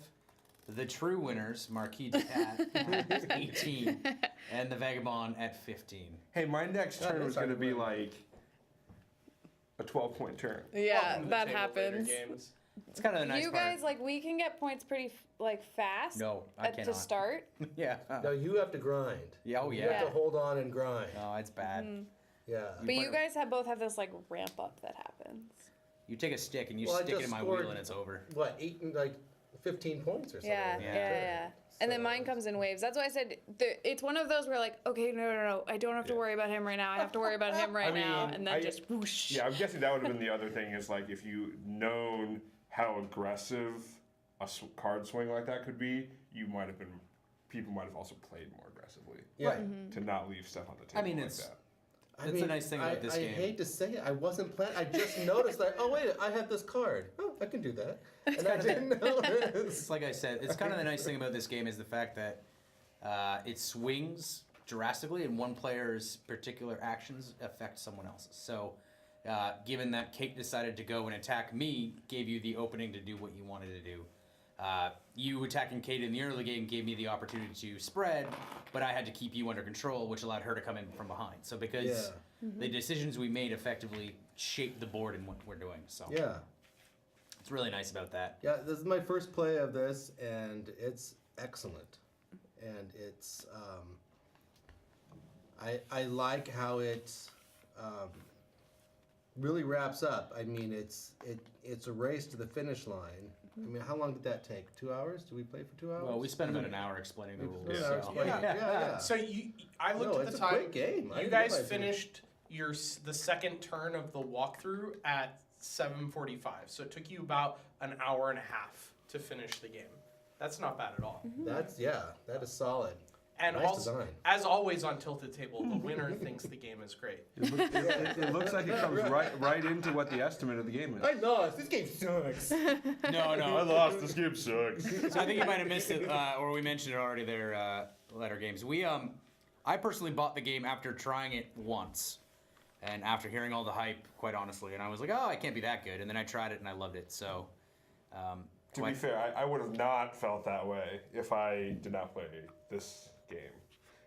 the true winners, Marquis de Cat, at 18, and the Vagabond at 15. Hey, my next turn that's was going to be alright. like a 12-point turn. Yeah, Welcome to the that table, Later happens. Games. It's kind of a nice You part. guys like we can get points pretty like fast. No, I to cannot. start. Yeah. No, you have to grind. Yeah, oh You yeah. have to hold on and grind. No, it's bad. Yeah. But you guys both have this like ramp up that happens. You take a stick and you Well, I stick it just in my scored- wheel and it's over. What, 15 points or something? Yeah, like yeah, that. yeah. And then So- mine comes in waves. That's why I said it's one of those where like, okay, no, I don't have to worry about him right now. I have to worry about him right now, mean, and then just whoosh. Yeah, I'm guessing that would have been the other thing is like if you known how aggressive a card swing like that could be, people might have also played more aggressively Yeah. to not leave stuff on the table I mean, like it's- that. That's the nice thing about this I game. hate to say it, I wasn't planning. I just noticed that, oh wait, I have this card. Oh, I can do that. And I didn't notice. It's like I said, it's kind of the nice thing about this game is the fact that it swings drastically and one player's particular actions affect someone else's. So given that Kate decided to go and attack me, gave you the opening to do what you wanted to do. You attacking Kate in the early game gave me the opportunity to spread, but I had to keep you under control, which allowed her to come in from behind. So because the decisions we made effectively shaped the board and what we're doing. So Yeah. it's really nice about that. Yeah, this is my first play of this, and it's excellent. And it's, I like how it really wraps up. I mean, it's a race to the finish line. I mean, how long did that take? 2 hours? Did we play for 2 hours? Well, we spent about an hour explaining the rules. An Yeah. hour so- explaining it. Yeah. So I looked No, at it's the a time. quick game. I You didn't guys realize it was- finished the second turn of the walkthrough at 7:45. So it took you about an hour and a half to finish the game. That's not bad at all. that is solid. And Nice also, design. as always on Tilted Table, the winner thinks the game is great. It looks like it comes right into what the estimate of the game is. I lost. This game sucks. No, no. I lost. This game sucks. So I think you might have missed it, or we mentioned it already there, Letter Games. I personally bought the game after trying it once. And after hearing all the hype, quite honestly. And I was like, oh, it can't be that good. And then I tried it and I loved it. So, To be fair, I would have not felt that way if I did not play this game.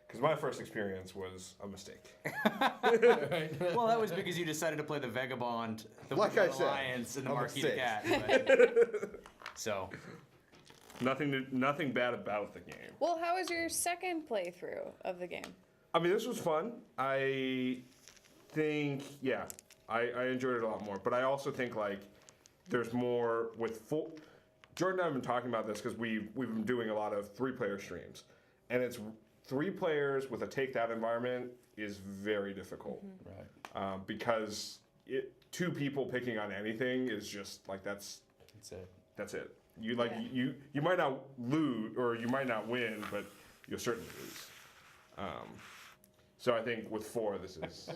Because my first experience was a mistake. well, that was because you decided to play the Vagabond, the Like I Woodland said, Alliance, and the a Marquis de mistake. Cat. but- so, Nothing bad about the game. Well, how was your second playthrough of the game? I mean, this was fun. I think, yeah, I enjoyed it a lot more. But I also think, like, there's more with full... Jordan and I have been talking about this because we've been doing a lot of 3-player streams. And it's 3 players with a take that environment is very difficult. Right. Because 2 people picking on anything is just like that's it. That's it. You like you might not lose or you might not win, but you'll certainly lose. So I think with 4, this is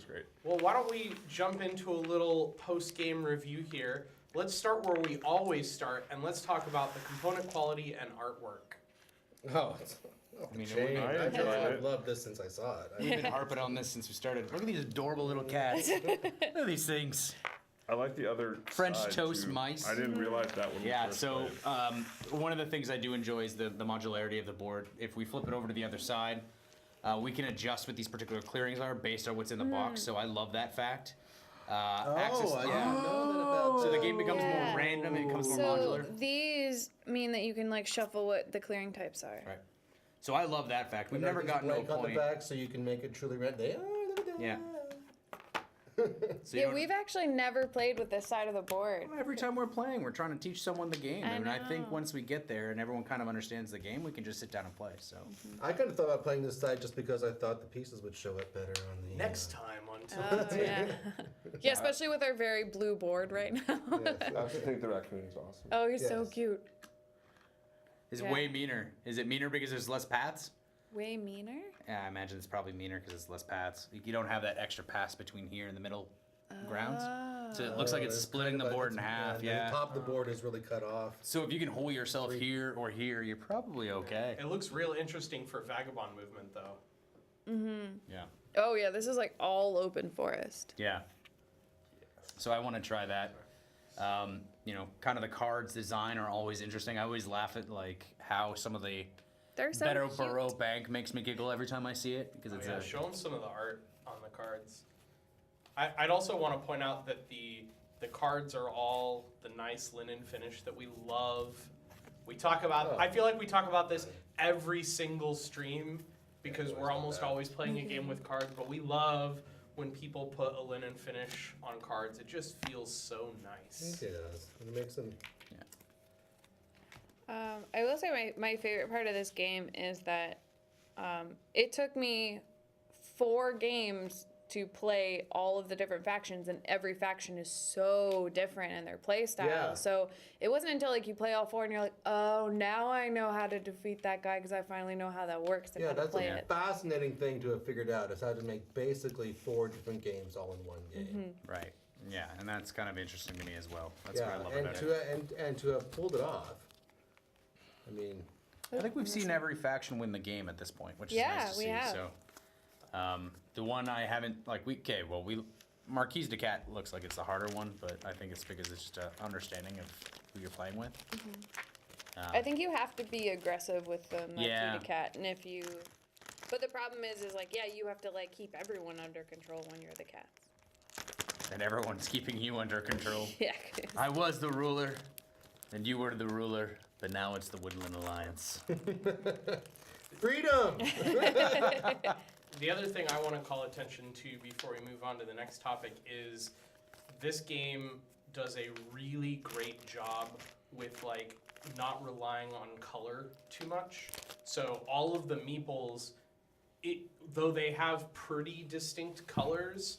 great. Well, why don't we jump into a little post-game review here? Let's start where we always start, and let's talk about the component quality and artwork. Oh, I mean, Shane, I enjoyed I've it. loved this since I saw it. We've been harping on this since we started. Look at these adorable little cats. Look at these things. I like the other French side, toast too. mice. I didn't realize that when we Yeah, first so played. one of the things I do enjoy is the modularity of the board. If we flip it over to the other side, we can adjust what these particular clearings are based on what's in the box, so I love that fact. I didn't know that about So the game becomes Yeah. more random, it becomes more So modular. these mean that you can like shuffle what the clearing types are. Right. So I love that fact. We've And never there's gotten to a blank on the point. back, so you can make it truly red. They are. Yeah. So you Yeah, don't- we've actually never played with this side of the board. Every time we're playing, we're trying to teach someone the game, I and I think know. once we get there and everyone kind of understands the game, we can just sit down and play. So I kind of thought about playing this side just because I thought the pieces would show up better on the Next time on Oh, Tilted. yeah. Yeah, especially with our very blue board right now. Yes. I actually think the raccoon is awesome. Oh, he's so Yes. cute. it's Yeah. way meaner. Is it meaner because there's less paths? Way meaner? Yeah, I imagine it's probably meaner because it's less paths. You don't have that extra pass between here and the middle grounds. So it looks like it's There's splitting kind the of a- board in it's- half. The Yeah. top of the board is really cut off. So if you can hold yourself here or here, you're probably okay. It looks real interesting for vagabond movement, though. Yeah. Oh, yeah, this is like all open forest. Yeah. So I want to try that. You know, kind of the cards design are always interesting. I always laugh at like how some of the They're so Better cute. Borough Bank makes me giggle every time I see it because Oh, it's yeah, a show them some of the art on the cards. I'd also want to point out that the cards are all the nice linen finish that we love. We talk about. Oh. I feel like we talk about this every single stream because we're almost always playing a game with cards. But we love when people put a linen finish on cards. It just feels so nice. It does. It makes them. I will say my favorite part of this game is that it took me 4 games to play all of the different factions, and every faction is so different in their play style. Yeah. So it wasn't until like you play all 4 and you're like, oh, now I know how to defeat that guy because I finally know how that works and Yeah, how to that's play a it. fascinating thing to have figured out is how to make basically 4 different games all in one game. right. Yeah, and that's kind of interesting to me as well. That's Yeah, what I love and about to it. and to have pulled it off. I mean, I think we've seen every faction win the game at this point, which Yeah, is nice to we see. have. So, the one I haven't like we Marquise de Cat looks like it's the harder one, but I think it's because it's just an understanding of who you're playing with. I think you have to be aggressive with the Yeah. Marquita cat, and if you, but the problem is like, yeah, you have to like keep everyone under control when you're the cats. And everyone's keeping you under control. Yeah. I was the ruler, and you were the ruler, but now it's the Woodland Alliance. freedom. The other thing I want to call attention to before we move on to the next topic is this game does a really great job with like not relying on color too much. So all of the meeples, though they have pretty distinct colors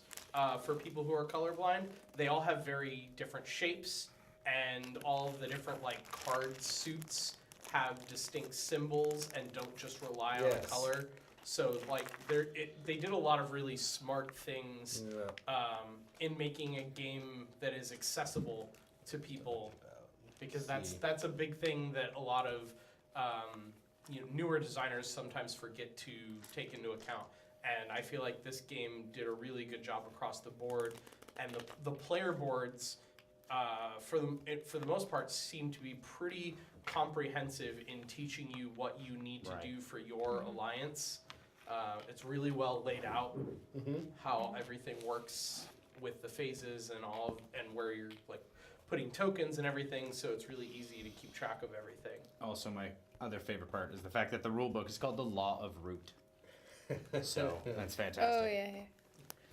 for people who are colorblind, they all have very different shapes, and all of the different like card suits have distinct symbols and don't just rely on Yes. color. So like they did a lot of really smart things Yeah. in making a game that is accessible to people, because that's a big thing that a lot of newer designers sometimes forget to take into account. And I feel like this game did a really good job across the board, and the player boards for the most part seem to be pretty comprehensive in teaching you what you need to Right. do for your alliance. It's really well laid out how everything works with the phases and and where you're like putting tokens and everything, so it's really easy to keep track of everything. Also, my other favorite part is the fact that the rule book is called the Law of Root. So that's fantastic. Oh yeah.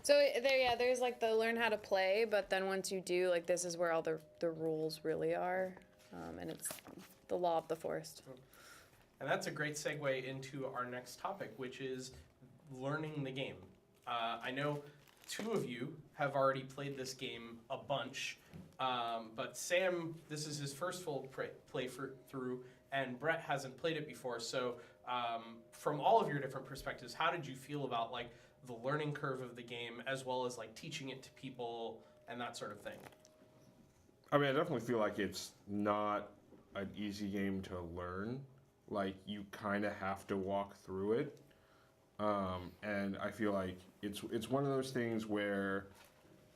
So there's like the learn how to play, but then once you do, like this is where all the rules really are, and it's the law of the forest. And that's a great segue into our next topic, which is learning the game. I know two of you have already played this game a bunch, but Sam, this is his first full through, and Brett hasn't played it before. So from all of your different perspectives, how did you feel about like the learning curve of the game, as well as like teaching it to people and that sort of thing? I mean, I definitely feel like it's not an easy game to learn. Like, you kind of have to walk through it. And I feel like it's one of those things where,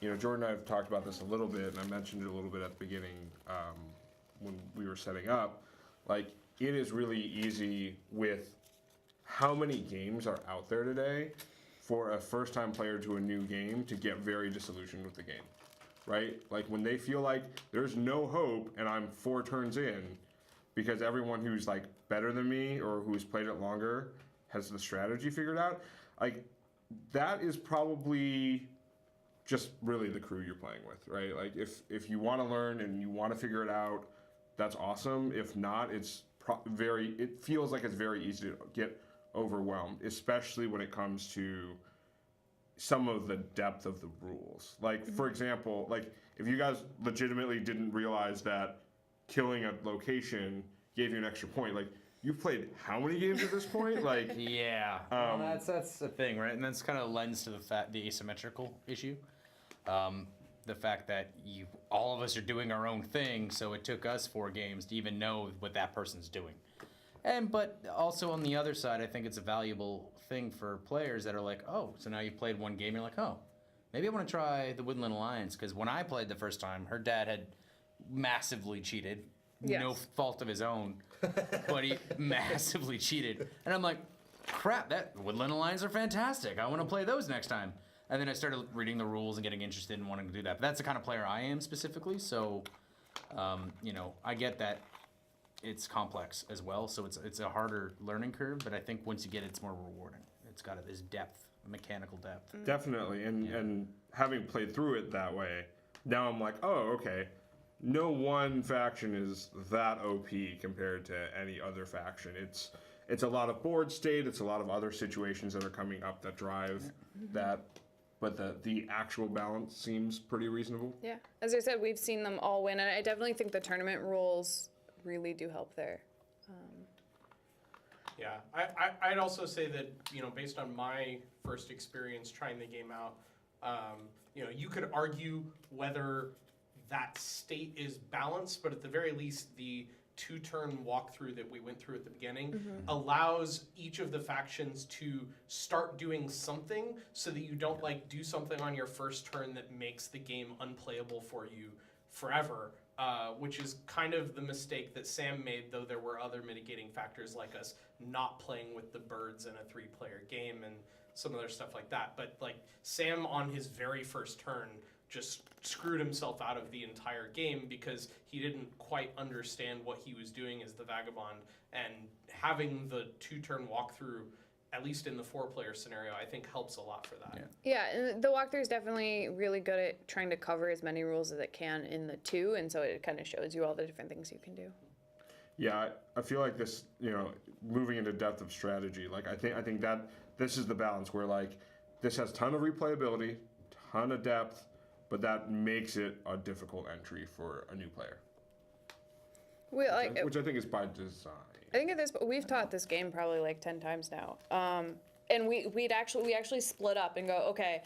you know, Jordan and I have talked about this a little bit, and I mentioned it a little bit at the beginning when we were setting up. Like, it is really easy with how many games are out there today for a first-time player to a new game to get very disillusioned with the game, right? Like, when they feel like there's no hope and I'm 4 turns in because everyone who's, like, better than me or who's played it longer has the strategy figured out, like, that is probably just really the crew you're playing with, right? Like, if you want to learn and you want to figure it out, that's awesome. If not, it's it feels like it's very easy to get overwhelmed, especially when it comes to some of the depth of the rules. Like, for example, like, if you guys legitimately didn't realize that killing a location gave you an extra point, like, you've played how many games at this point? Like, Yeah, well, that's the thing, right? And that's kind of lends to the asymmetrical issue. The fact that all of us are doing our own thing, so it took us 4 games to even know what that person's doing. But also on the other side, I think it's a valuable thing for players that are like, oh, so now you've played one game, you're like, oh, maybe I want to try the Woodland Alliance, because when I played the first time, her dad had massively cheated. Yes. No fault of his own, but he massively cheated. And I'm like, crap, that Woodland Alliance are fantastic. I want to play those next time. And then I started reading the rules and getting interested in wanting to do that. But that's the kind of player I am specifically. So, you know, I get that it's complex as well. So it's a harder learning curve. But I think once you get it, it's more rewarding. It's got this depth, mechanical depth. definitely. And having played through it that way, now I'm like, oh, okay. No one faction is that OP compared to any other faction. It's a lot of board state. It's a lot of other situations that are coming up that drive that. But the actual balance seems pretty reasonable. Yeah, as I said, we've seen them all win, and I definitely think the tournament rules really do help there. Yeah, I'd also say that, you know, based on my first experience trying the game out, you know, you could argue whether that state is balanced, but at the very least, the 2-turn walkthrough that we went through at the beginning allows each of the factions to start doing something so that you don't like do something on your first turn that makes the game unplayable for you forever, which is kind of the mistake that Sam made, though there were other mitigating factors like us not playing with the birds in a 3-player game and some other stuff like that. But like Sam on his very first turn just screwed himself out of the entire game because he didn't quite understand what he was doing as the vagabond, and having the 2-turn walkthrough, at least in the 4-player scenario, I think helps a lot for that. Yeah, and the walkthrough is definitely really good at trying to cover as many rules as it can in the 2, and so it kind of shows you all the different things you can do. Yeah, I feel like this, you know, moving into depth of strategy, like I think that this is the balance where, like, this has ton of replayability, ton of depth, but that makes it a difficult entry for a new player. Which I think is by design. I think we've taught this game probably like 10 times now, and we actually split up and go, okay,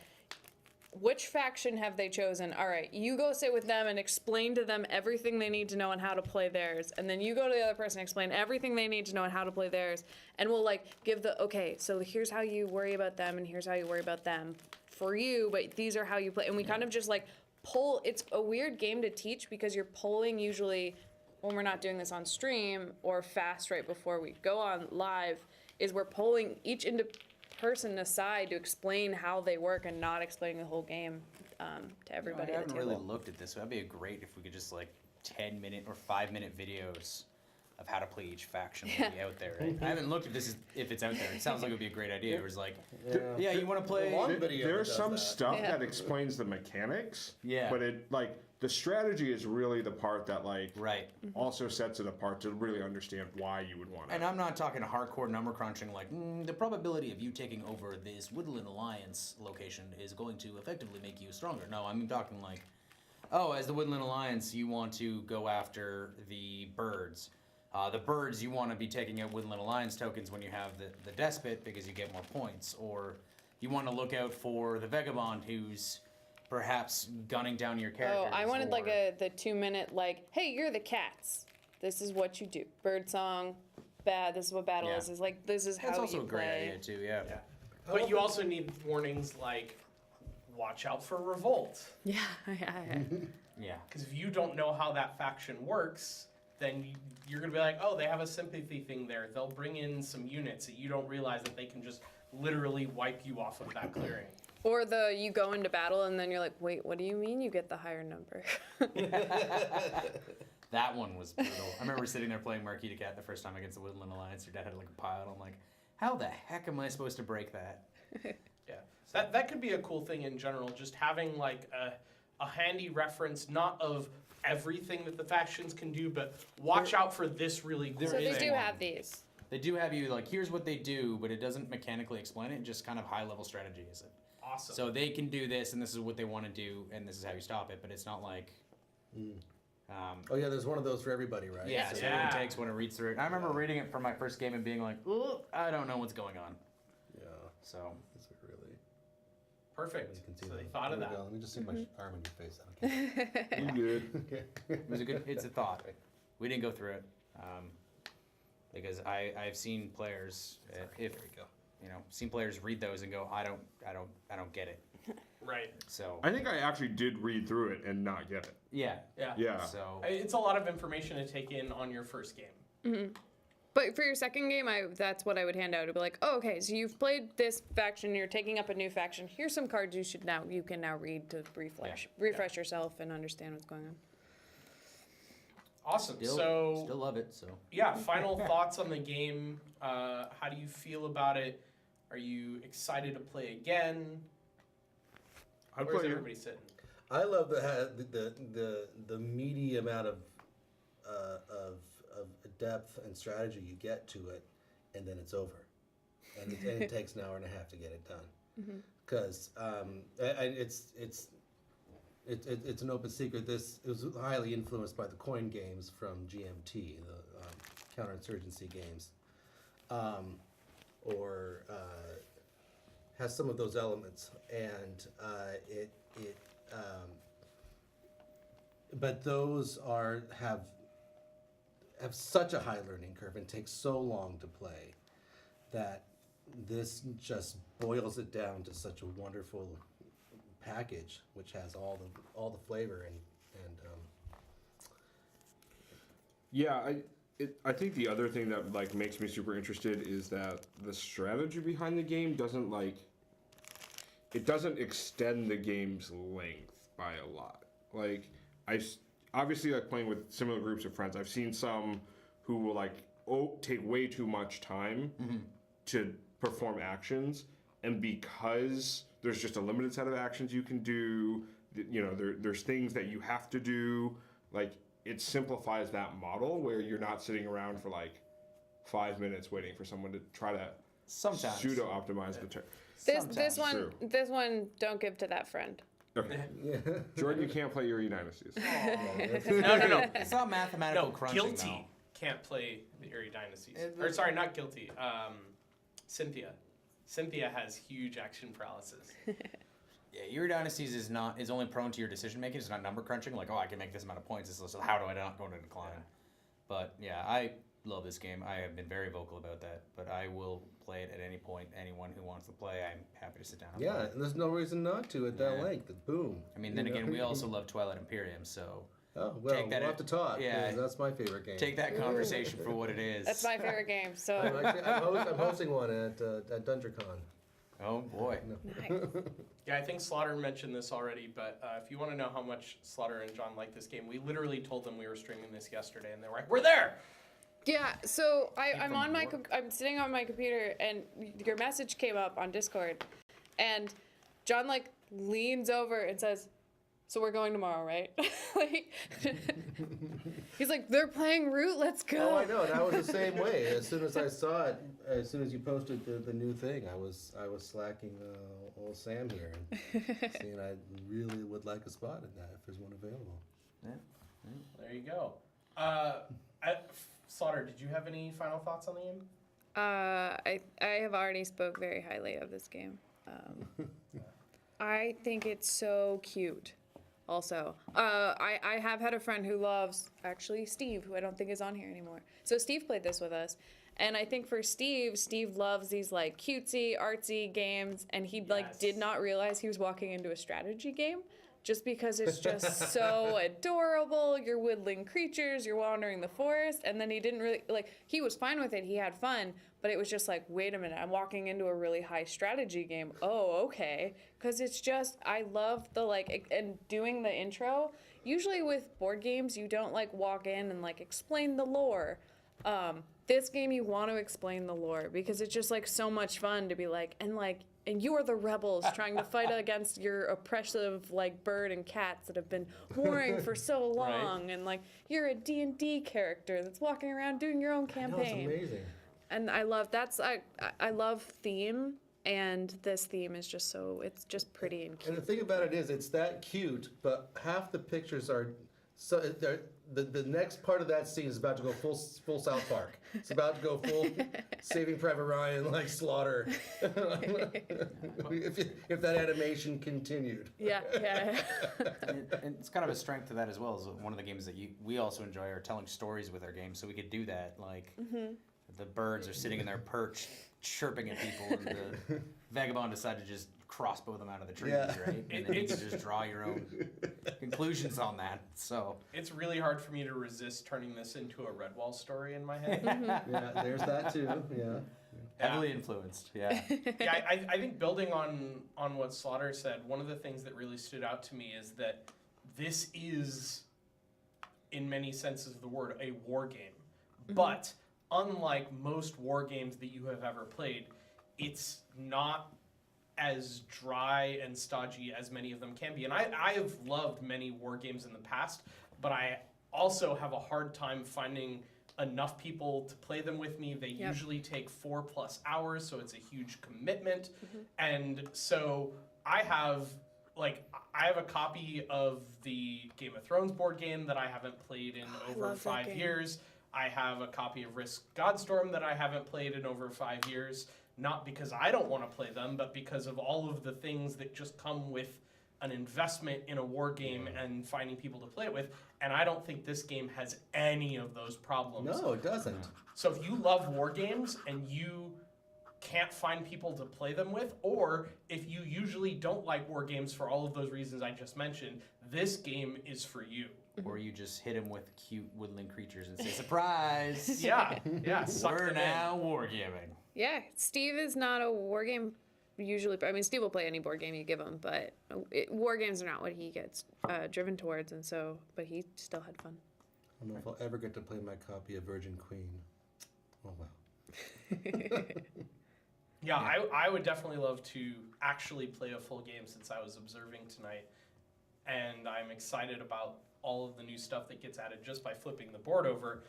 which faction have they chosen? All right, you go sit with them and explain to them everything they need to know on how to play theirs, and then you go to the other person and explain everything they need to know on how to play theirs, and we'll like give okay, so here's how you worry about them, and here's how you worry about them for you, but these are how you play, and we kind of just like pull. It's a weird game to teach because you're pulling usually when we're not doing this on stream or fast right before we go on live, is we're pulling each person aside to explain how they work and not explaining the whole game to everybody I at the haven't table. really looked at this. That'd be great if we could just like 10-minute or 5-minute videos of how to play each faction will be out there. Right? I haven't looked at this if it's out there. It sounds like it would be a great idea. It was like, yeah, you want to play? One video There's does some that. stuff Yeah. that explains the mechanics. Yeah. But it like the strategy is really the part that like Right. also sets it apart to really understand why you would want it. And I'm not talking hardcore number crunching like the probability of you taking over this Woodland Alliance location is going to effectively make you stronger. No, I'm talking like, oh, as the Woodland Alliance, you want to go after the birds. The birds, you want to be taking out Woodland Alliance tokens when you have the Despot because you get more points. Or you want to look out for the Vagabond who's perhaps gunning down your characters. Oh, I wanted like or- the 2-minute like, hey, you're the cats. This is what you do. Bird song, bad. This is what battle Yeah. is. Is like this is how That's also you a great play. idea too, yeah. Yeah. But you also need warnings like, watch out for revolt. Yeah, Yeah. Because if you don't know how that faction works, then you're going to be like, oh, they have a sympathy thing there. They'll bring in some units that you don't realize that they can just literally wipe you off of that clearing. Or you go into battle and then you're like, wait, what do you mean you get the higher number? That one was brutal. I remember sitting there playing Marquis Cat the first time against the Woodland Alliance. Your dad had like a pile. I'm like, how the heck am I supposed to break that? Yeah, that could be a cool thing in general. Just having like a handy reference, not of everything that the factions can do, but watch out for this really cool So thing. they do have these. They do have you like, here's what they do, but it doesn't mechanically explain it. Just kind of high level strategy is it. Awesome. So they can do this, and this is what they want to do, and this is how you stop it. But it's not like, Oh yeah, there's one of those for everybody, right? yeah. So- So Yeah. it takes when it reads through it. I remember reading it for my first game and being like, ooh, I don't know what's going on. Yeah. So That's really. Perfect. You can see So they that. thought of There we that. go. Let me just see my arm in your face. Okay. You good? Okay. it was a good. It's a thought. We didn't go through it because I've seen players if There we go. seen players read those and go, I don't get it. Right. So I think I actually did read through it and not get it. yeah. Yeah. Yeah. So It's a lot of information to take in on your first game. But for your second game, that's what I would hand out. It'd be like, oh, okay, so you've played this faction, you're taking up a new faction. Here's some cards you can now read to refresh yourself and understand what's going on. Awesome. still So love it. So yeah, final thoughts on the game. How do you feel about it? Are you excited to play again? I'd Where's play it. everybody sitting? I love the meaty amount of depth and strategy you get to it, and then it's over, and it takes an hour and a half to get it done. Because it's an open secret. It was highly influenced by the coin games from GMT, the counterinsurgency games, or has some of those elements, and but those have such a high learning curve and take so long to play that this just boils it down to such a wonderful package, which has all the flavor and Yeah, I think the other thing that like makes me super interested is that the strategy behind the game doesn't extend the game's length by a lot. Like obviously like playing with similar groups of friends, I've seen some who will take way too much time to perform actions, and because there's just a limited set of actions you can do, there's things that you have to do, like it simplifies that model where you're not sitting around for like 5 minutes waiting for someone to try to sometimes pseudo optimize the turn. This True. one, don't give to that friend. Okay. Jordan, you can't play Eerie Dynasties. No. It's not mathematical No, crunching Guilty can't play the Eerie Dynasties. It- Or sorry, not Guilty. Cynthia. Cynthia has huge action paralysis. Yeah, your dynasties is only prone to your decision making. It's not number crunching. Like, oh, I can make this amount of points. So how do I not go into decline? Yeah. But yeah, I love this game. I have been very vocal about that. But I will play it at any point. Anyone who wants to play, I'm happy to sit down and play. and there's no reason not to at that Yeah. length. Boom. I mean, then again, we also love Twilight Imperium. So Oh well, take that we'll have to talk. yeah. 'Cause that's my favorite game. take that conversation for what it is. That's my favorite game. I'm, So actually, I'm hosting one at DungerCon. Oh boy. nice. Yeah, I think Slaughter mentioned this already, but if you want to know how much Slaughter and John like this game, we literally told them we were streaming this yesterday, and they were like, "We're there." Yeah, so I'm from on my work. I'm sitting on my computer and your message came up on Discord, and John like leans over and says, "So we're going tomorrow, right?" Like, he's like, "They're playing Root. Let's go." Oh, I know, and I was the same way. As soon as I saw it, as soon as you posted the new thing, I was slacking old Sam here and saying I really would like a spot in that if there's one available. There you go. Slaughter, did you have any final thoughts on the game? I have already spoke very highly of this game. I think it's so cute. Also, I have had a friend who loves, actually Steve, who I don't think is on here anymore. So Steve played this with us, and I think for Steve loves these like cutesy, artsy games, and he like did not realize he was walking into a strategy game. Just because it's just so adorable. You're woodland creatures, you're wandering the forest, and then he didn't really, like, he was fine with it, he had fun, but it was just like, wait a minute, I'm walking into a really high strategy game. Oh, okay. Because it's just, I love the, like, and doing the intro, usually with board games, you don't, like, walk in and, like, explain the lore. This game, you want to explain the lore, because it's just, like, so much fun to be like, and you are the rebels trying to fight against your oppressive like bird and cats that have been warring for so long, and like you're a D&D character that's walking around doing your own campaign. I know, it's amazing. And I love I love theme, and this theme is just so it's just pretty and cute. And the thing about it is, it's that cute, but half the pictures are so the next part of that scene is about to go full South Park. It's about to go full Saving Private Ryan, like Slaughter. if that animation continued. Yeah. And it's kind of a strength to that as well. Is one of the games that we also enjoy are telling stories with our games, so we could do that. Like the birds are sitting in their perch, chirping at people, and the vagabond decided to just crossbow them out of the trees, right? And then you can just draw your own conclusions on that. So it's really hard for me to resist turning this into a Redwall story in my head. Yeah, there's that too. Yeah. heavily influenced. Yeah. Yeah, I think building on what Slaughter said, one of the things that really stood out to me is that this is, in many senses of the word, a war game. Mm-hmm. But unlike most war games that you have ever played, it's not as dry and stodgy as many of them can be. And I have loved many war games in the past, but I also have a hard time finding enough people to play them with me. They usually take 4+ hours, so it's a huge commitment. Mm-hmm. And so I have a copy of the Game of Thrones board game that I haven't played in over 5 years. I have a copy of Risk Godstorm that I haven't played in over 5 years. Not because I don't want to play them, but because of all of the things that just come with an investment in a war game and finding people to play it with. And I don't think this game has any of those problems. No, it doesn't. So if you love war games and you can't find people to play them with, or if you usually don't like war games for all of those reasons I just mentioned, this game is for you. Or you just hit him with cute woodland creatures and say, surprise! Yeah. We're now wargaming. Yeah, Steve is not a war game usually. I mean, Steve will play any board game you give him, but war games are not what he gets driven towards, and so, but he still had fun. I don't know if I'll ever get to play my copy of Virgin Queen. Oh, wow. Yeah, I would definitely love to actually play a full game since I was observing tonight, and I'm excited about all of the new stuff that gets added just by flipping the board over.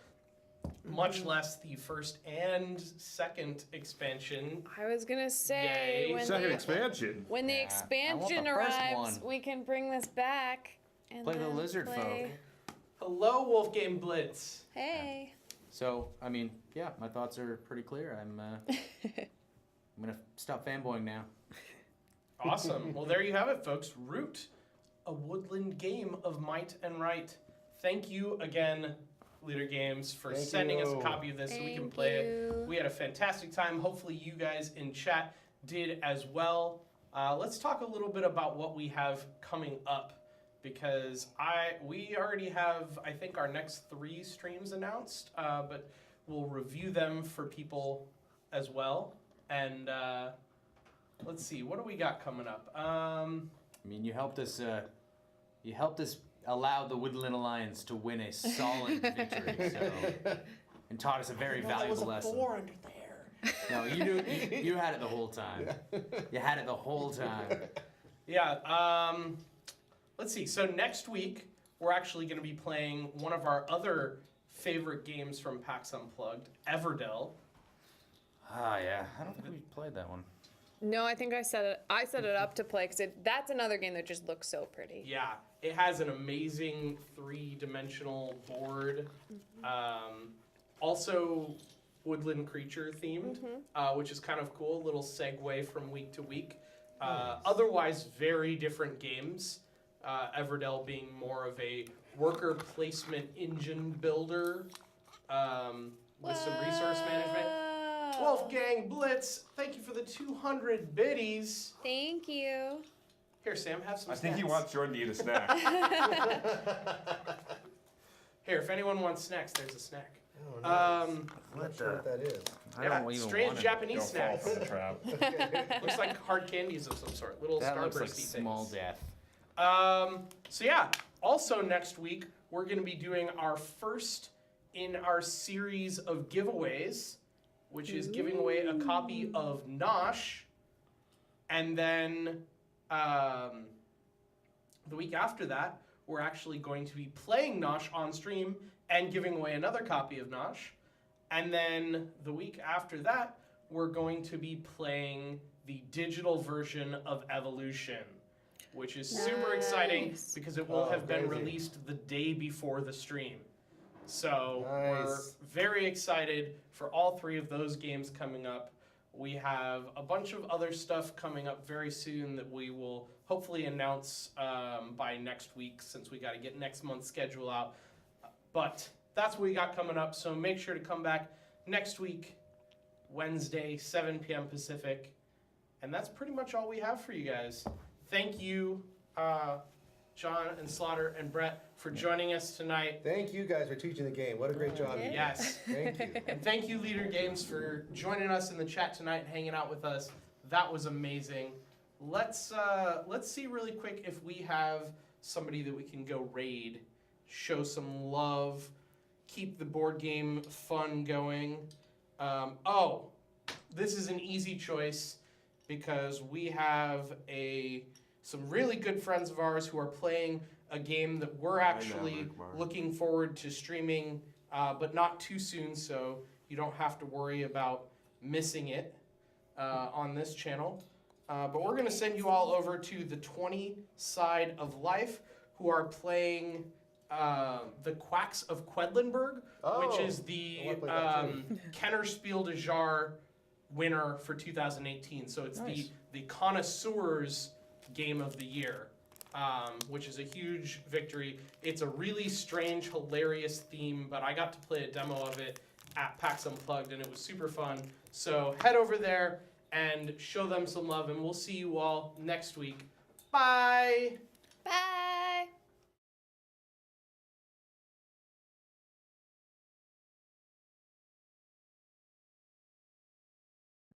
Much less the first and second expansion. I was gonna say Yay. Second expansion. When the expansion the first arrives, one. we can bring this back and Play the then lizard folk. Hello, Wolf Game Blitz. Hey. So, I mean, yeah, my thoughts are pretty clear. I'm gonna stop fanboying now. Awesome. Well, there you have it, folks. Root, a woodland game of might and right. Thank you again, Leader Games, for sending us a copy of this so we can play it. We had a fantastic time. Hopefully you guys in chat did as well. Let's talk a little bit about what we have coming up, because we already have, I think, our next 3 streams announced, but we'll review them for people as well. And let's see, what do we got coming up? I mean, you helped us allow the Woodland Alliance to win a solid victory. So and taught us a very No, that valuable was a lesson. 4 under there. No, you had it the whole time. You had it the whole time. Yeah. Let's see. So next week we're actually going to be playing one of our other favorite games from PAX Unplugged, Everdell. Ah, yeah. I don't think we played that one. No, I think I set it up to play because that's another game that just looks so pretty. Yeah, it has an amazing 3-dimensional board. Also, woodland creature themed, which is kind of cool. Little segue from week to week. Otherwise, very different games. Everdell being more of a worker placement engine builder with some resource management. Wolfgang Blitz, thank you for the 200 biddies. Thank you. Here, Sam, have some I snacks. think he wants Jordan to eat a snack. Here, if anyone wants snacks, there's a snack. Oh, nice. I'm not sure what that is. I Yeah, don't even strange want Japanese Don't fall snacks. for the trap. Looks like hard candies of some sort, little That looks starbursty like things. small death. So yeah, also next week we're going to be doing our first in our series of giveaways, which is giving away a copy of Nosh, and then the week after that we're actually going to be playing Nosh on stream and giving away another copy of Nosh, and then the week after that we're going to be playing the digital version of Evolution, which is super exciting because it will have been crazy. released the day before the stream. So we're Nice. very excited for all 3 of those games coming up. We have a bunch of other stuff coming up very soon that we will hopefully announce by next week, since we got to get next month's schedule out. But that's what we got coming up, so make sure to come back next week, Wednesday, 7 p.m. Pacific. And that's pretty much all we have for you guys. Thank you, John and Slaughter and Brett, for joining us tonight. Thank you guys for teaching the game. What a great job you did. Yes. Thank you. And thank you, Leader Games, for joining us in the chat tonight and hanging out with us. That was amazing. Let's see really quick if we have somebody that we can go raid, show some love, keep the board game fun going. This is an easy choice because we have some really good friends of ours who are playing a game that we're actually looking forward to streaming, but not too soon, so you don't have to worry about missing it on this channel. But we're going to send you all over to the 20 Side of Life, who are playing the Quacks of Quedlinburg, which is the I wanna play that too. Kenner Spiel de Jar winner for 2018. So it's the Connoisseurs Game of the Year, which is a huge victory. It's a really strange, hilarious theme, but I got to play a demo of it at PAX Unplugged, and it was super fun. So head over there and show them some love, and we'll see you all next week. Bye!